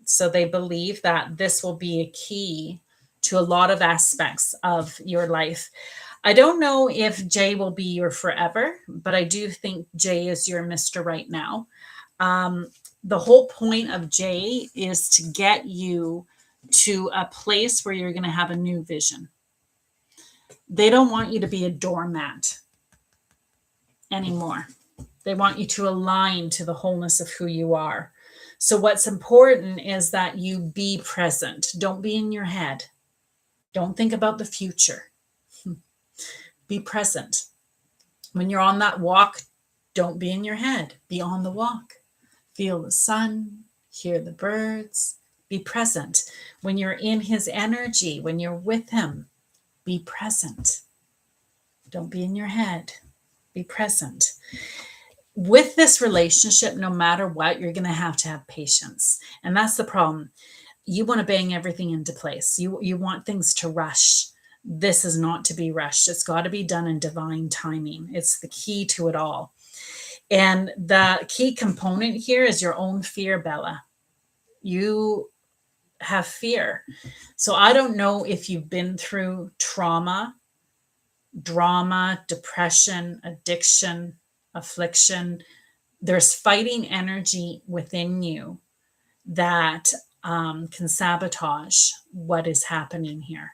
So they believe that this will be a key to a lot of aspects of your life. I don't know if Jay will be your forever, but I do think Jay is your Mr. Right now. The whole point of Jay is to get you to a place where you're going to have a new vision. They don't want you to be a doormat anymore. They want you to align to the wholeness of who you are. So what's important is that you be present. Don't be in your head. Don't think about the future. Be present. When you're on that walk, don't be in your head. Be on the walk. Feel the sun, hear the birds, be present. When you're in his energy, when you're with him, be present. Don't be in your head. Be present. With this relationship, no matter what, you're going to have patience. And that's the problem. You want to bang everything into place. You want things to rush. This is not to be rushed. It's got to be done in divine timing. It's the key to it all. And the key component here is your own fear, Bella. You have fear. So I don't know if you've been through trauma, drama, depression, addiction, affliction. There's fighting energy within you that can sabotage what is happening here.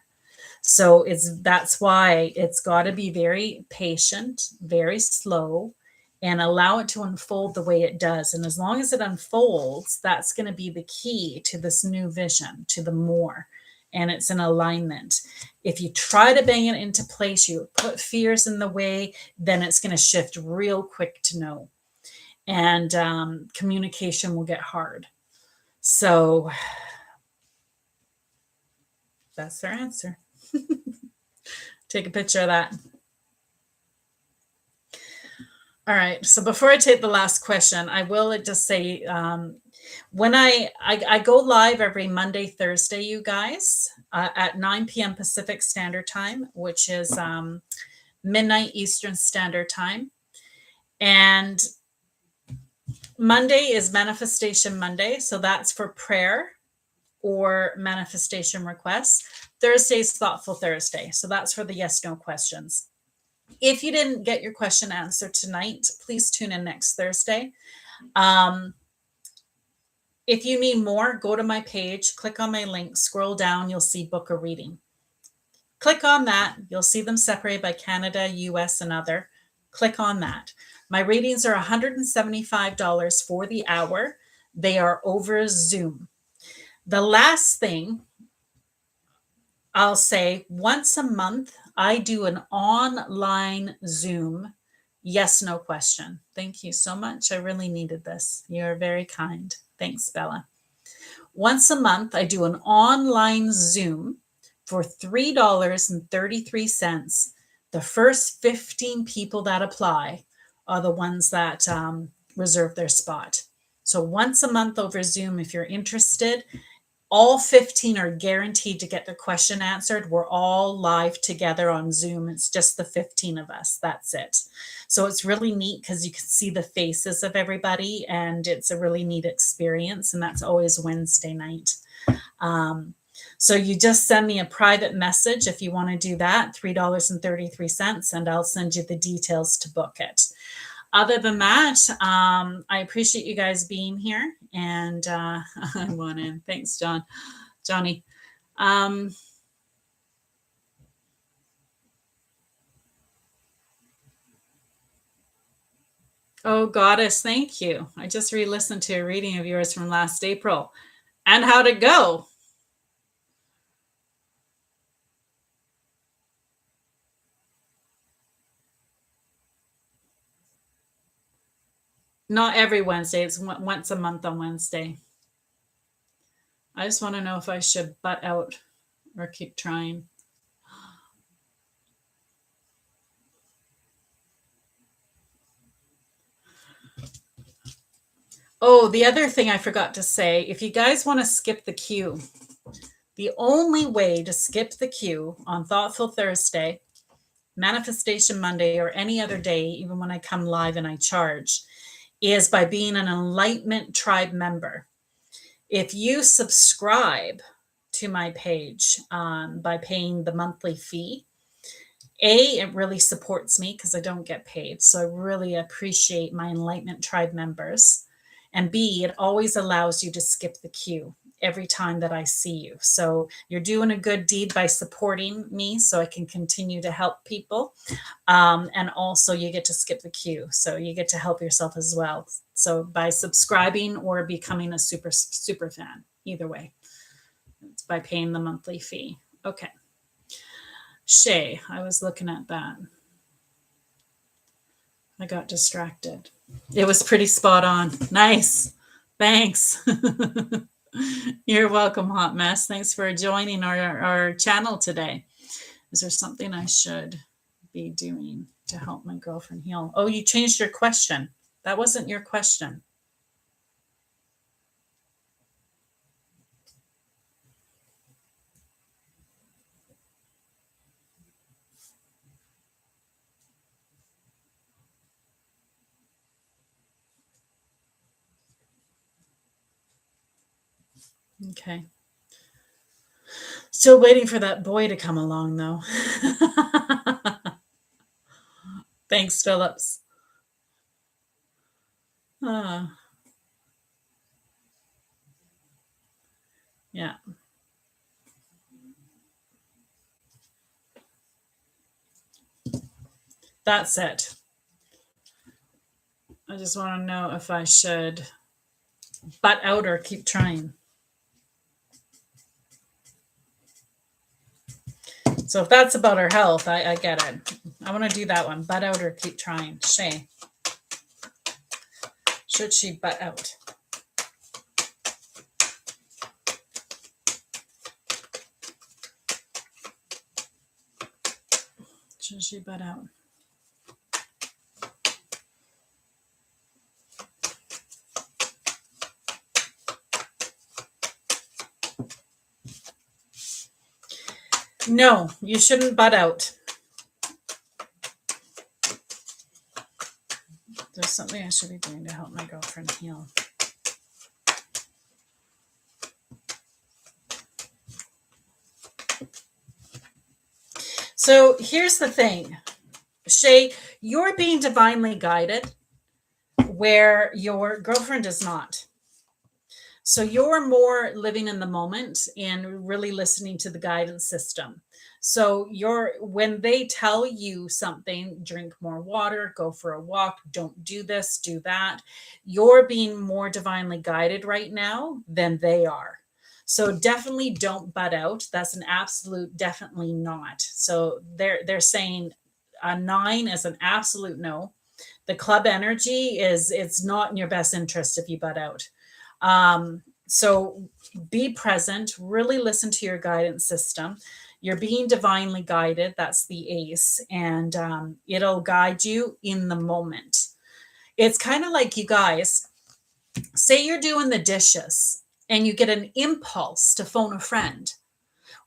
So that's why it's got to be very patient, very slow, and allow it to unfold the way it does. And as long as it unfolds, that's going to be the key to this new vision, to the more. And it's an alignment. If you try to bang it into place, you put fears in the way, then it's going to shift real quick to no. And communication will get hard. So that's their answer. Take a picture of that. All right. So before I take the last question, I will just say when I go live every Monday, Thursday, you guys, at 9 p.m. Pacific Standard Time, which is midnight Eastern Standard Time. And Monday is Manifestation Monday. So that's for prayer or manifestation requests. Thursday is Thoughtful Thursday. So that's for the yes/no questions. If you didn't get your question answered tonight, please tune in next Thursday. If you need more, go to my page, click on my link, scroll down, you'll see book a reading. Click on that. You'll see them separated by Canada, US, and other. Click on that. My readings are $175 for the hour. They are over Zoom. The last thing I'll say, once a month, I do an online Zoom yes/no question. Thank you so much. I really needed this. You're very kind. Thanks, Bella. Once a month, I do an online Zoom for $3.33. The first 15 people that apply are the ones that reserve their spot. So once a month over Zoom, if you're interested, all 15 are guaranteed to get their question answered. We're all live together on Zoom. It's just the 15 of us. That's it. So it's really neat because you can see the faces of everybody, and it's a really neat experience. And that's always Wednesday night. So you just send me a private message if you want to do that, $3.33, and I'll send you the details to book it. Other than that, I appreciate you guys being here, and I want in. Thanks, Johnny. Um, oh, Goddess, thank you. I just re-listened to a reading of yours from last April. And how'd it go? Not every Wednesday. It's once a month on Wednesday. I just want to know if I should butt out or keep trying. Oh, the other thing I forgot to say, if you guys want to skip the queue, the only way to skip the queue on Thoughtful Thursday, Manifestation Monday, or any other day, even when I come live and I charge, is by being an Enlightenment Tribe member. If you subscribe to my page by paying the monthly fee, it really supports me because I don't get paid. So I really appreciate my Enlightenment Tribe members. And B, it always allows you to skip the queue every time that I see you. So you're doing a good deed by supporting me so I can continue to help people. And also you get to skip the queue. So you get to help yourself as well. So by subscribing or becoming a super fan, either way, it's by paying the monthly fee. Okay. Shay, I was looking at that. I got distracted. It was pretty spot on. Nice. Thanks. You're welcome, Hot Mess. Thanks for joining our channel today. Is there something I should be doing to help my girlfriend heal? Oh, you changed your question. That wasn't your question. Okay. Still waiting for that boy to come along, though. Thanks, Phillips. Yeah. That's it. I just want to know if I should butt out or keep trying. So if that's about her health, I get it. I want to do that one. Butt out or keep trying. Shay. Should she butt out? Should she butt out? No, you shouldn't butt out. There's something I should be doing to help my girlfriend heal. So here's the thing, Shay, you're being divinely guided where your girlfriend is not. So you're more living in the moment and really listening to the guidance system. So when they tell you something, drink more water, go for a walk, don't do this, do that, you're being more divinely guided right now than they are. So definitely don't butt out. That's an absolute definitely not. So they're saying a 9 is an absolute no. The club energy is it's not in your best interest if you butt out. So be present, really listen to your guidance system. You're being divinely guided. That's the ace. And it'll guide you in the moment. It's kind of like, you guys, say you're doing the dishes and you get an impulse to phone a friend.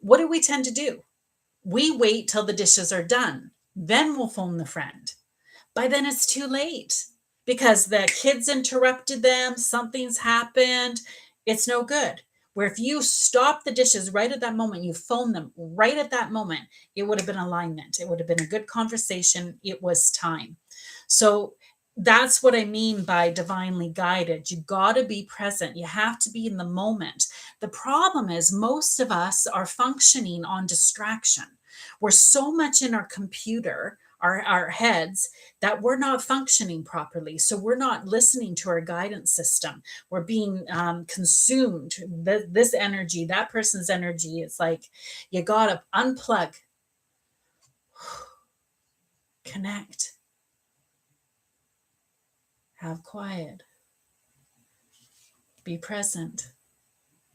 What do we tend to do? We wait till the dishes are done. Then we'll phone the friend. By then it's too late because the kids interrupted them. Something's happened. It's no good. Where if you stop the dishes right at that moment, you phone them right at that moment, it would have been alignment. It would have been a good conversation. It was time. So that's what I mean by divinely guided. You got to be present. You have to be in the moment. The problem is most of us are functioning on distraction. We're so much in our computer, our heads, that we're not functioning properly. So we're not listening to our guidance system. We're being consumed. This energy, that person's energy, it's like you got to unplug, connect, have quiet, be present.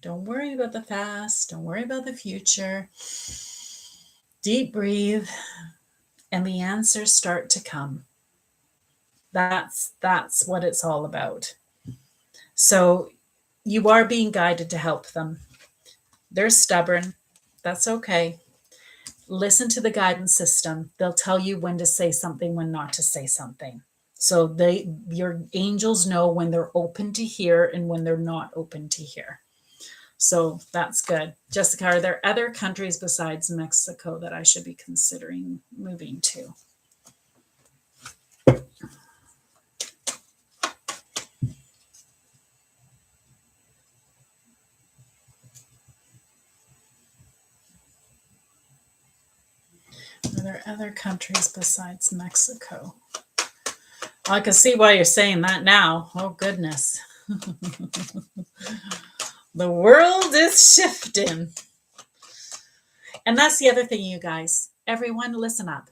Don't worry about the past. Don't worry about the future. Deep breathe, and the answers start to come. That's what it's all about. So you are being guided to help them. They're stubborn. That's okay. Listen to the guidance system. They'll tell you when to say something, when not to say something. So your angels know when they're open to hear and when they're not open to hear. So that's good. Jessica, are there other countries besides Mexico that I should be considering moving to? Are there other countries besides Mexico? I can see why you're saying that now. Oh, goodness. The world is shifting. And that's the other thing, you guys. Everyone, listen up.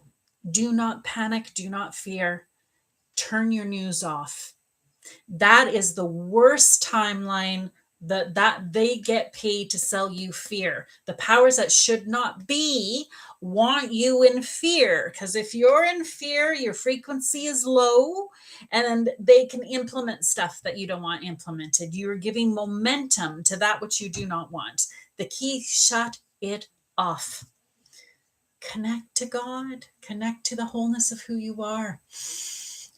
Do not panic. Do not fear. Turn your news off. That is the worst timeline that they get paid to sell you fear. The powers that should not be want you in fear, because if you're in fear, your frequency is low, and they can implement stuff that you don't want implemented. You're giving momentum to that which you do not want. The key, shut it off. Connect to God, connect to the wholeness of who you are.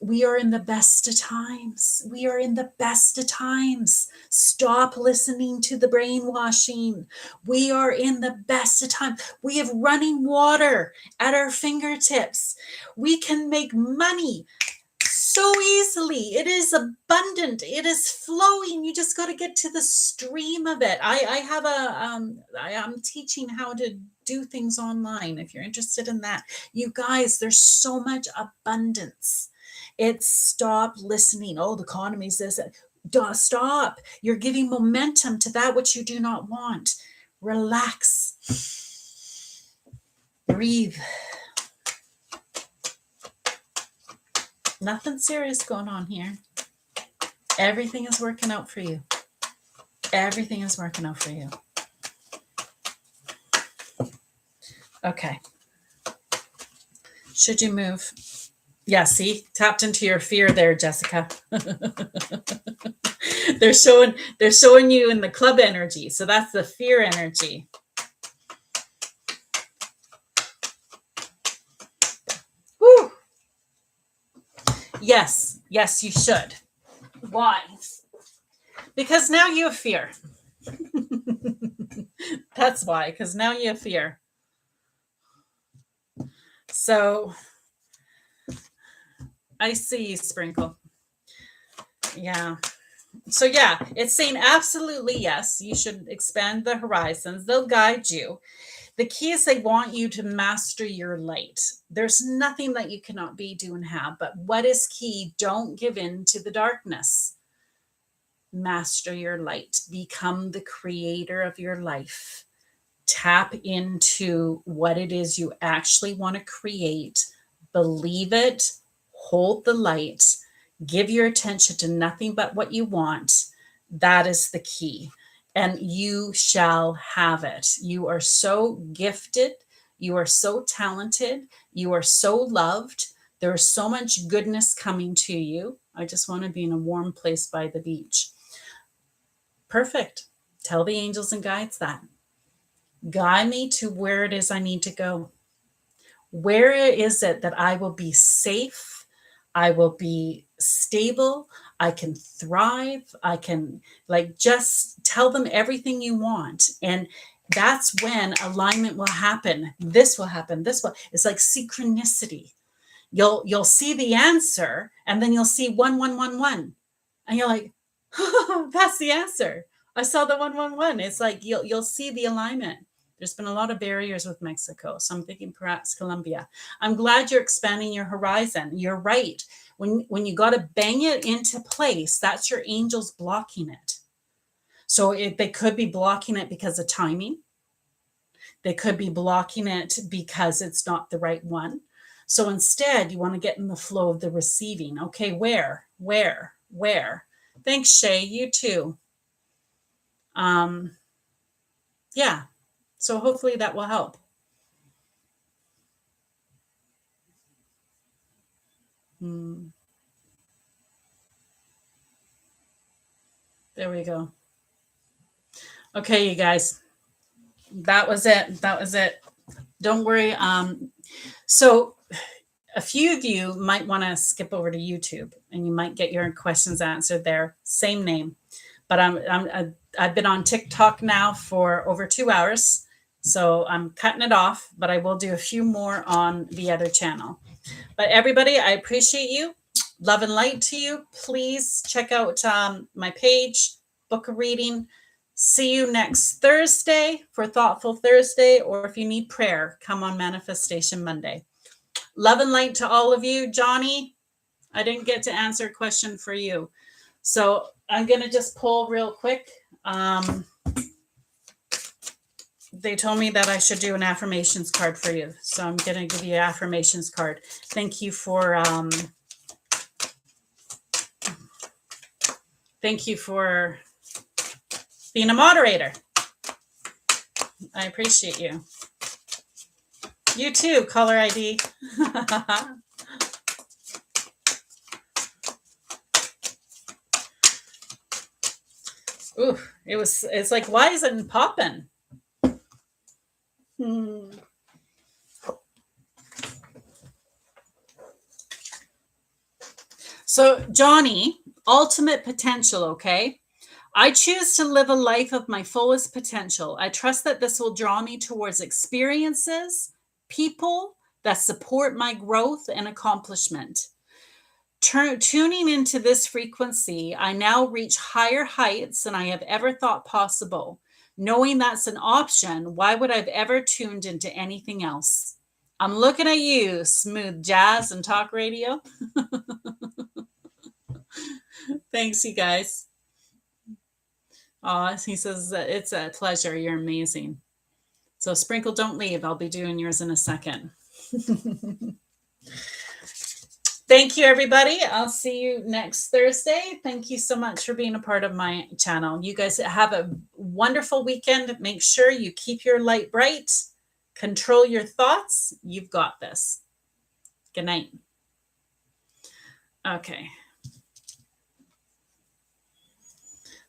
We are in the best of times. We are in the best of times. Stop listening to the brainwashing. We are in the best of time. We have running water at our fingertips. We can make money so easily. It is abundant. It is flowing. You just got to get to the stream of it. I am teaching how to do things online. If you're interested in that, you guys, there's so much abundance. It's stop listening. Oh, the economy's this. Stop. You're giving momentum to that which you do not want. Relax. Breathe. Nothing serious going on here. Everything is working out for you. Everything is working out for you. Okay. Should you move? Yeah, see, tapped into your fear there, Jessica. they're showing you in the club energy. So that's the fear energy. Woo! Yes, you should. Why? Because now you have fear. That's why, because now you have fear. So I see, Sprinkle. Yeah. So yeah, it's saying absolutely yes, you should expand the horizons. They'll guide you. The key is they want you to master your light. There's nothing that you cannot be, do, and have. But what is key? Don't give in to the darkness. Master your light. Become the creator of your life. Tap into what it is you actually want to create. Believe it. Hold the light. Give your attention to nothing but what you want. That is the key. And you shall have it. You are so gifted. You are so talented. You are so loved. There is so much goodness coming to you. I just want to be in a warm place by the beach. Perfect. Tell the angels and guides that. Guide me to where it is I need to go. Where is it that I will be safe? I will be stable. I can thrive. I can like just tell them everything you want. And that's when alignment will happen. This will happen. This will. It's like synchronicity. You'll see the answer, and then you'll see 1111, and you're like, oh, that's the answer. I saw the 111. It's like you'll see the alignment. There's been a lot of barriers with Mexico, so I'm thinking perhaps Colombia. I'm glad you're expanding your horizon. You're right. When you got to bang it into place, that's your angels blocking it. So they could be blocking it because of timing. They could be blocking it because it's not the right one. So instead, you want to get in the flow of the receiving. Okay, where? Thanks, Shay. You too. Yeah. So hopefully that will help. There we go. Okay, you guys. That was it. Don't worry. So a few of you might want to skip over to YouTube, and you might get your questions answered there. Same name, but I've been on TikTok now for over 2 hours, so I'm cutting it off. But I will do a few more on the other channel. But everybody, I appreciate you. Love and light to you. Please check out my page, book a reading. See you next Thursday for Thoughtful Thursday, or if you need prayer, come on Manifestation Monday. Love and light to all of you. Johnny, I didn't get to answer a question for you. So I'm going to just pull real quick. They told me that I should do an affirmations card for you. So I'm going to give you an affirmations card. Thank you for being a moderator. I appreciate you. You too, caller ID. Ooh, it's like, why isn't it popping? So, Johnny, ultimate potential, okay? I choose to live a life of my fullest potential. I trust that this will draw me towards experiences, people that support my growth and accomplishment. Tuning into this frequency, I now reach higher heights than I have ever thought possible. Knowing that's an option, why would I have ever tuned into anything else? I'm looking at you, smooth jazz and talk radio. Thanks, you guys. He says, it's a pleasure. You're amazing. So Sprinkle, don't leave. I'll be doing yours in a second. Thank you, everybody. I'll see you next Thursday. Thank you so much for being a part of my channel. You guys have a wonderful weekend. Make sure you keep your light bright. Control your thoughts. You've got this. Good night. Okay.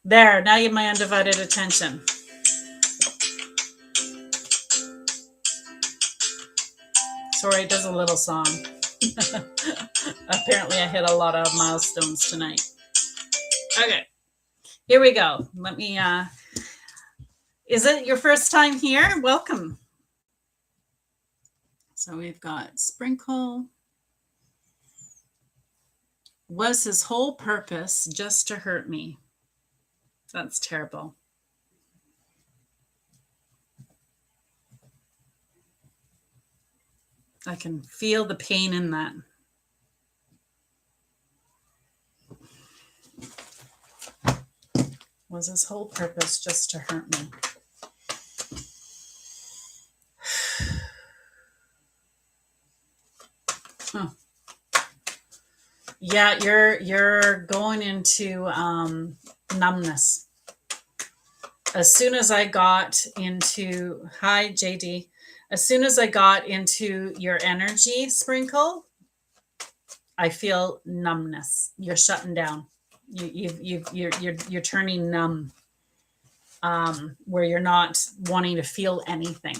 There, now you have my undivided attention. Sorry, it does a little song. Apparently I hit a lot of milestones tonight. Okay, here we go. Let me, is it your first time here? Welcome. So we've got Sprinkle. Was his whole purpose just to hurt me? That's terrible. I can feel the pain in that. Was his whole purpose just to hurt me? Huh. Yeah, you're going into numbness. As soon as I got into, hi JD, as soon as I got into your energy, Sprinkle, I feel numbness. You're shutting down. You're turning numb, where you're not wanting to feel anything.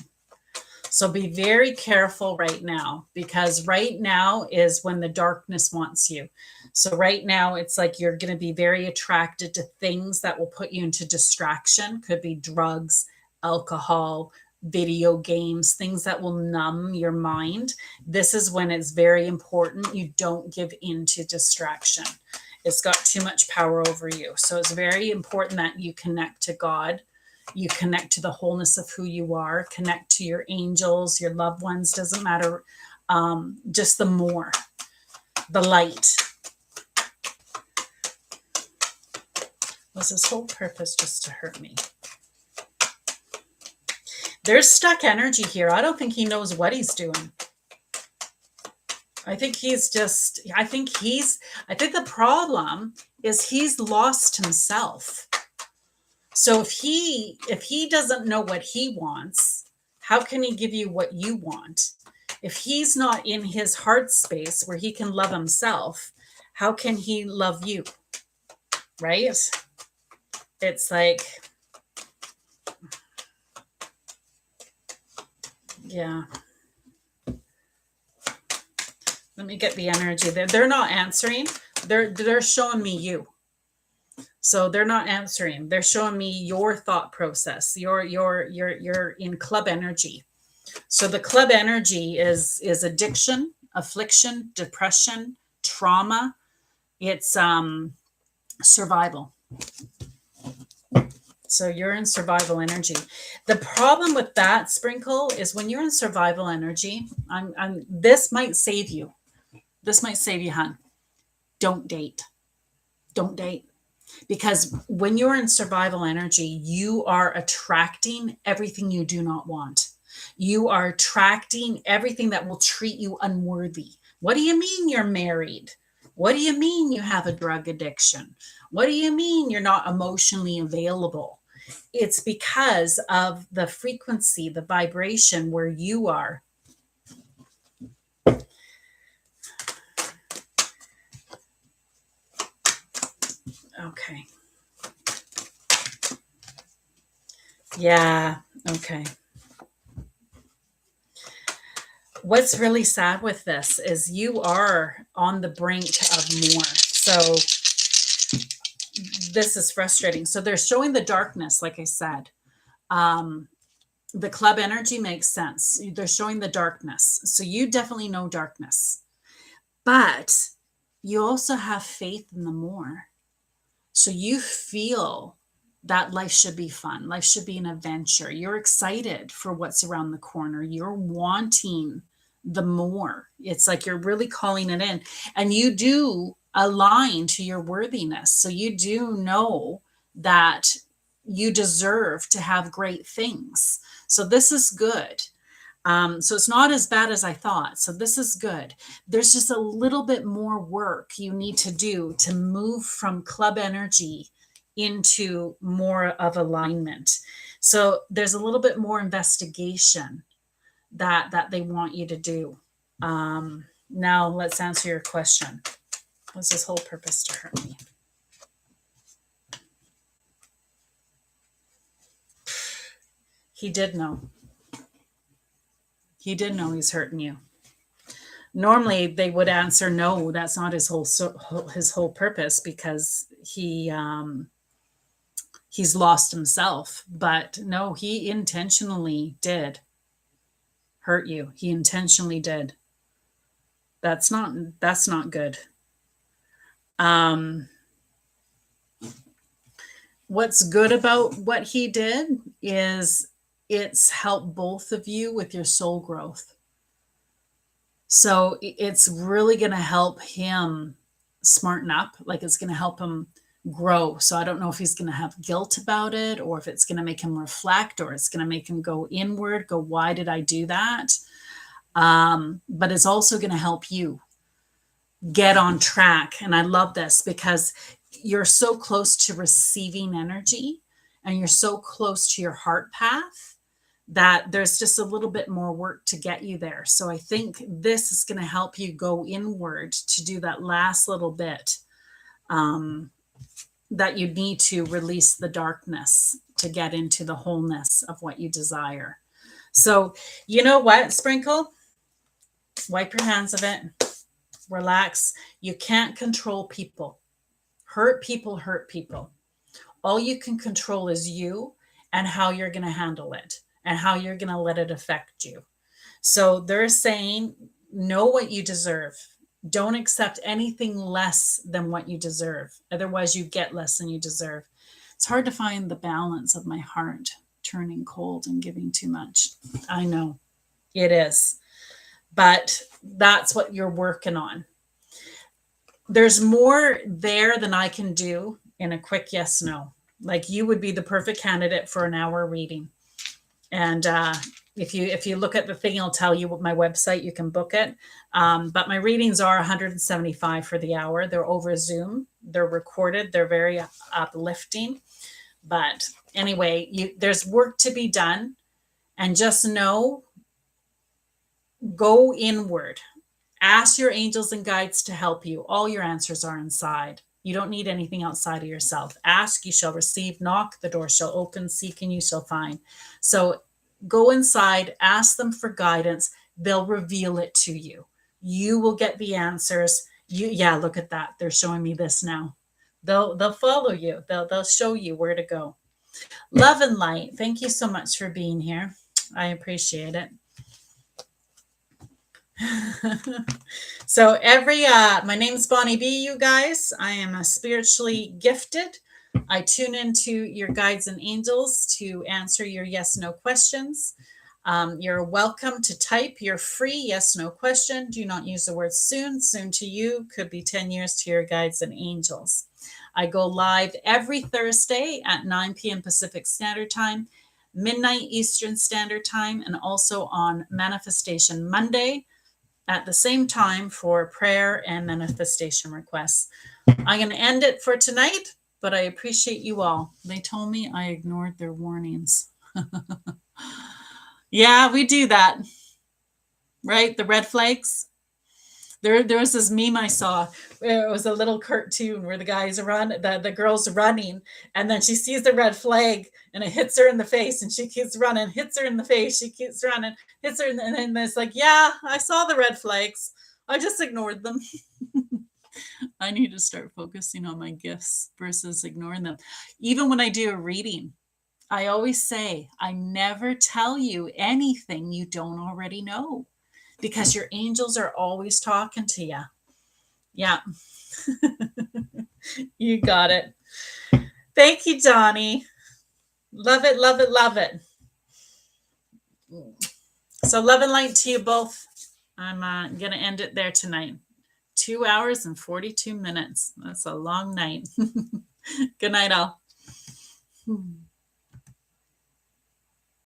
So be very careful right now, because right now is when the darkness wants you. So right now it's like you're going to be very attracted to things that will put you into distraction. Could be drugs, alcohol, video games, things that will numb your mind. This is when it's very important you don't give in to distraction. It's got too much power over you. So it's very important that you connect to God. You connect to the wholeness of who you are, connect to your angels, your loved ones, doesn't matter. Just the more, the light. Was his whole purpose just to hurt me? There's stuck energy here. I don't think he knows what he's doing. I think the problem is he's lost himself. So if he doesn't know what he wants, how can he give you what you want? If he's not in his heart space where he can love himself, how can he love you? Right? It's like, yeah. Let me get the energy there. They're not answering. They're showing me you. So they're not answering. They're showing me your thought process. You're in club energy. So the club energy is addiction, affliction, depression, trauma. It's survival. So you're in survival energy. The problem with that, Sprinkle, is when you're in survival energy, this might save you. This might save you, hon. Don't date. Don't date. Because when you're in survival energy, you are attracting everything you do not want. You are attracting everything that will treat you unworthy. What do you mean you're married? What do you mean you have a drug addiction? What do you mean you're not emotionally available? It's because of the frequency, the vibration where you are. Okay. Yeah. Okay. What's really sad with this is you are on the brink of more. So this is frustrating. So they're showing the darkness, like I said. The club energy makes sense. They're showing the darkness. So you definitely know darkness. But you also have faith in the more. So you feel that life should be fun. Life should be an adventure. You're excited for what's around the corner. You're wanting the more. It's like you're really calling it in. And you do align to your worthiness. So you do know that you deserve to have great things. So this is good. So it's not as bad as I thought. So this is good. There's just a little bit more work you need to do to move from club energy into more of alignment. So there's a little bit more investigation that they want you to do. Now let's answer your question. What's his whole purpose to hurt me? He did know. He did know he's hurting you. Normally they would answer no, that's not his whole purpose, because he's lost himself. But no, he intentionally did hurt you. He intentionally did. That's not good. What's good about what he did is it's helped both of you with your soul growth. So it's really going to help him smarten up. Like, it's going to help him grow. So I don't know if he's going to have guilt about it, or if it's going to make him reflect, or it's going to make him go inward, go, why did I do that? But it's also going to help you get on track. And I love this because you're so close to receiving energy, and you're so close to your heart path, that there's just a little bit more work to get you there. So I think this is going to help you go inward to do that last little bit, that you need to release the darkness to get into the wholeness of what you desire. So, you know what, Sprinkle? Wipe your hands of it. Relax. You can't control people. Hurt people hurt people. All you can control is you and how you're going to handle it and how you're going to let it affect you. So they're saying, know what you deserve. Don't accept anything less than what you deserve. Otherwise, you get less than you deserve. It's hard to find the balance of my heart turning cold and giving too much. I know it is, but that's what you're working on. There's more there than I can do in a quick yes no. Like you would be the perfect candidate for an hour reading. And if you look at the thing, it'll tell you what my website, you can book it. But my readings are 175 for the hour. They're over Zoom. They're recorded. They're very uplifting. But anyway, there's work to be done. And just know, go inward. Ask your angels and guides to help you. All your answers are inside. You don't need anything outside of yourself. Ask, you shall receive. Knock, the door shall open. Seek, and you shall find. So go inside, ask them for guidance. They'll reveal it to you. You will get the answers. Yeah, look at that. They're showing me this now. They'll follow you. They'll show you where to go. Love and light. Thank you so much for being here. I appreciate it. So my name's Bonnie B, you guys. I am a spiritually gifted. I tune into your guides and angels to answer your yes no questions. You're welcome to type your free yes no question. Do not use the word soon. Soon to you could be 10 years to your guides and angels. I go live every Thursday at 9 p.m. Pacific Standard Time, midnight Eastern Standard Time, and also on Manifestation Monday at the same time for prayer and manifestation requests. I'm going to end it for tonight, but I appreciate you all. They told me I ignored their warnings. Yeah, we do that, right? The red flags. There was this meme I saw. It was a little cartoon where the the girl's running, and then she sees the red flag, and it hits her in the face, and she keeps running. Hits her in the face, she keeps running. Hits her, and then it's like, yeah, I saw the red flags. I just ignored them. I need to start focusing on my gifts versus ignoring them. Even when I do a reading, I always say, I never tell you anything you don't already know, because your angels are always talking to you. Yeah. You got it. Thank you, Donnie. Love it, love it, love it. So love and light to you both. I'm going to end it there tonight. 2 hours and 42 minutes. That's a long night. Good night, all.